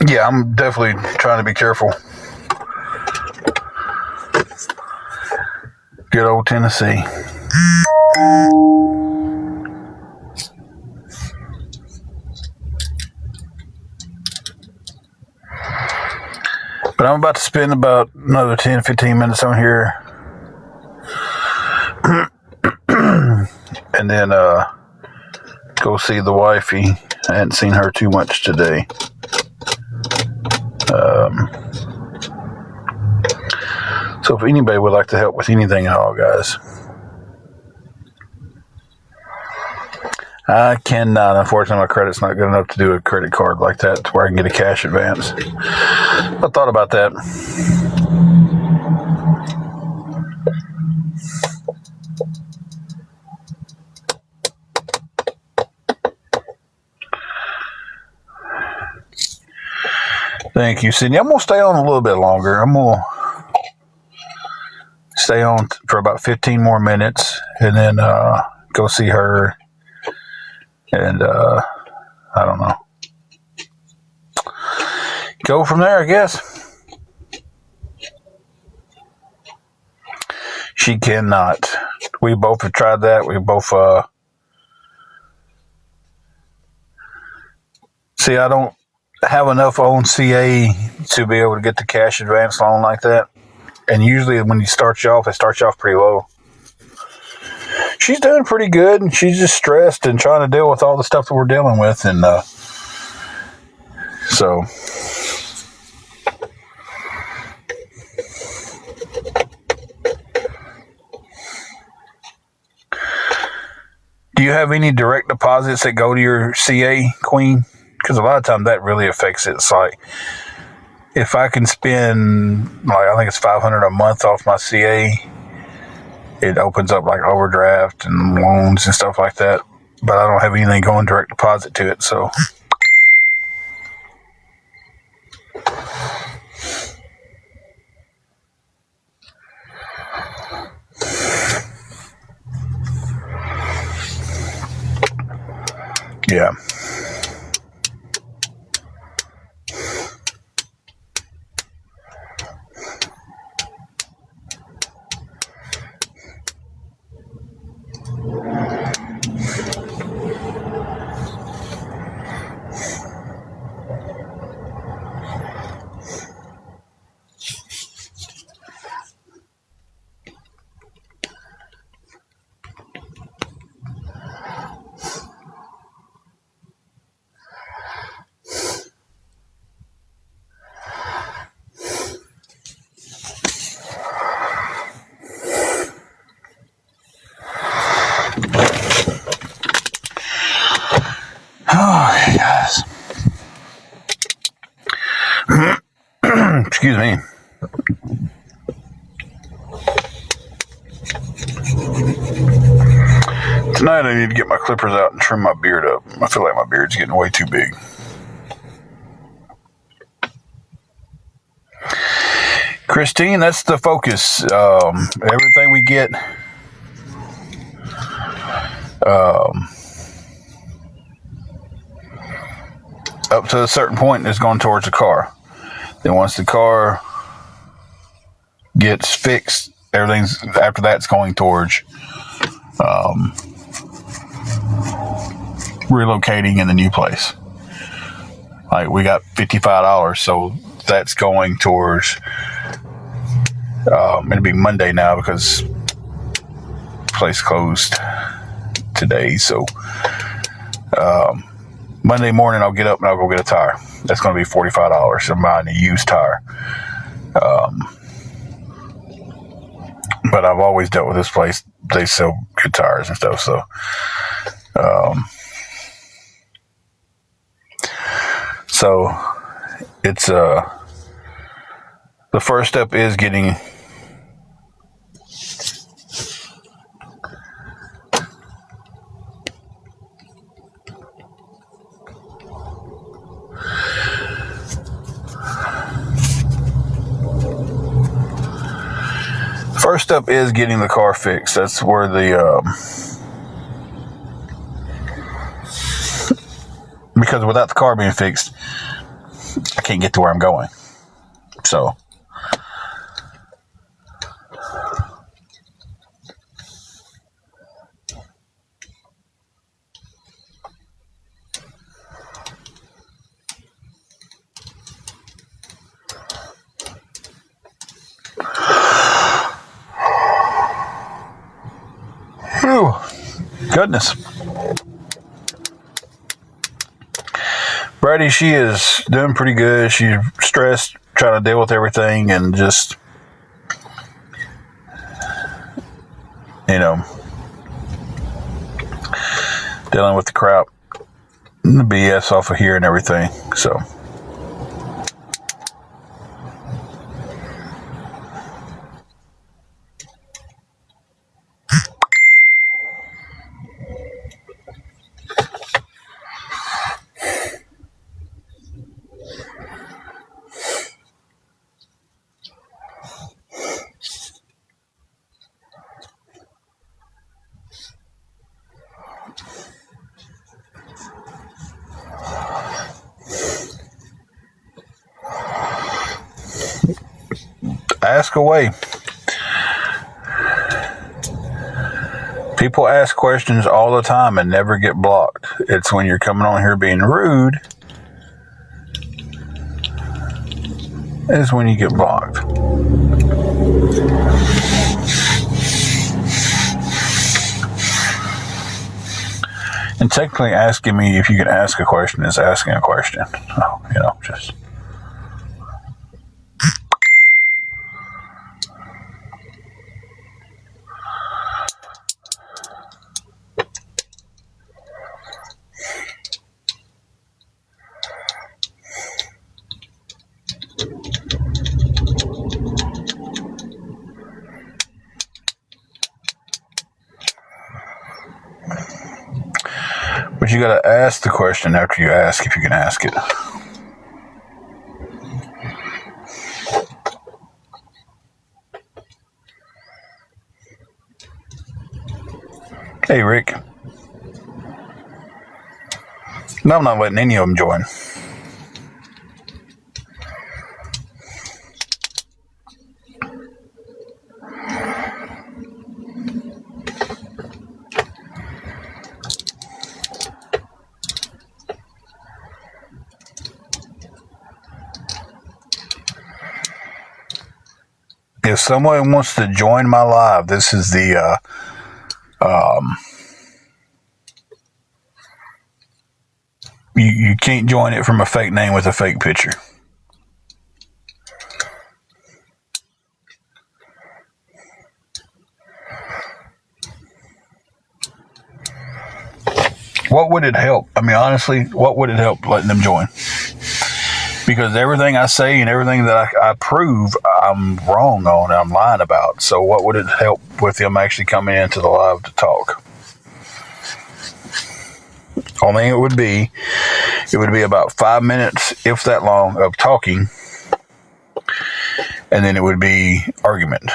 Yeah, I'm definitely trying to be careful. Good old Tennessee. But I'm about to spend about another 10, 15 minutes on here. And then go see the wifey. I hadn't seen her too much today. So if anybody would like to help with anything at all, guys, I cannot. Unfortunately, my credit's not good enough to do a credit card like that to where I can get a cash advance. I thought about that. Thank you, Sydney. I'm going to stay on a little bit longer. I'm going to stay on for about 15 more minutes and then go see her. And I don't know. Go from there, I guess. She cannot. We both have tried that. We both see, I don't have enough on CA to be able to get the cash advance loan like that. And usually when you start you off, it starts you off pretty low. She's doing pretty good, and she's just stressed and trying to deal with all the stuff that we're dealing with. And so, do you have any direct deposits that go to your CA, Queen? Because a lot of times that really affects it. It's like, if I can spend, like, I think it's $500 a month off my CA, it opens up like overdraft and loans and stuff like that. But I don't have anything going direct deposit to it, so. Yeah. Excuse me. Tonight I need to get my clippers out and trim my beard up. I feel like my beard's getting way too big. Christine, that's the focus. Everything we get up to a certain point is going towards the car. Then once the car gets fixed, everything's after that's going towards relocating in the new place. Like, we got $55, so that's going towards it'll be Monday now because the place closed today. So Monday morning I'll get up and I'll go get a tire. That's going to be $45. I'm buying a used tire. But I've always dealt with this place. They sell good tires and stuff. So So it's the first step is getting the car fixed. That's where because without the car being fixed, I can't get to where I'm going. So whew, goodness. Brady, she is doing pretty good. She's stressed, trying to deal with everything, and just, dealing with the crap, the BS off of here and everything. So, ask away. People ask questions all the time and never get blocked. It's when you're coming on here being rude is when you get blocked. And technically asking me if you can ask a question is asking a question. So, just... But you got to ask the question after you ask if you can ask it. Hey, Rick. No, I'm not letting any of them join. If someone wants to join my live, this is the you can't join it from a fake name with a fake picture. What would it help? I mean, honestly, what would it help letting them join? Because everything I say and everything that I prove, I'm wrong on, I'm lying about. So what would it help with them actually coming into the live to talk? Only thing it would be about 5 minutes, if that long, of talking. And then it would be argument.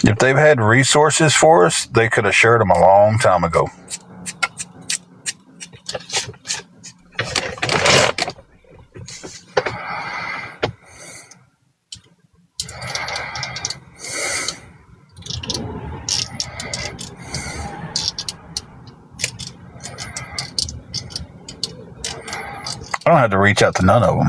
If they've had resources for us, they could have shared them a long time ago. I don't have to reach out to none of them.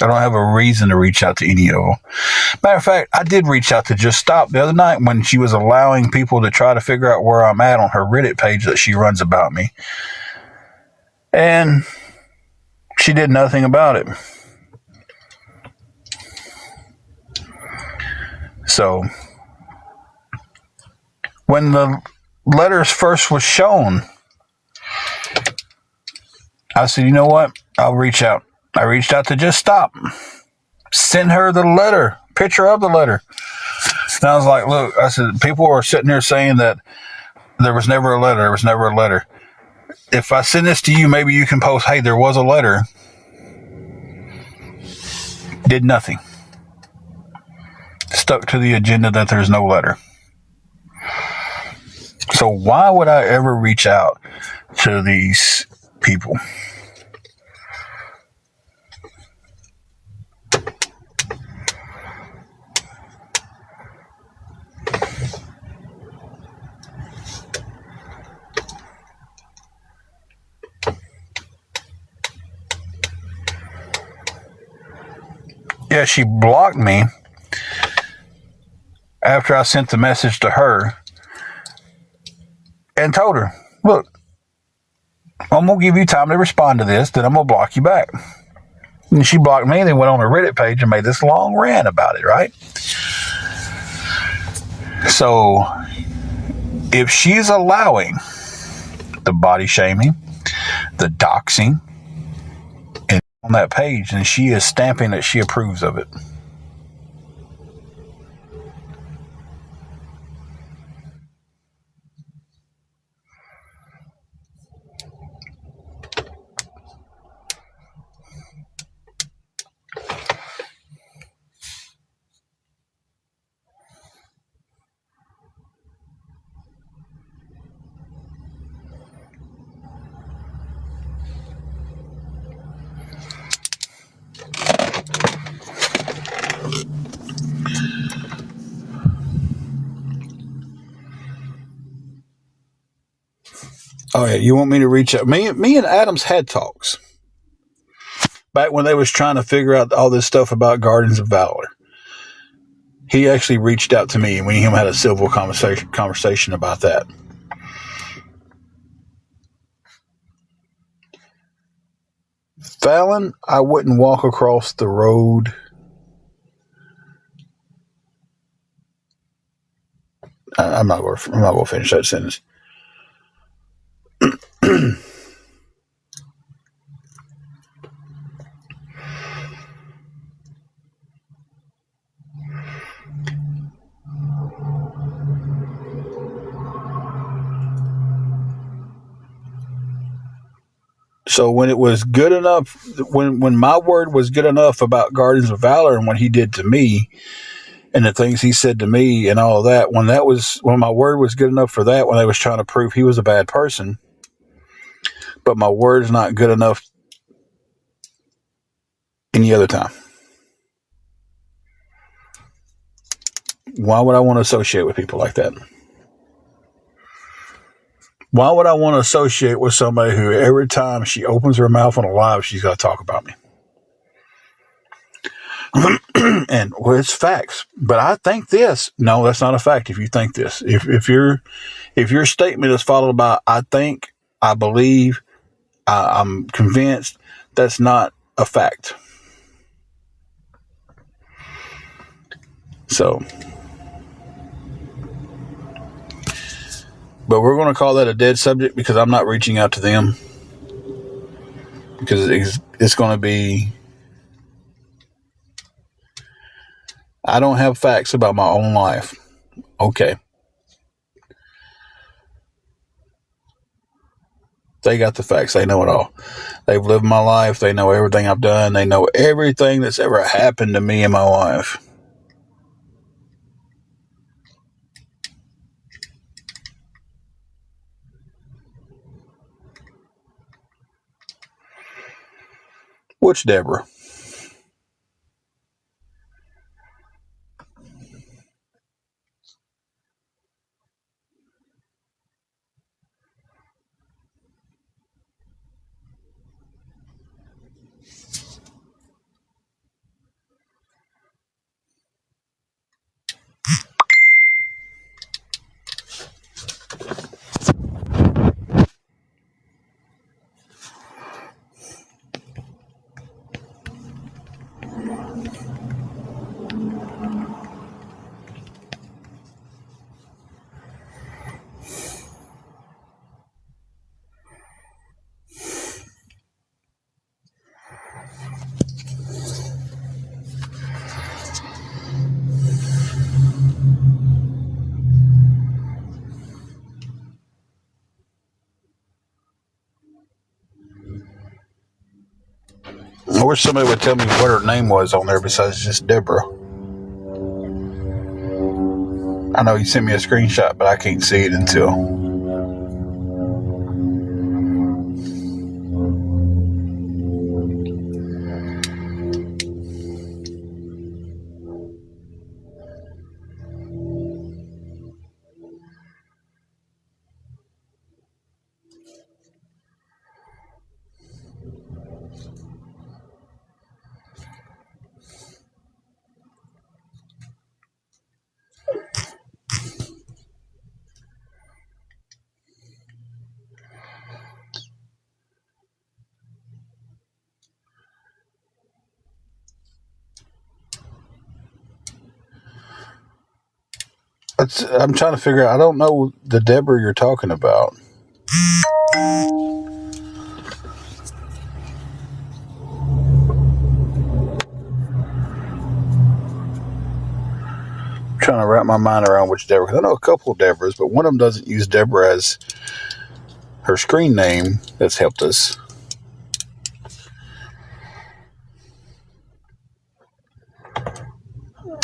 I don't have a reason to reach out to any of them. Matter of fact, I did reach out to Just Stop the other night when she was allowing people to try to figure out where I'm at on her Reddit page that she runs about me. And she did nothing about it. So when the letters first was shown, I said, you know what? I'll reach out. I reached out to Just Stop. Send her the letter, picture of the letter. And I was like, look, I said, people are sitting here saying that there was never a letter. There was never a letter. If I send this to you, maybe you can post, hey, there was a letter. Did nothing. Stuck to the agenda that there's no letter. So why would I ever reach out to these people? Yeah, she blocked me after I sent the message to her and told her, look, I'm going to give you time to respond to this, then I'm going to block you back. And she blocked me and then went on her Reddit page and made this long rant about it, right? So if she's allowing the body shaming, the doxing, and on that page, and she is stamping that she approves of it. Oh yeah, you want me to reach out? Me and Adams had talks back when they was trying to figure out all this stuff about Guardians of Valor. He actually reached out to me and we and him had a civil conversation about that. Fallon, I wouldn't walk across the road. I'm not going to finish that sentence. So when it was good enough, when my word was good enough about Guardians of Valor and what he did to me and the things he said to me and all of that, when my word was good enough for that, when they was trying to prove he was a bad person, but my word's not good enough any other time. Why would I want to associate with people like that? Why would I want to associate with somebody who every time she opens her mouth on a live, she's got to talk about me? And well, it's facts, but I think this. No, that's not a fact. If you think this, if your statement is followed by I think, I believe, I'm convinced, that's not a fact. So, but we're going to call that a dead subject because I'm not reaching out to them because it's going to be. I don't have facts about my own life. Okay. They got the facts. They know it all. They've lived my life. They know everything I've done. They know everything that's ever happened to me in my life. Which Deborah? I wish somebody would tell me what her name was on there besides just Deborah. I know you sent me a screenshot, but I can't see it until... I'm trying to figure out. I don't know the Deborah you're talking about. I'm trying to wrap my mind around which Deborah. I know a couple of Deborahs, but one of them doesn't use Deborah as her screen name. That's helped us.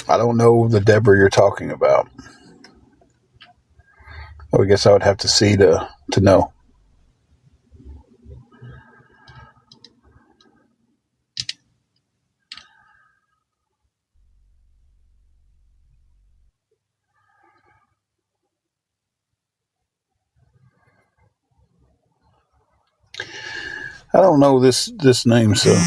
I don't know the Deborah you're talking about. I guess I would have to see to know. I don't know this name, so...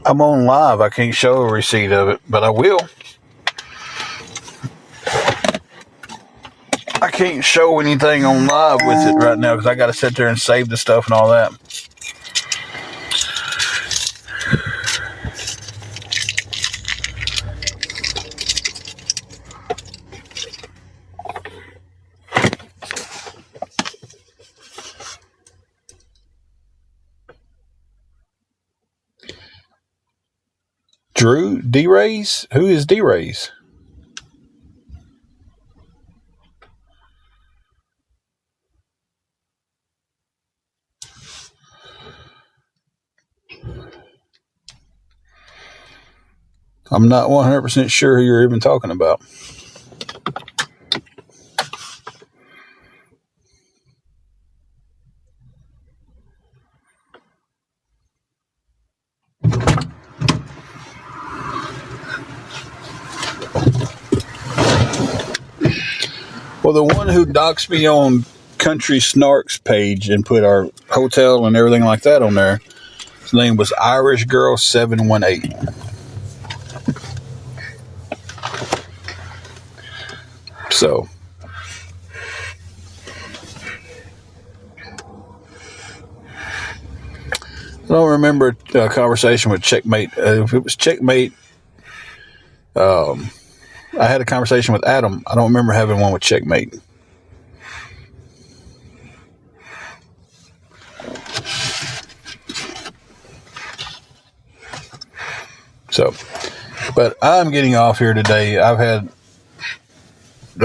I'm on live. I can't show a receipt of it, but I will. I can't show anything on live with it right now because I got to sit there and save the stuff and all that. Drew D-Rays? Who is D-Rays? I'm not 100% sure who you're even talking about. Well, the one who doxed me on Country Snarks page and put our hotel and everything like that on there, his name was Irish Girl 718. So, I don't remember a conversation with Checkmate. If it was Checkmate, I had a conversation with Adam. I don't remember having one with Checkmate. So, but I'm getting off here today. I'm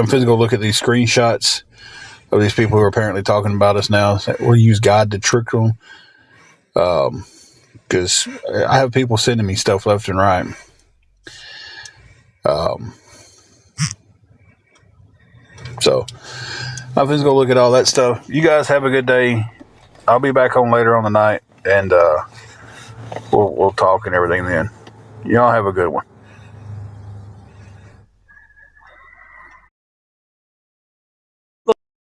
physical look at these screenshots of these people who are apparently talking about us now. We'll use God to trick them. Because I have people sending me stuff left and right. So I'm just gonna look at all that stuff. You guys have a good day. I'll be back on later on the night, and we'll talk and everything then. Y'all have a good one.